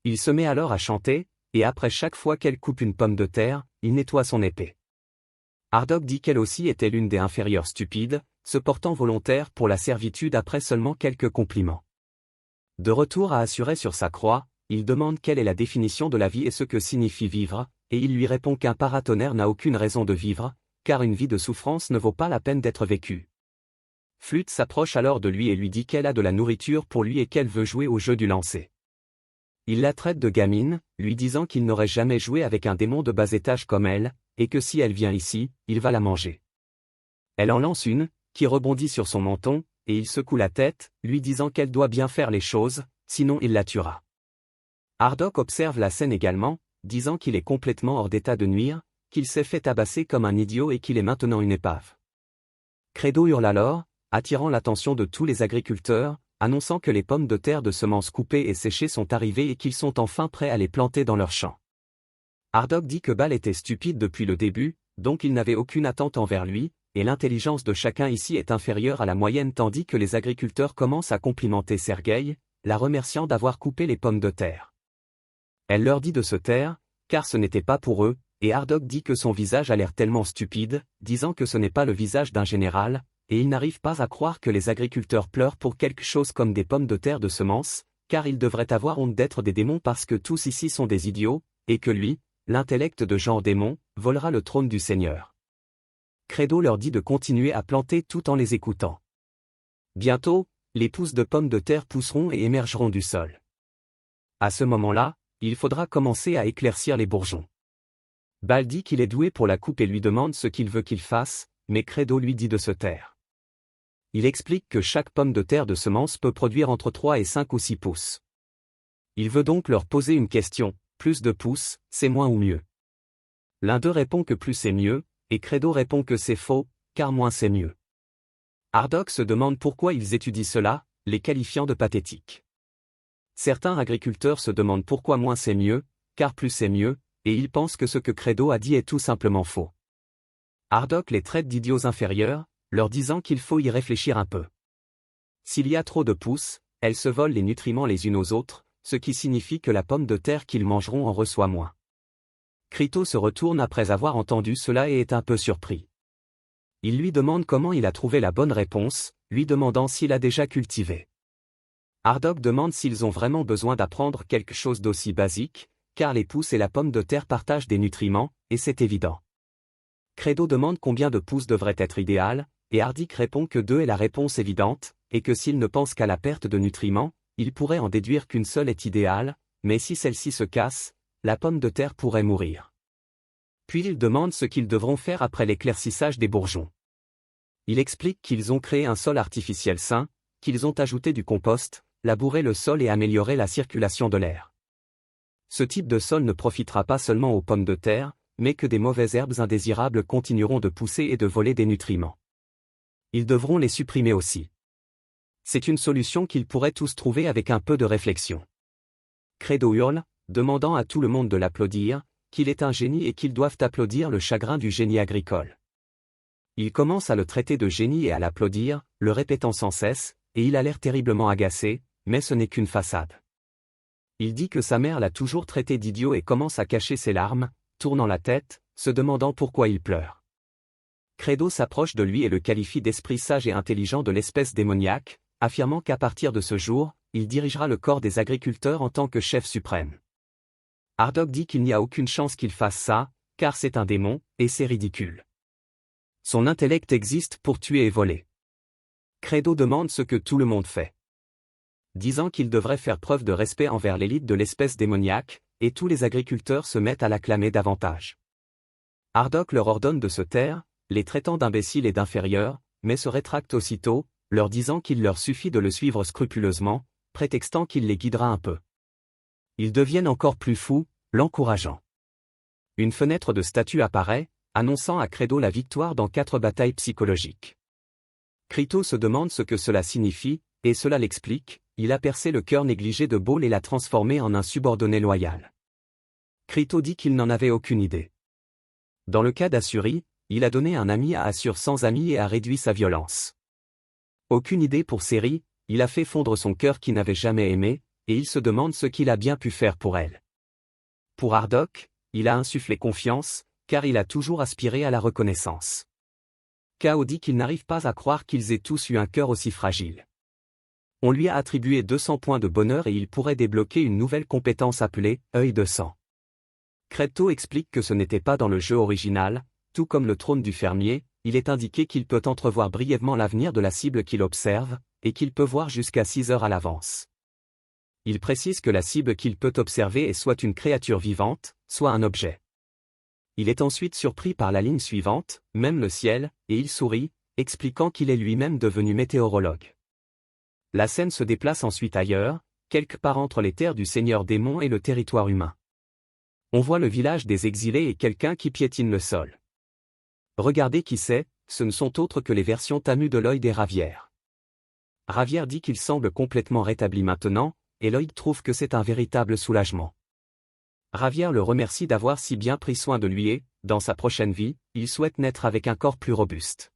Il se met alors à chanter, et après chaque fois qu'elle coupe une pomme de terre, il nettoie son épée. Hardock dit qu'elle aussi était l'une des inférieures stupides, se portant volontaire pour la servitude après seulement quelques compliments. De retour à assurer sur sa croix, il demande quelle est la définition de la vie et ce que signifie vivre, et il lui répond qu'un paratonnerre n'a aucune raison de vivre, car une vie de souffrance ne vaut pas la peine d'être vécue. Flûte s'approche alors de lui et lui dit qu'elle a de la nourriture pour lui et qu'elle veut jouer au jeu du lancer. Il la traite de gamine, lui disant qu'il n'aurait jamais joué avec un démon de bas étage comme elle, et que si elle vient ici, il va la manger. Elle en lance une, qui rebondit sur son menton, et il secoue la tête, lui disant qu'elle doit bien faire les choses, sinon il la tuera. Hardock observe la scène également, disant qu'il est complètement hors d'état de nuire, qu'il s'est fait tabasser comme un idiot et qu'il est maintenant une épave. Credo hurle alors, attirant l'attention de tous les agriculteurs, annonçant que les pommes de terre de semences coupées et séchées sont arrivées et qu'ils sont enfin prêts à les planter dans leurs champs. Hardock dit que Bal était stupide depuis le début, donc il n'avait aucune attente envers lui, et l'intelligence de chacun ici est inférieure à la moyenne tandis que les agriculteurs commencent à complimenter Sergueï, la remerciant d'avoir coupé les pommes de terre. Elle leur dit de se taire, car ce n'était pas pour eux, et Hardock dit que son visage a l'air tellement stupide, disant que ce n'est pas le visage d'un général, et il n'arrive pas à croire que les agriculteurs pleurent pour quelque chose comme des pommes de terre de semences, car ils devraient avoir honte d'être des démons parce que tous ici sont des idiots, et que lui, l'intellect de genre démon, volera le trône du Seigneur. Credo leur dit de continuer à planter tout en les écoutant. Bientôt, les pousses de pommes de terre pousseront et émergeront du sol. À ce moment-là, il faudra commencer à éclaircir les bourgeons. Bal dit qu'il est doué pour la coupe et lui demande ce qu'il veut qu'il fasse, mais Credo lui dit de se taire. Il explique que chaque pomme de terre de semence peut produire entre 3 et 5 ou 6 pouces. Il veut donc leur poser une question, plus de pouces, c'est moins ou mieux? L'un d'eux répond que plus c'est mieux, et Credo répond que c'est faux, car moins c'est mieux. Hardock se demande pourquoi ils étudient cela, les qualifiant de pathétiques. Certains agriculteurs se demandent pourquoi moins c'est mieux, car plus c'est mieux, et ils pensent que ce que Credo a dit est tout simplement faux. Hardock les traite d'idiots inférieurs, leur disant qu'il faut y réfléchir un peu. S'il y a trop de pousses, elles se volent les nutriments les unes aux autres, ce qui signifie que la pomme de terre qu'ils mangeront en reçoit moins. Crito se retourne après avoir entendu cela et est un peu surpris. Il lui demande comment il a trouvé la bonne réponse, lui demandant s'il a déjà cultivé. Hardock demande s'ils ont vraiment besoin d'apprendre quelque chose d'aussi basique, car les pousses et la pomme de terre partagent des nutriments, et c'est évident. Credo demande combien de pousses devrait être idéal, et Hardick répond que 2 est la réponse évidente, et que s'il ne pense qu'à la perte de nutriments, il pourrait en déduire qu'une seule est idéale, mais si celle-ci se casse, la pomme de terre pourrait mourir. Puis il demande ce qu'ils devront faire après l'éclaircissage des bourgeons. Il explique qu'ils ont créé un sol artificiel sain, qu'ils ont ajouté du compost, labouré le sol et amélioré la circulation de l'air. Ce type de sol ne profitera pas seulement aux pommes de terre, mais que des mauvaises herbes indésirables continueront de pousser et de voler des nutriments. Ils devront les supprimer aussi. C'est une solution qu'ils pourraient tous trouver avec un peu de réflexion. Credo hurle, demandant à tout le monde de l'applaudir, qu'il est un génie et qu'ils doivent applaudir le chagrin du génie agricole. Il commence à le traiter de génie et à l'applaudir, le répétant sans cesse, et il a l'air terriblement agacé, mais ce n'est qu'une façade. Il dit que sa mère l'a toujours traité d'idiot et commence à cacher ses larmes, tournant la tête, se demandant pourquoi il pleure. Credo s'approche de lui et le qualifie d'esprit sage et intelligent de l'espèce démoniaque, affirmant qu'à partir de ce jour, il dirigera le corps des agriculteurs en tant que chef suprême. Hardock dit qu'il n'y a aucune chance qu'il fasse ça, car c'est un démon, et c'est ridicule. Son intellect existe pour tuer et voler. Credo demande ce que tout le monde fait. Disant qu'il devrait faire preuve de respect envers l'élite de l'espèce démoniaque, et tous les agriculteurs se mettent à l'acclamer davantage. Hardock leur ordonne de se taire, les traitant d'imbéciles et d'inférieurs, mais se rétracte aussitôt, leur disant qu'il leur suffit de le suivre scrupuleusement, prétextant qu'il les guidera un peu. Ils deviennent encore plus fous, l'encourageant. Une fenêtre de statue apparaît, annonçant à Credo la victoire dans 4 batailles psychologiques. Crito se demande ce que cela signifie, et cela l'explique, il a percé le cœur négligé de Baal et l'a transformé en un subordonné loyal. Crito dit qu'il n'en avait aucune idée. Dans le cas d'Assuri, il a donné un ami à Assur sans ami et a réduit sa violence. Aucune idée pour Séri, il a fait fondre son cœur qui n'avait jamais aimé, et il se demande ce qu'il a bien pu faire pour elle. Pour Hardock, il a insufflé confiance, car il a toujours aspiré à la reconnaissance. Kao dit qu'il n'arrive pas à croire qu'ils aient tous eu un cœur aussi fragile. On lui a attribué 200 points de bonheur et il pourrait débloquer une nouvelle compétence appelée « œil de sang ». Kreto explique que ce n'était pas dans le jeu original, tout comme le trône du fermier, il est indiqué qu'il peut entrevoir brièvement l'avenir de la cible qu'il observe, et qu'il peut voir jusqu'à 6 heures à l'avance. Il précise que la cible qu'il peut observer est soit une créature vivante, soit un objet. Il est ensuite surpris par la ligne suivante, même le ciel, et il sourit, expliquant qu'il est lui-même devenu météorologue. La scène se déplace ensuite ailleurs, quelque part entre les terres du Seigneur Démon et le territoire humain. On voit le village des exilés et quelqu'un qui piétine le sol. Regardez qui c'est, ce ne sont autres que les versions Tamu de Lloyd et Ravière. Ravière dit qu'il semble complètement rétabli maintenant, et Lloyd trouve que c'est un véritable soulagement. Ravière le remercie d'avoir si bien pris soin de lui et, dans sa prochaine vie, il souhaite naître avec un corps plus robuste.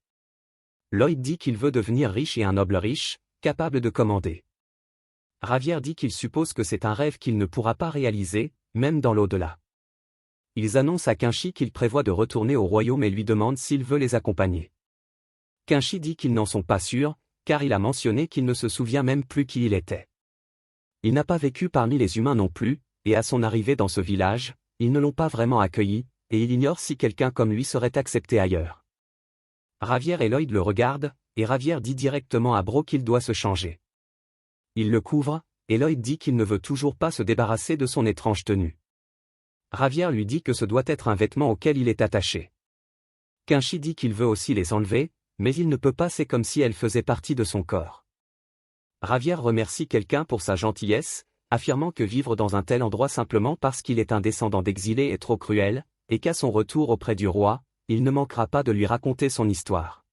Lloyd dit qu'il veut devenir riche et un noble riche, capable de commander. Ravière dit qu'il suppose que c'est un rêve qu'il ne pourra pas réaliser, même dans l'au-delà. Ils annoncent à Kenshi qu'il prévoit de retourner au royaume et lui demandent s'il veut les accompagner. Kenshi dit qu'ils n'en sont pas sûrs, car il a mentionné qu'il ne se souvient même plus qui il était. Il n'a pas vécu parmi les humains non plus, et à son arrivée dans ce village, ils ne l'ont pas vraiment accueilli, et il ignore si quelqu'un comme lui serait accepté ailleurs. Ravière et Lloyd le regardent, et Ravière dit directement à Bro qu'il doit se changer. Il le couvre, et Lloyd dit qu'il ne veut toujours pas se débarrasser de son étrange tenue. Ravière lui dit que ce doit être un vêtement auquel il est attaché. Kenshi dit qu'il veut aussi les enlever, mais il ne peut pas, c'est comme si elles faisaient partie de son corps. Ravière remercie quelqu'un pour sa gentillesse, affirmant que vivre dans un tel endroit simplement parce qu'il est un descendant d'exilé est trop cruel, et qu'à son retour auprès du roi, il ne manquera pas de lui raconter son histoire.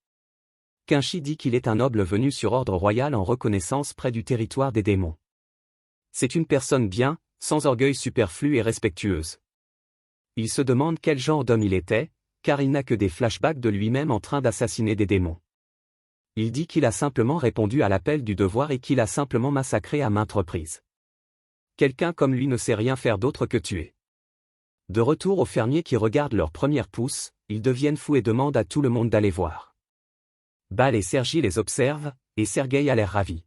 Kenshi dit qu'il est un noble venu sur ordre royal en reconnaissance près du territoire des démons. C'est une personne bien, sans orgueil superflu et respectueuse. Il se demande quel genre d'homme il était, car il n'a que des flashbacks de lui-même en train d'assassiner des démons. Il dit qu'il a simplement répondu à l'appel du devoir et qu'il a simplement massacré à maintes reprises. Quelqu'un comme lui ne sait rien faire d'autre que tuer. De retour aux fermiers qui regardent leurs premières pousses, ils deviennent fous et demandent à tout le monde d'aller voir. Bal et Sergi les observent, et Sergueï a l'air ravi.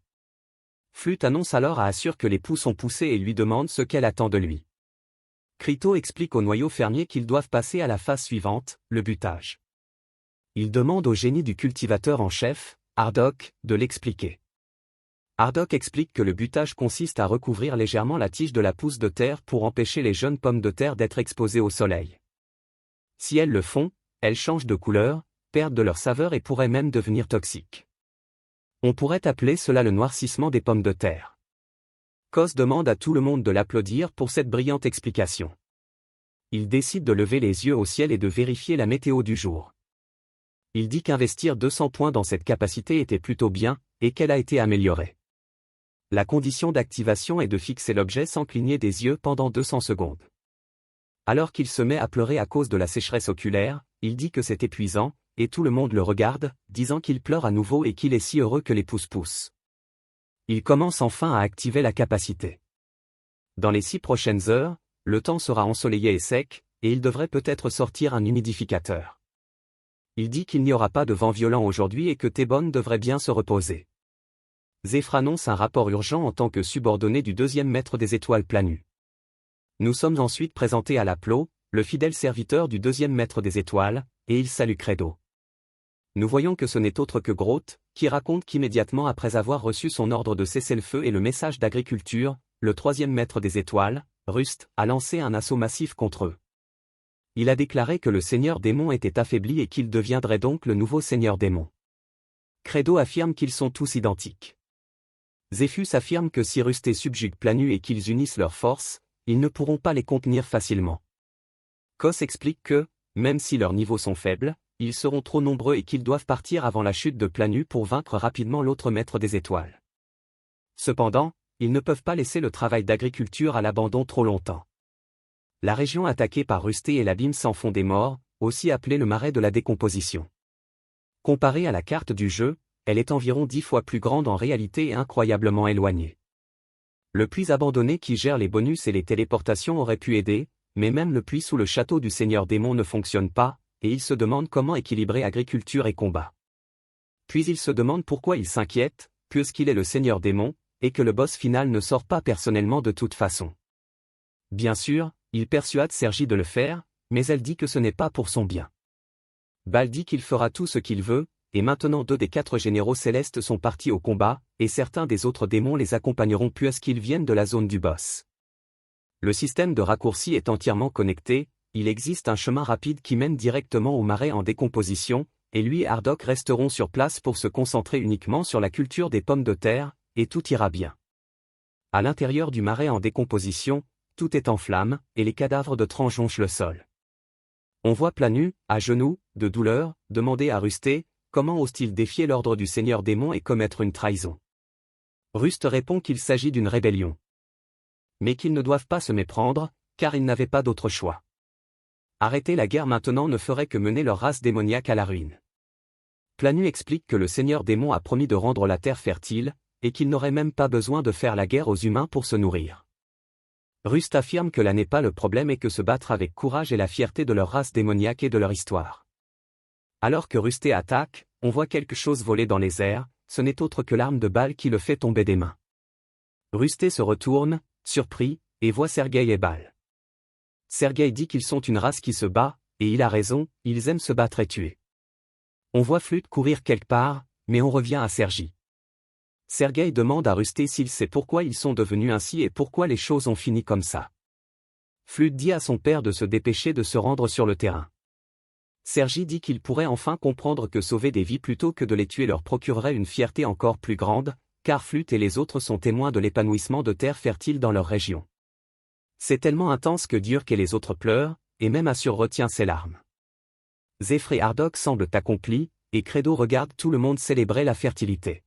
Flûte annonce alors à Assur que les pousses ont poussé et lui demande ce qu'elle attend de lui. Krito explique au noyau fermier qu'ils doivent passer à la phase suivante, le butage. Il demande au génie du cultivateur en chef, Ardok, de l'expliquer. Ardok explique que le butage consiste à recouvrir légèrement la tige de la pousse de terre pour empêcher les jeunes pommes de terre d'être exposées au soleil. Si elles le font, elles changent de couleur, perdent de leur saveur et pourraient même devenir toxiques. On pourrait appeler cela le noircissement des pommes de terre. Kos demande à tout le monde de l'applaudir pour cette brillante explication. Il décide de lever les yeux au ciel et de vérifier la météo du jour. Il dit qu'investir 200 points dans cette capacité était plutôt bien, et qu'elle a été améliorée. La condition d'activation est de fixer l'objet sans cligner des yeux pendant 200 secondes. Alors qu'il se met à pleurer à cause de la sécheresse oculaire, il dit que c'est épuisant, et tout le monde le regarde, disant qu'il pleure à nouveau et qu'il est si heureux que les pouces poussent. Il commence enfin à activer la capacité. Dans les 6 prochaines heures, le temps sera ensoleillé et sec, et il devrait peut-être sortir un humidificateur. Il dit qu'il n'y aura pas de vent violent aujourd'hui et que Thébon devrait bien se reposer. Zéphyr annonce un rapport urgent en tant que subordonné du 2e maître des étoiles Planu. Nous sommes ensuite présentés à Laplo, le fidèle serviteur du 2e maître des étoiles, et il salue Credo. Nous voyons que ce n'est autre que Groth, qui raconte qu'immédiatement après avoir reçu son ordre de cessez-le-feu et le message d'agriculture, le 3e maître des étoiles, Rust, a lancé un assaut massif contre eux. Il a déclaré que le seigneur démon était affaibli et qu'il deviendrait donc le nouveau seigneur démon. Credo affirme qu'ils sont tous identiques. Zéphus affirme que si Rusté subjugue Planu et qu'ils unissent leurs forces, ils ne pourront pas les contenir facilement. Kos explique que, même si leurs niveaux sont faibles, ils seront trop nombreux et qu'ils doivent partir avant la chute de Planu pour vaincre rapidement l'autre maître des étoiles. Cependant, ils ne peuvent pas laisser le travail d'agriculture à l'abandon trop longtemps. La région attaquée par Rusté et l'abîme sans fond des morts, aussi appelée le marais de la décomposition. Comparée à la carte du jeu, elle est environ 10 fois plus grande en réalité et incroyablement éloignée. Le puits abandonné qui gère les bonus et les téléportations aurait pu aider, mais même le puits sous le château du Seigneur Démon ne fonctionne pas, et il se demande comment équilibrer agriculture et combat. Puis il se demande pourquoi il s'inquiète, puisqu'il est le seigneur démon, et que le boss final ne sort pas personnellement de toute façon. Bien sûr, il persuade Sergi de le faire, mais elle dit que ce n'est pas pour son bien. Baal dit qu'il fera tout ce qu'il veut, et maintenant 2 des 4 généraux célestes sont partis au combat, et certains des autres démons les accompagneront puisqu'ils viennent de la zone du boss. Le système de raccourci est entièrement connecté, il existe un chemin rapide qui mène directement au marais en décomposition, et lui et Hardock resteront sur place pour se concentrer uniquement sur la culture des pommes de terre, et tout ira bien. À l'intérieur du marais en décomposition, tout est en flammes, et les cadavres de Tran jonchent le sol. On voit Planu, à genoux, de douleur, demander à Rusté, comment ose-t-il défier l'ordre du Seigneur démon et commettre une trahison. Rust répond qu'il s'agit d'une rébellion. Mais qu'ils ne doivent pas se méprendre, car ils n'avaient pas d'autre choix. Arrêter la guerre maintenant ne ferait que mener leur race démoniaque à la ruine. Planu explique que le Seigneur démon a promis de rendre la terre fertile, et qu'il n'aurait même pas besoin de faire la guerre aux humains pour se nourrir. Rust affirme que là n'est pas le problème et que se battre avec courage est la fierté de leur race démoniaque et de leur histoire. Alors que Rusté attaque, on voit quelque chose voler dans les airs, ce n'est autre que l'arme de Baal qui le fait tomber des mains. Rusté se retourne, surpris, et voit Sergueï et Baal. Sergueï dit qu'ils sont une race qui se bat, et il a raison, ils aiment se battre et tuer. On voit Flûte courir quelque part, mais on revient à Sergi. Sergueï demande à Rusté s'il sait pourquoi ils sont devenus ainsi et pourquoi les choses ont fini comme ça. Flûte dit à son père de se dépêcher de se rendre sur le terrain. Sergi dit qu'il pourrait enfin comprendre que sauver des vies plutôt que de les tuer leur procurerait une fierté encore plus grande, car Flûte et les autres sont témoins de l'épanouissement de terres fertiles dans leur région. C'est tellement intense que Diurk et les autres pleurent, et même Assur retient ses larmes. Zephyr et Hardock semblent accomplis, et Credo regarde tout le monde célébrer la fertilité.